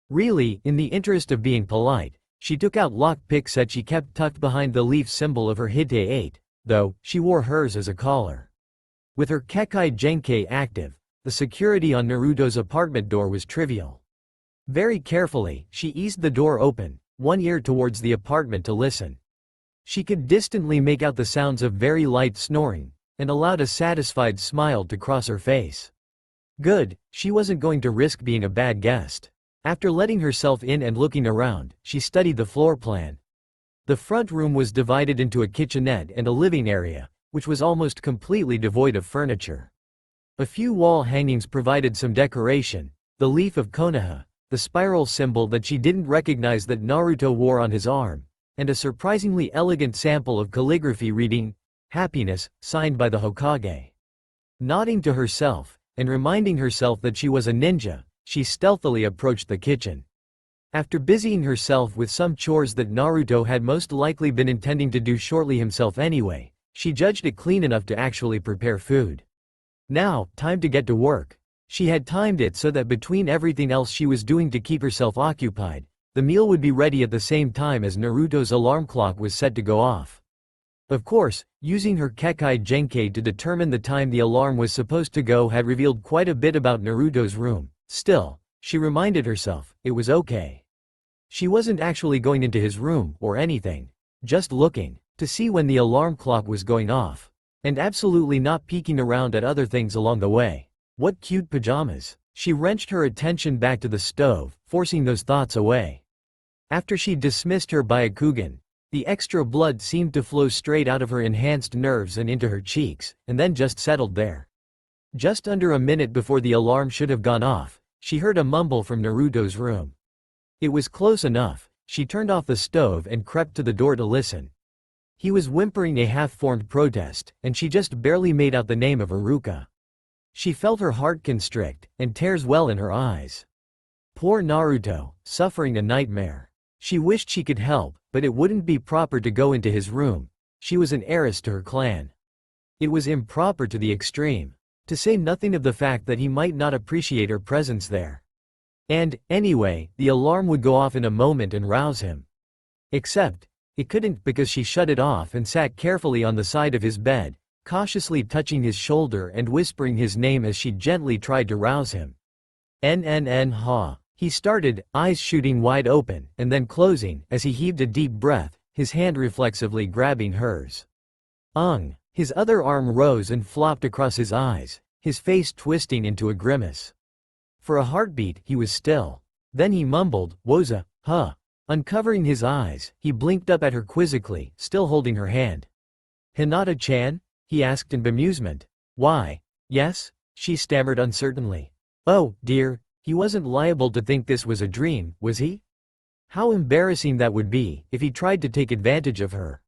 Really, in the interest of being polite, she took out lockpick set she kept tucked behind the leaf symbol of her Hite 8, though, she wore hers as a collar. With her Kekai Genkei active, the security on Naruto's apartment door was trivial. Very carefully, she eased the door open, one ear towards the apartment to listen. She could distantly make out the sounds of very light snoring, and allowed a satisfied smile to cross her face. Good, she wasn't going to risk being a bad guest. After letting herself in and looking around, she studied the floor plan. The front room was divided into a kitchenette and a living area, which was almost completely devoid of furniture. A few wall hangings provided some decoration, the leaf of Konoha, the spiral symbol that she didn't recognize that Naruto wore on his arm, and a surprisingly elegant sample of calligraphy reading, "Happiness," signed by the Hokage. Nodding to herself, and reminding herself that she was a ninja, she stealthily approached the kitchen. After busying herself with some chores that Naruto had most likely been intending to do shortly himself anyway, she judged it clean enough to actually prepare food. Now, time to get to work. She had timed it so that between everything else she was doing to keep herself occupied, the meal would be ready at the same time as Naruto's alarm clock was set to go off. Of course, using her Kekkei Genkei to determine the time the alarm was supposed to go had revealed quite a bit about Naruto's room. Still, she reminded herself, it was okay. She wasn't actually going into his room or anything, just looking to see when the alarm clock was going off, and absolutely not peeking around at other things along the way. What cute pajamas. She wrenched her attention back to the stove, forcing those thoughts away. After she dismissed her Byakugan, the extra blood seemed to flow straight out of her enhanced nerves and into her cheeks, and then just settled there. Just under a minute before the alarm should have gone off, she heard a mumble from Naruto's room. It was close enough. She turned off the stove and crept to the door to listen. He was whimpering a half-formed protest, and she just barely made out the name of Iruka. She felt her heart constrict, and tears well in her eyes. Poor Naruto, suffering a nightmare. She wished she could help, but it wouldn't be proper to go into his room. She was an heiress to her clan. It was improper to the extreme. To say nothing of the fact that he might not appreciate her presence there. And, anyway, the alarm would go off in a moment and rouse him. Except, it couldn't because she shut it off and sat carefully on the side of his bed, cautiously touching his shoulder and whispering his name as she gently tried to rouse him. Ha. He started, eyes shooting wide open, and then closing, as he heaved a deep breath, his hand reflexively grabbing hers. His other arm rose and flopped across his eyes, his face twisting into a grimace. For a heartbeat, he was still. Then he mumbled, "Woza, huh?" Uncovering his eyes, he blinked up at her quizzically, still holding her hand. "Hinata-chan?" he asked in bemusement. "Why, yes," she stammered uncertainly. "Oh, dear, he wasn't liable to think this was a dream, was he? How embarrassing that would be, if he tried to take advantage of her."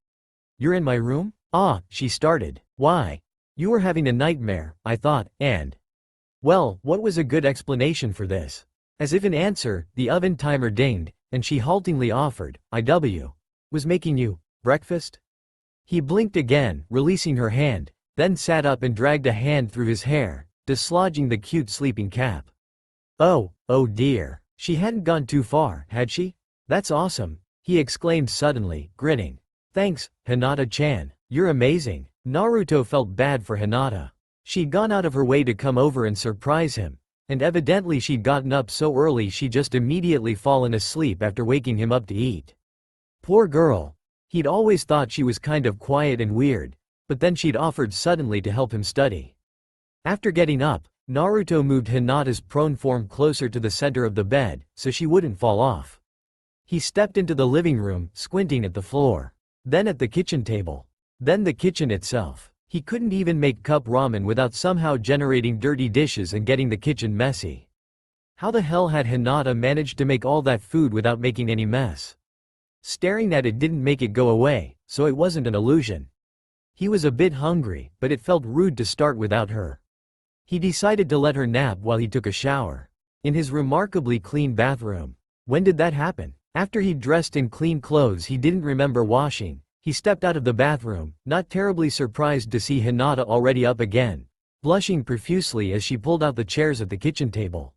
"You're in my room?" "Ah," she started. "Why? You were having a nightmare, I thought, and—" Well, what was a good explanation for this? As if in answer, the oven timer dinged, and she haltingly offered, "IW. Was making you breakfast?" He blinked again, releasing her hand, then sat up and dragged a hand through his hair, dislodging the cute sleeping cap. Oh dear. She hadn't gone too far, had she? "That's awesome," he exclaimed suddenly, grinning. "Thanks, Hinata-chan. You're amazing." Naruto felt bad for Hinata. She'd gone out of her way to come over and surprise him, and evidently she'd gotten up so early she'd just immediately fallen asleep after waking him up to eat. Poor girl. He'd always thought she was kind of quiet and weird, but then she'd offered suddenly to help him study. After getting up, Naruto moved Hinata's prone form closer to the center of the bed, so she wouldn't fall off. He stepped into the living room, squinting at the floor. Then at the kitchen table. Then the kitchen itself. He couldn't even make cup ramen without somehow generating dirty dishes and getting the kitchen messy. How the hell had Hinata managed to make all that food without making any mess? Staring at it didn't make it go away, so it wasn't an illusion. He was a bit hungry, but it felt rude to start without her. He decided to let her nap while he took a shower. In his remarkably clean bathroom. When did that happen? After he'd dressed in clean clothes he didn't remember washing, he stepped out of the bathroom, not terribly surprised to see Hinata already up again, blushing profusely as she pulled out the chairs at the kitchen table.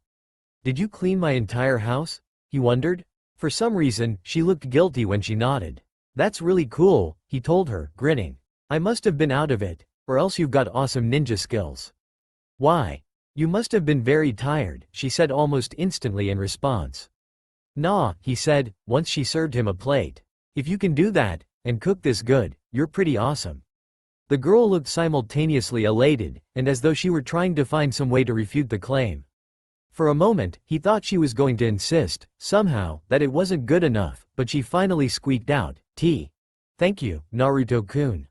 "Did you clean my entire house?" he wondered. For some reason, she looked guilty when she nodded. "That's really cool," he told her, grinning. "I must have been out of it, or else you've got awesome ninja skills." "Why? You must have been very tired," she said almost instantly in response. "Nah," he said, once she served him a plate. "If you can do that, and cook this good, you're pretty awesome." The girl looked simultaneously elated, and as though she were trying to find some way to refute the claim. For a moment, he thought she was going to insist, somehow, that it wasn't good enough, but she finally squeaked out, "Thank you, Naruto-kun."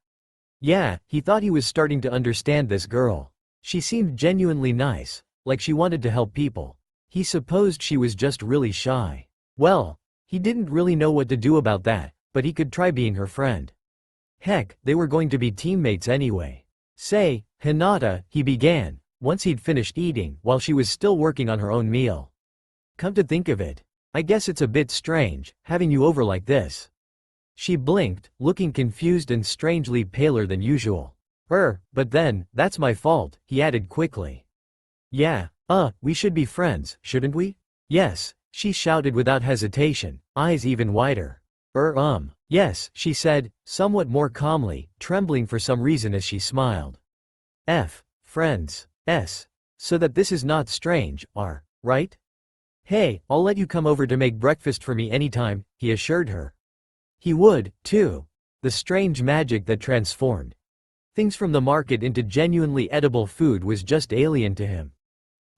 Yeah, he thought he was starting to understand this girl. She seemed genuinely nice, like she wanted to help people. He supposed she was just really shy. Well, he didn't really know what to do about that, but he could try being her friend. Heck, they were going to be teammates anyway. Say, Hinata, he began, once he'd finished eating while she was still working on her own meal. Come to think of it, I guess it's a bit strange, having you over like this. She blinked, looking confused and strangely paler than usual. But then, that's my fault, he added quickly. Yeah, we should be friends, shouldn't we? Yes, she shouted without hesitation, eyes even wider. Yes, she said, somewhat more calmly, trembling for some reason as she smiled. Friends. So that this is not strange, right? Hey, I'll let you come over to make breakfast for me anytime, he assured her. He would, too. The strange magic that transformed things from the market into genuinely edible food was just alien to him.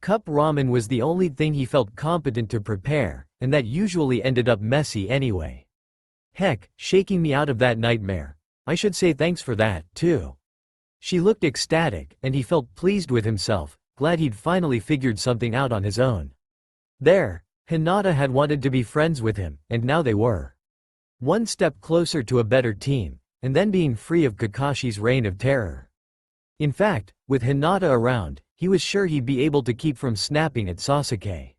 Cup ramen was the only thing he felt competent to prepare, and that usually ended up messy anyway. Heck, shaking me out of that nightmare. I should say thanks for that, too. She looked ecstatic, and he felt pleased with himself, glad he'd finally figured something out on his own. There, Hinata had wanted to be friends with him, and now they were. One step closer to a better team, and then being free of Kakashi's reign of terror. In fact, with Hinata around, he was sure he'd be able to keep from snapping at Sasuke.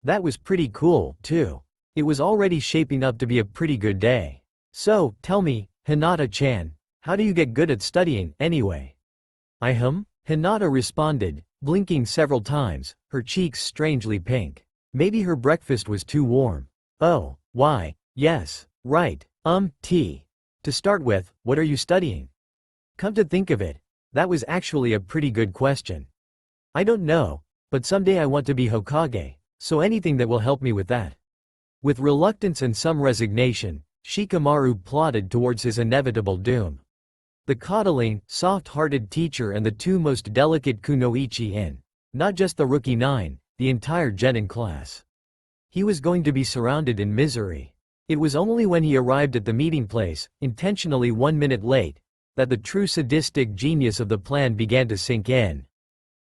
That was pretty cool, too. It was already shaping up to be a pretty good day. So, tell me, Hinata-chan, how do you get good at studying, anyway? Hinata responded, blinking several times, her cheeks strangely pink. Maybe her breakfast was too warm. Oh, why, yes, right, tea. To start with, what are you studying? Come to think of it, that was actually a pretty good question. I don't know, but someday I want to be Hokage, so anything that will help me with that. With reluctance and some resignation, Shikamaru plodded towards his inevitable doom. The coddling, soft-hearted teacher and the two most delicate Kunoichi in, not just the rookie 9, the entire genin class. He was going to be surrounded in misery. It was only when he arrived at the meeting place, intentionally 1 minute late, that the true sadistic genius of the plan began to sink in.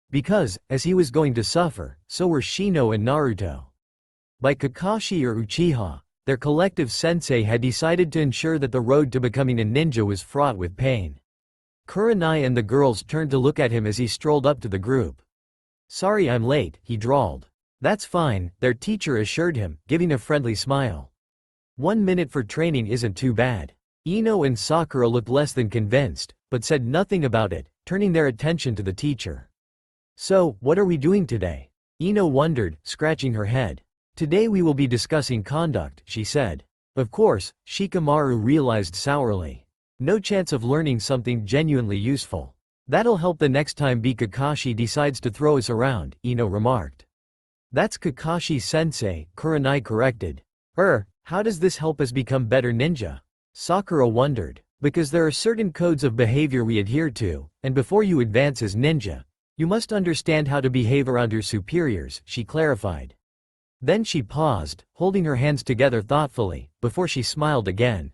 Because, as he was going to suffer, so were Shino and Naruto. By Kakashi or Uchiha, their collective sensei had decided to ensure that the road to becoming a ninja was fraught with pain. Kurenai and the girls turned to look at him as he strolled up to the group. Sorry I'm late, he drawled. That's fine, their teacher assured him, giving a friendly smile. 1 minute for training isn't too bad. Ino and Sakura looked less than convinced, but said nothing about it, turning their attention to the teacher. So, what are we doing today? Ino wondered, scratching her head. Today we will be discussing conduct, she said. Of course, Shikamaru realized sourly. No chance of learning something genuinely useful. That'll help the next time Kakashi decides to throw us around, Ino remarked. That's Kakashi-sensei, Kurenai corrected. How does this help us become better ninja? Sakura wondered. Because there are certain codes of behavior we adhere to, and before you advance as ninja, you must understand how to behave around your superiors, she clarified. Then she paused, holding her hands together thoughtfully, before she smiled again.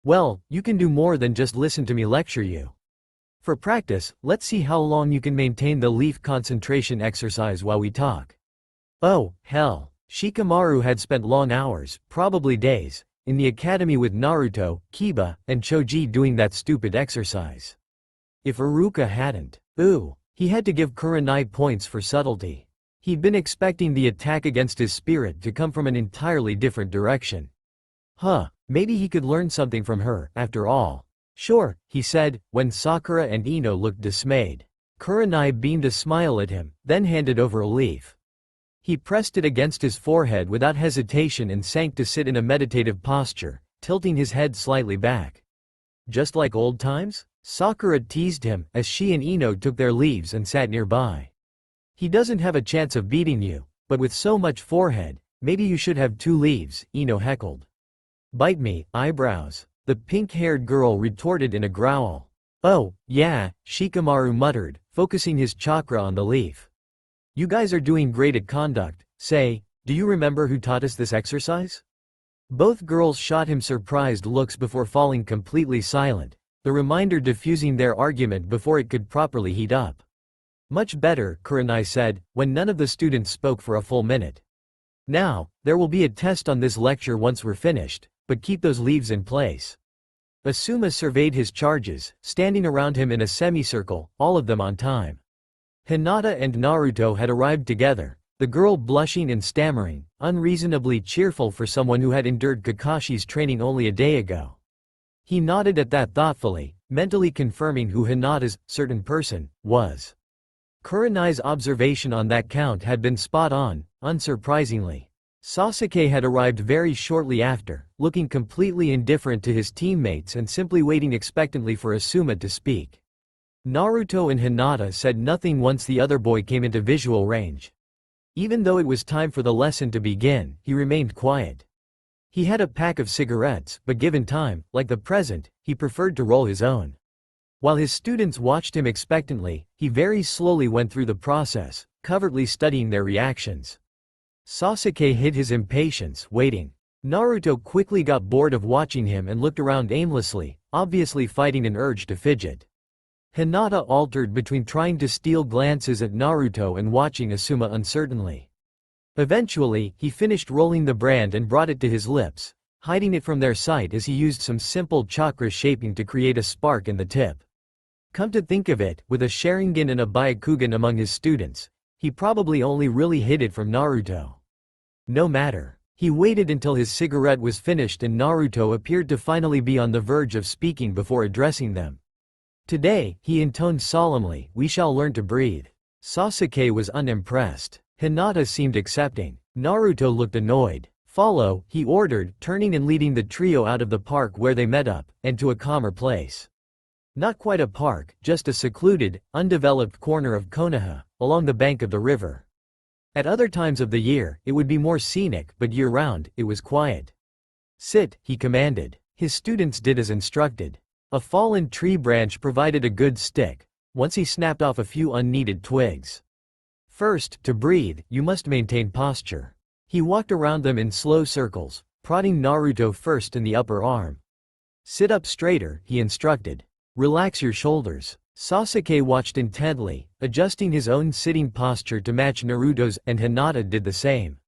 Well, you can do more than just listen to me lecture you. For practice, let's see how long you can maintain the leaf concentration exercise while we talk. Oh, hell. Shikamaru had spent long hours, probably days, in the academy with Naruto, Kiba, and Choji doing that stupid exercise. If Iruka hadn't, he had to give Kurenai points for subtlety. He'd been expecting the attack against his spirit to come from an entirely different direction. Maybe he could learn something from her, after all. Sure, he said, when Sakura and Ino looked dismayed. Kurenai beamed a smile at him, then handed over a leaf. He pressed it against his forehead without hesitation and sank to sit in a meditative posture, tilting his head slightly back. Just like old times? Sakura teased him, as she and Ino took their leaves and sat nearby. He doesn't have a chance of beating you, but with so much forehead, maybe you should have 2 leaves, Ino heckled. Bite me, eyebrows, the pink-haired girl retorted in a growl. Oh, yeah, Shikamaru muttered, focusing his chakra on the leaf. You guys are doing great at conduct. Say, do you remember who taught us this exercise? Both girls shot him surprised looks before falling completely silent, the reminder diffusing their argument before it could properly heat up. Much better, Kurenai said, when none of the students spoke for a full minute. Now, there will be a test on this lecture once we're finished, but keep those leaves in place. Asuma surveyed his charges, standing around him in a semicircle, all of them on time. Hinata and Naruto had arrived together, the girl blushing and stammering, unreasonably cheerful for someone who had endured Kakashi's training only a day ago. He nodded at that thoughtfully, mentally confirming who Hinata's certain person was. Kurenai's observation on that count had been spot on, unsurprisingly. Sasuke had arrived very shortly after, looking completely indifferent to his teammates and simply waiting expectantly for Asuma to speak. Naruto and Hinata said nothing once the other boy came into visual range. Even though it was time for the lesson to begin, he remained quiet. He had a pack of cigarettes, but given time, like the present, he preferred to roll his own. While his students watched him expectantly, he very slowly went through the process, covertly studying their reactions. Sasuke hid his impatience, waiting. Naruto quickly got bored of watching him and looked around aimlessly, obviously fighting an urge to fidget. Hinata altered between trying to steal glances at Naruto and watching Asuma uncertainly. Eventually, he finished rolling the brand and brought it to his lips, hiding it from their sight as he used some simple chakra shaping to create a spark in the tip. Come to think of it, with a Sharingan and a Byakugan among his students, he probably only really hid it from Naruto. No matter. He waited until his cigarette was finished and Naruto appeared to finally be on the verge of speaking before addressing them. Today, he intoned solemnly, "We shall learn to breathe." Sasuke was unimpressed. Hinata seemed accepting. Naruto looked annoyed. "Follow," he ordered, turning and leading the trio out of the park where they met up, and to a calmer place. Not quite a park, just a secluded, undeveloped corner of Konoha, along the bank of the river. At other times of the year, it would be more scenic, but year-round, it was quiet. "Sit," he commanded. His students did as instructed. A fallen tree branch provided a good stick. Once he snapped off a few unneeded twigs. First, to breathe, you must maintain posture. He walked around them in slow circles, prodding Naruto first in the upper arm. "Sit up straighter," he instructed. "Relax your shoulders." Sasuke watched intently, adjusting his own sitting posture to match Naruto's, and Hinata did the same.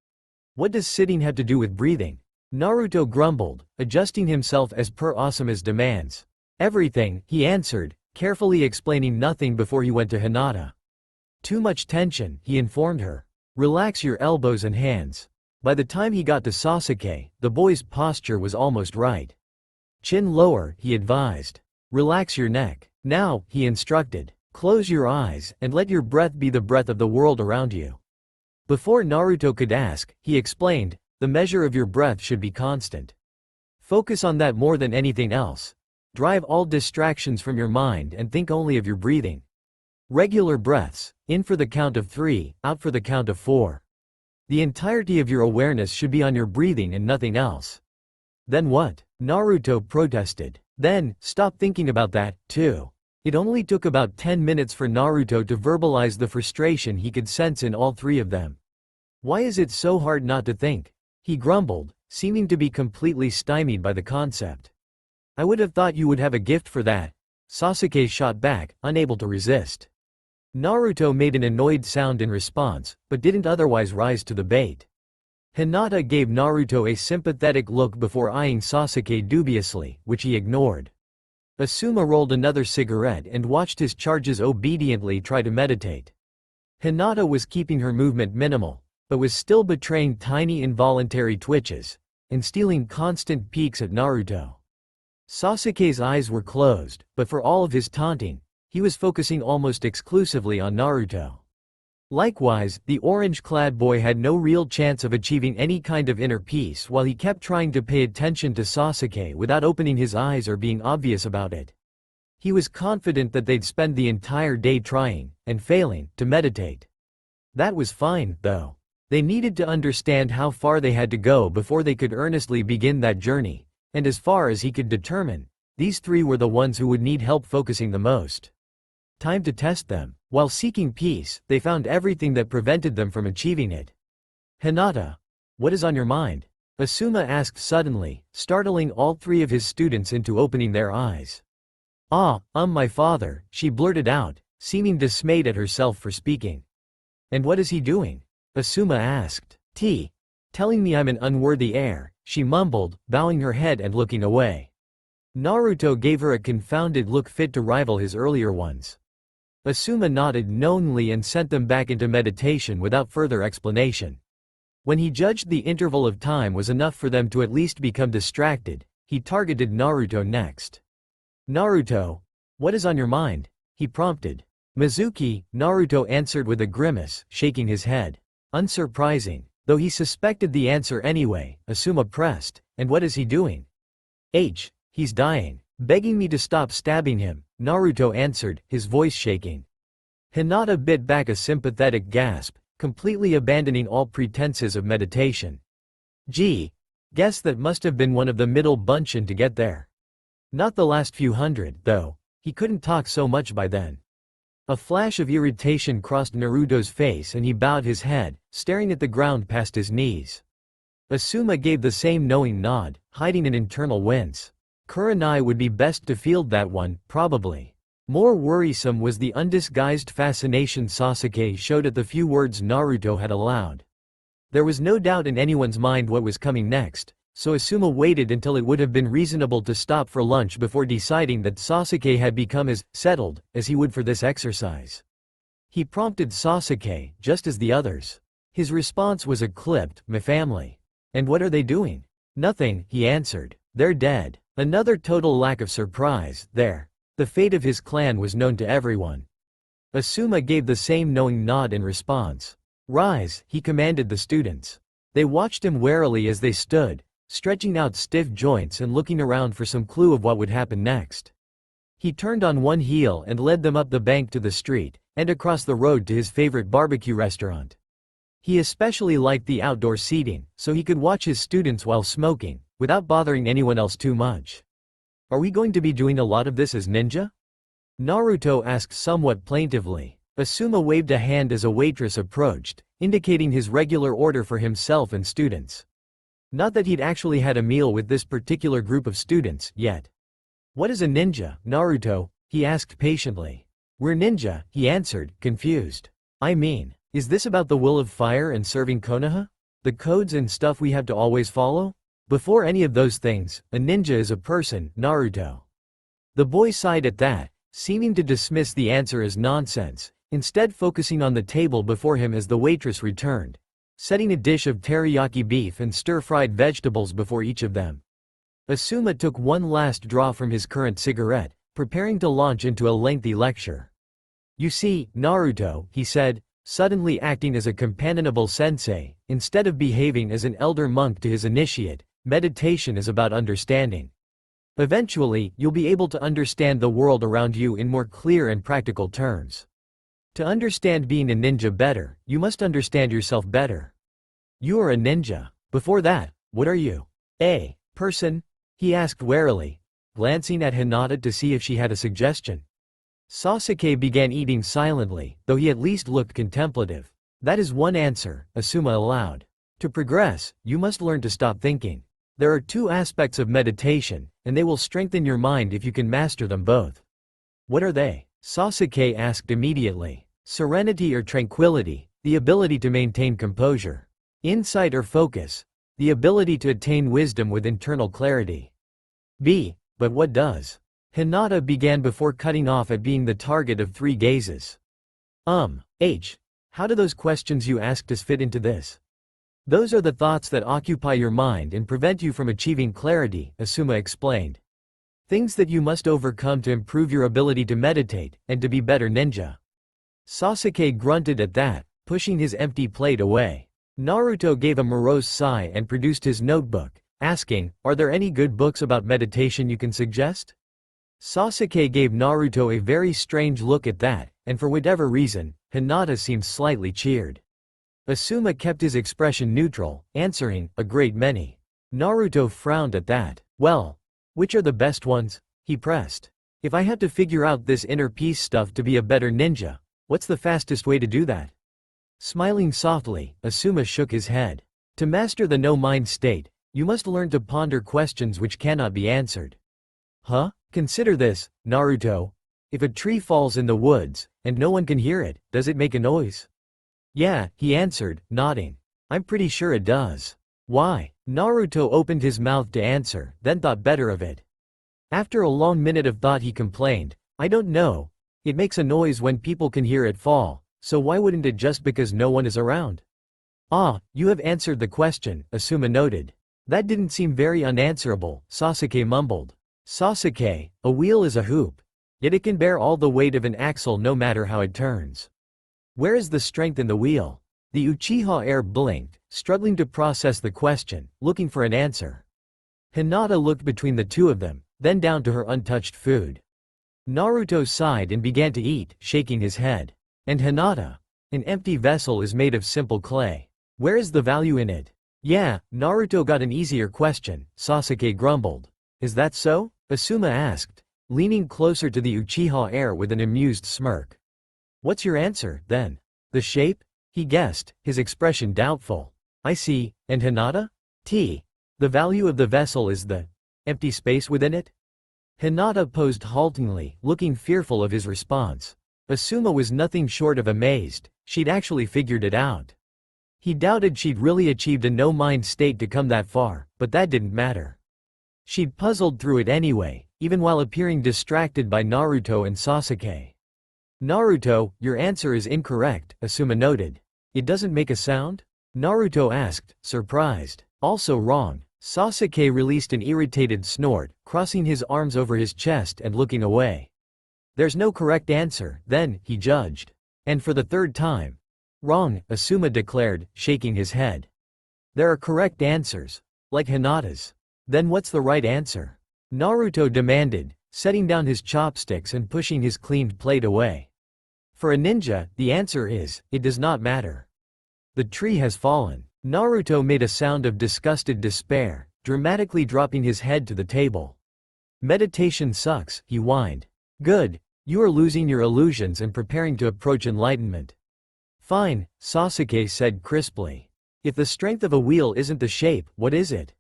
"What does sitting have to do with breathing?" Naruto grumbled, adjusting himself as per Asuma's demands. "Everything," he answered, carefully explaining nothing before he went to Hinata. "Too much tension," he informed her. "Relax your elbows and hands." By the time he got to Sasuke, the boy's posture was almost right. "Chin lower," he advised. "Relax your neck." "Now," he instructed, "close your eyes, and let your breath be the breath of the world around you." Before Naruto could ask, he explained, "The measure of your breath should be constant. Focus on that more than anything else. Drive all distractions from your mind and think only of your breathing. Regular breaths, in for the count of 3, out for the count of 4. The entirety of your awareness should be on your breathing and nothing else." "Then what?" Naruto protested. "Then, stop thinking about that, too." It only took about 10 minutes for Naruto to verbalize the frustration he could sense in all three of them. "Why is it so hard not to think?" he grumbled, seeming to be completely stymied by the concept. "I would have thought you would have a gift for that," Sasuke shot back, unable to resist. Naruto made an annoyed sound in response, but didn't otherwise rise to the bait. Hinata gave Naruto a sympathetic look before eyeing Sasuke dubiously, which he ignored. Asuma rolled another cigarette and watched his charges obediently try to meditate. Hinata was keeping her movement minimal, but was still betraying tiny involuntary twitches, and stealing constant peeks at Naruto. Sasuke's eyes were closed, but for all of his taunting, he was focusing almost exclusively on Naruto. Likewise, the orange-clad boy had no real chance of achieving any kind of inner peace while he kept trying to pay attention to Sasuke without opening his eyes or being obvious about it. He was confident that they'd spend the entire day trying, and failing, to meditate. That was fine, though. They needed to understand how far they had to go before they could earnestly begin that journey, and as far as he could determine, these three were the ones who would need help focusing the most. Time to test them. While seeking peace, they found everything that prevented them from achieving it. "Hinata, what is on your mind?" Asuma asked suddenly, startling all three of his students into opening their eyes. My father," she blurted out, seeming dismayed at herself for speaking. "And what is he doing?" Asuma asked. Telling me I'm an unworthy heir," she mumbled, bowing her head and looking away. Naruto gave her a confounded look fit to rival his earlier ones. Asuma nodded knowingly and sent them back into meditation without further explanation. When he judged the interval of time was enough for them to at least become distracted, he targeted Naruto next. "Naruto, what is on your mind?" he prompted. "Mizuki," Naruto answered with a grimace, shaking his head. Unsurprising. Though he suspected the answer anyway, Asuma pressed, "And what is he doing?" He's dying. Begging me to stop stabbing him," Naruto answered, his voice shaking. Hinata bit back a sympathetic gasp, completely abandoning all pretenses of meditation. Guess that must have been one of the middle bunchen to get there. Not the last few hundred, though. He couldn't talk so much by then. A flash of irritation crossed Naruto's face and he bowed his head, staring at the ground past his knees. Asuma gave the same knowing nod, hiding an internal wince. Kurenai would be best to field that one, probably. More worrisome was the undisguised fascination Sasuke showed at the few words Naruto had allowed. There was no doubt in anyone's mind what was coming next, so Asuma waited until it would have been reasonable to stop for lunch before deciding that Sasuke had become as settled as he would for this exercise. He prompted Sasuke, just as the others. His response was a clipped, "My family." "And what are they doing?" "Nothing," he answered. "They're dead." Another total lack of surprise, there. The fate of his clan was known to everyone. Asuma gave the same knowing nod in response. "Rise," he commanded the students. They watched him warily as they stood, stretching out stiff joints and looking around for some clue of what would happen next. He turned on one heel and led them up the bank to the street, and across the road to his favorite barbecue restaurant. He especially liked the outdoor seating, so he could watch his students while smoking, without bothering anyone else too much. "Are we going to be doing a lot of this as ninja?" Naruto asked somewhat plaintively. Asuma waved a hand as a waitress approached, indicating his regular order for himself and students. Not that he'd actually had a meal with this particular group of students, yet. "What is a ninja, Naruto?" he asked patiently. "We're ninja," he answered, confused. "I mean, is this about the will of fire and serving Konoha? The codes and stuff we have to always follow?" "Before any of those things, a ninja is a person, Naruto." The boy sighed at that, seeming to dismiss the answer as nonsense, instead focusing on the table before him as the waitress returned, setting a dish of teriyaki beef and stir-fried vegetables before each of them. Asuma took one last draw from his current cigarette, preparing to launch into a lengthy lecture. "You see, Naruto," he said, suddenly acting as a companionable sensei, instead of behaving as an elder monk to his initiate, meditation is about understanding. Eventually, you'll be able to understand the world around you in more clear and practical terms. To understand being a ninja better, you must understand yourself better. You are a ninja. Before that, what are you? A person? He asked warily, glancing at Hinata to see if she had a suggestion. Sasuke began eating silently, though he at least looked contemplative. That is one answer, Asuma allowed. To progress, you must learn to stop thinking. There are two aspects of meditation, and they will strengthen your mind if you can master them both. What are they? Sasuke asked immediately. Serenity or tranquility, the ability to maintain composure. Insight or focus, the ability to attain wisdom with internal clarity. B. But what does? Hinata began before cutting off at being the target of 3 gazes. How do those questions you asked us fit into this? Those are the thoughts that occupy your mind and prevent you from achieving clarity, Asuma explained. Things that you must overcome to improve your ability to meditate, and to be better ninja. Sasuke grunted at that, pushing his empty plate away. Naruto gave a morose sigh and produced his notebook, asking, "Are there any good books about meditation you can suggest?" Sasuke gave Naruto a very strange look at that, and for whatever reason, Hinata seemed slightly cheered. Asuma kept his expression neutral, answering, "A great many." Naruto frowned at that. "Well, which are the best ones?" he pressed. "If I had to figure out this inner peace stuff to be a better ninja, what's the fastest way to do that?" Smiling softly, Asuma shook his head. To master the no-mind state, you must learn to ponder questions which cannot be answered. Consider this, Naruto. If a tree falls in the woods, and no one can hear it, does it make a noise? Yeah, he answered, nodding. I'm pretty sure it does. Why? Naruto opened his mouth to answer, then thought better of it. After a long minute of thought he complained, I don't know. It makes a noise when people can hear it fall, so why wouldn't it just because no one is around? Ah, you have answered the question, Asuma noted. That didn't seem very unanswerable, Sasuke mumbled. Sasuke, a wheel is a hoop. Yet it can bear all the weight of an axle no matter how it turns. Where is the strength in the wheel? The Uchiha heir blinked, struggling to process the question, looking for an answer. Hinata looked between the two of them, then down to her untouched food. Naruto sighed and began to eat, shaking his head. And Hinata? An empty vessel is made of simple clay. Where is the value in it? Yeah, Naruto got an easier question, Sasuke grumbled. Is that so? Asuma asked, leaning closer to the Uchiha heir with an amused smirk. What's your answer, then? The shape? He guessed, his expression doubtful. I see, and Hinata? The value of the vessel is the empty space within it? Hinata posed haltingly, looking fearful of his response. Asuma was nothing short of amazed, she'd actually figured it out. He doubted she'd really achieved a no-mind state to come that far, but that didn't matter. She'd puzzled through it anyway, even while appearing distracted by Naruto and Sasuke. Naruto, your answer is incorrect, Asuma noted. It doesn't make a sound? Naruto asked, surprised. Also wrong. Sasuke released an irritated snort, crossing his arms over his chest and looking away. There's no correct answer, then, he judged. And for the third time. Wrong, Asuma declared, shaking his head. There are correct answers. Like Hinata's. Then what's the right answer? Naruto demanded, setting down his chopsticks and pushing his cleaned plate away. For a ninja, the answer is, it does not matter. The tree has fallen. Naruto made a sound of disgusted despair, dramatically dropping his head to the table. Meditation sucks, he whined. Good. You are losing your illusions and preparing to approach enlightenment. Fine, Sasuke said crisply. If the strength of a wheel isn't the shape, what is it?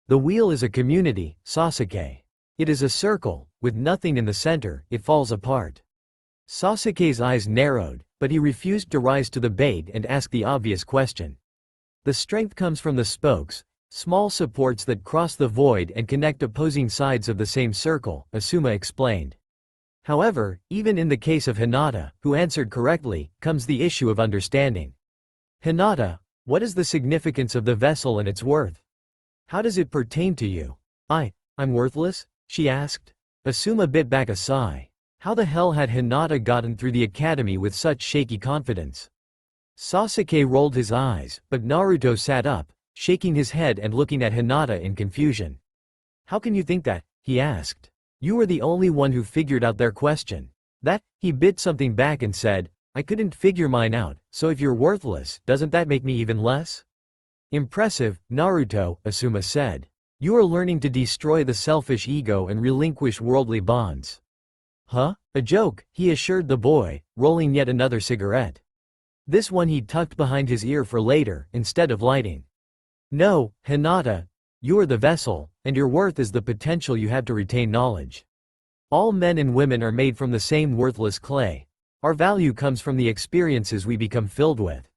The wheel is a community, Sasuke. It is a circle, with nothing in the center, it falls apart. Sasuke's eyes narrowed, but he refused to rise to the bait and ask the obvious question. The strength comes from the spokes, small supports that cross the void and connect opposing sides of the same circle, Asuma explained. However, even in the case of Hinata, who answered correctly, comes the issue of understanding. Hinata, what is the significance of the vessel and its worth? How does it pertain to you? I'm worthless? She asked. Asuma bit back a sigh. How the hell had Hinata gotten through the academy with such shaky confidence? Sasuke rolled his eyes, but Naruto sat up, shaking his head and looking at Hinata in confusion. How can you think that? He asked. You were the only one who figured out their question. That, he bit something back and said, I couldn't figure mine out, so if you're worthless, doesn't that make me even less? Impressive, Naruto, Asuma said. You are learning to destroy the selfish ego and relinquish worldly bonds. Huh? A joke, he assured the boy, rolling yet another cigarette. This one he tucked behind his ear for later, instead of lighting. No, Hinata. You are the vessel, and your worth is the potential you have to retain knowledge. All men and women are made from the same worthless clay. Our value comes from the experiences we become filled with.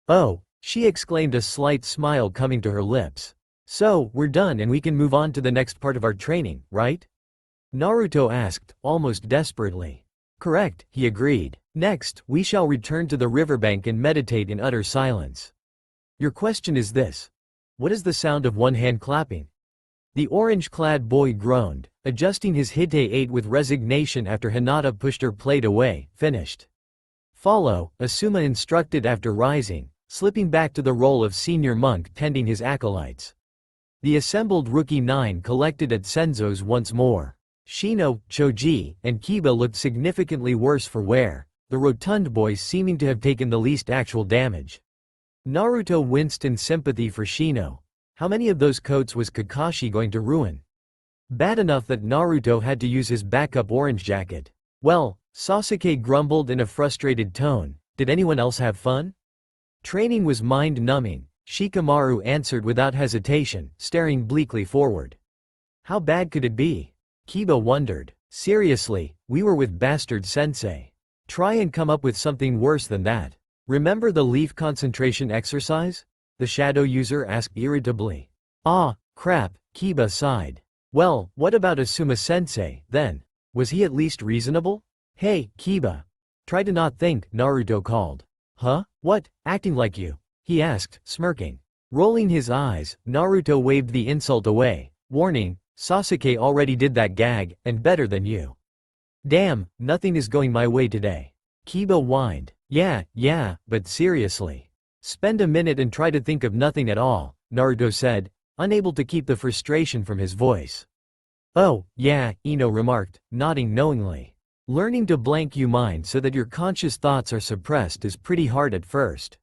Oh, she exclaimed, a slight smile coming to her lips. So, we're done and we can move on to the next part of our training, right? Naruto asked, almost desperately. Correct, he agreed. Next, we shall return to the riverbank and meditate in utter silence. Your question is this. What is the sound of one hand clapping? The orange-clad boy groaned, adjusting his hite-8 with resignation after Hinata pushed her plate away, finished. Follow, Asuma instructed after rising, slipping back to the role of senior monk tending his acolytes. The assembled rookie 9 collected at Senzo's once more. Shino, Choji, and Kiba looked significantly worse for wear, the rotund boys seeming to have taken the least actual damage. Naruto winced in sympathy for Shino. How many of those coats was Kakashi going to ruin? Bad enough that Naruto had to use his backup orange jacket. Well, Sasuke grumbled in a frustrated tone, did anyone else have fun? Training was mind-numbing, Shikamaru answered without hesitation, staring bleakly forward. How bad could it be? Kiba wondered. Seriously, We were with Bastard Sensei. Try and come up with something worse than that. Remember the leaf concentration exercise? The shadow user asked irritably. Ah, crap, Kiba sighed. Well, what about Asuma-sensei, then? Was he at least reasonable? Hey, Kiba. Try to not think, Naruto called. Huh? What? Acting like you? He asked, smirking. Rolling his eyes, Naruto waved the insult away, warning, Sasuke already did that gag, and better than you. Damn, nothing is going my way today. Kiba whined. Yeah, but seriously. Spend a minute and try to think of nothing at all, Naruto said, unable to keep the frustration from his voice. Oh, yeah, Ino remarked, nodding knowingly. Learning to blank your mind so that your conscious thoughts are suppressed is pretty hard at first.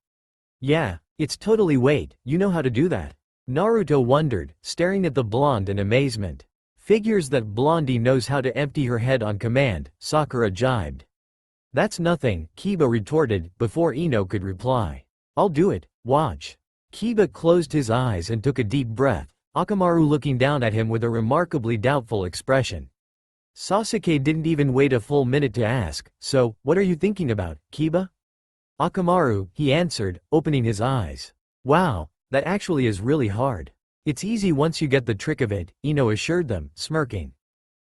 Yeah, it's totally wait, you know how to do that? Naruto wondered, staring at the blonde in amazement. Figures that Blondie knows how to empty her head on command, Sakura jibed. That's nothing, Kiba retorted, before Ino could reply. I'll do it, watch. Kiba closed his eyes and took a deep breath, Akamaru looking down at him with a remarkably doubtful expression. Sasuke didn't even wait a full minute to ask, so, what are you thinking about, Kiba? Akamaru, he answered, opening his eyes. Wow, that actually is really hard. It's easy once you get the trick of it, Ino assured them, smirking.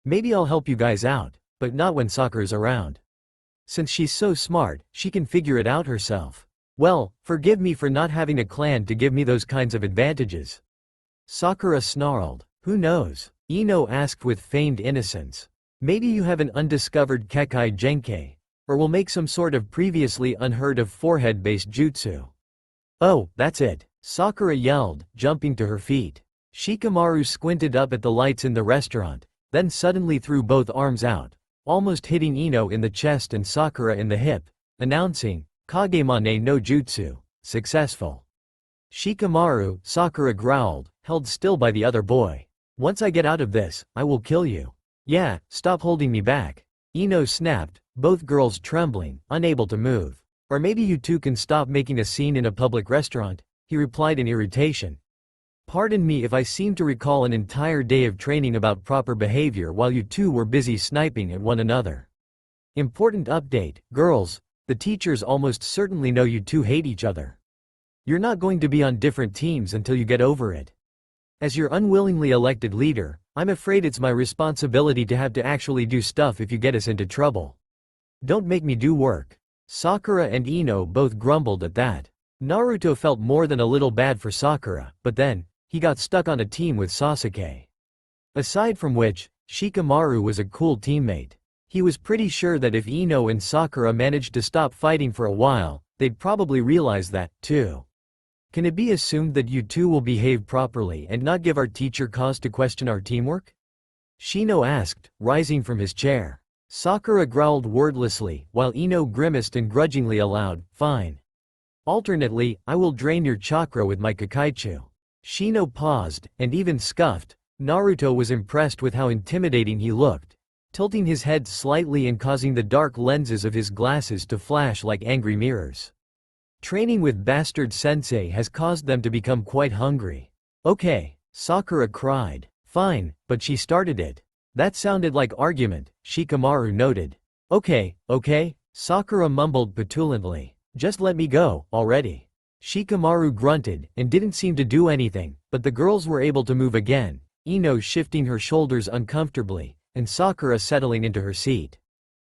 Maybe I'll help you guys out, but not when Sakura's around. Since she's so smart, she can figure it out herself. Well, forgive me for not having a clan to give me those kinds of advantages. Sakura snarled. Who knows? Ino asked with feigned innocence. Maybe you have an undiscovered Kekai Genkai, or will make some sort of previously unheard of forehead-based jutsu. Oh, that's it, Sakura yelled, jumping to her feet. Shikamaru squinted up at the lights in the restaurant, then suddenly threw both arms out, almost hitting Ino in the chest and Sakura in the hip, announcing, Kagemane no Jutsu, successful. Shikamaru, Sakura growled, held still by the other boy. Once I get out of this, I will kill you. Yeah, stop holding me back. Ino snapped, both girls trembling, unable to move. Or maybe you two can stop making a scene in a public restaurant, he replied in irritation. Pardon me if I seem to recall an entire day of training about proper behavior while you two were busy sniping at one another. Important update, girls, the teachers almost certainly know you two hate each other. You're not going to be on different teams until you get over it. As your unwillingly elected leader, I'm afraid it's my responsibility to have to actually do stuff if you get us into trouble. Don't make me do work. Sakura and Ino both grumbled at that. Naruto felt more than a little bad for Sakura, but then, he got stuck on a team with Sasuke. Aside from which, Shikamaru was a cool teammate. He was pretty sure that if Ino and Sakura managed to stop fighting for a while, they'd probably realize that, too. Can it be assumed that you two will behave properly and not give our teacher cause to question our teamwork? Shino asked, rising from his chair. Sakura growled wordlessly, while Ino grimaced and grudgingly allowed, fine. Alternately, I will drain your chakra with my Kakaichu. Shino paused, and even scuffed. Naruto was impressed with how intimidating he looked, tilting his head slightly and causing the dark lenses of his glasses to flash like angry mirrors. Training with Bastard Sensei has caused them to become quite hungry. Okay, Sakura cried. Fine, but she started it. That sounded like argument, Shikamaru noted. Okay, Sakura mumbled petulantly. Just let me go, already. Shikamaru grunted, and didn't seem to do anything, but the girls were able to move again, Ino shifting her shoulders uncomfortably, and Sakura settling into her seat.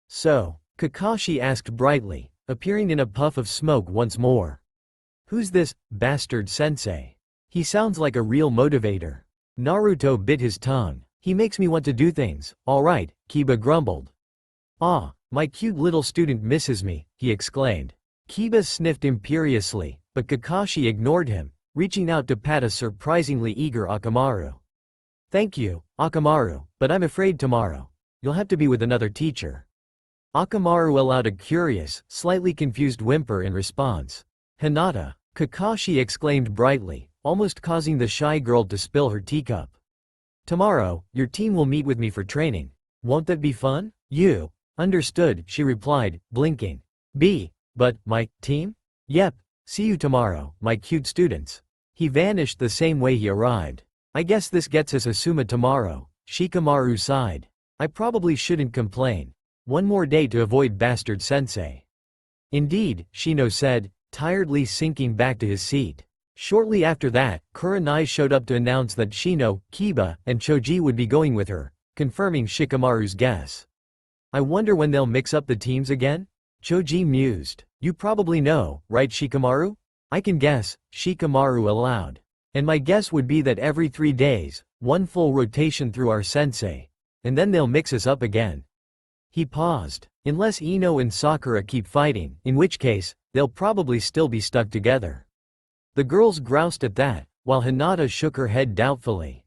So, Kakashi asked brightly, appearing in a puff of smoke once more. Who's this, Bastard Sensei? He sounds like a real motivator. Naruto bit his tongue. He makes me want to do things, alright, Kiba grumbled. Ah, my cute little student misses me, he exclaimed. Kiba sniffed imperiously, but Kakashi ignored him, reaching out to pat a surprisingly eager Akamaru. Thank you, Akamaru, but I'm afraid tomorrow, you'll have to be with another teacher. Akamaru allowed a curious, slightly confused whimper in response. Hinata, Kakashi exclaimed brightly, almost causing the shy girl to spill her teacup. Tomorrow, your team will meet with me for training. Won't that be fun? You. Understood, she replied, blinking. But, my team? Yep, see you tomorrow, my cute students. He vanished the same way he arrived. I guess this gets us Asuma tomorrow, Shikamaru sighed. I probably shouldn't complain. One more day to avoid bastard sensei. Indeed, Shino said, tiredly sinking back to his seat. Shortly after that, Kurenai showed up to announce that Shino, Kiba, and Choji would be going with her, confirming Shikamaru's guess. I wonder when they'll mix up the teams again? Choji mused. You probably know, right Shikamaru? I can guess, Shikamaru allowed. And my guess would be that every 3 days, one full rotation through our sensei. And then they'll mix us up again. He paused. Unless Ino and Sakura keep fighting, in which case, they'll probably still be stuck together. The girls groused at that, while Hinata shook her head doubtfully.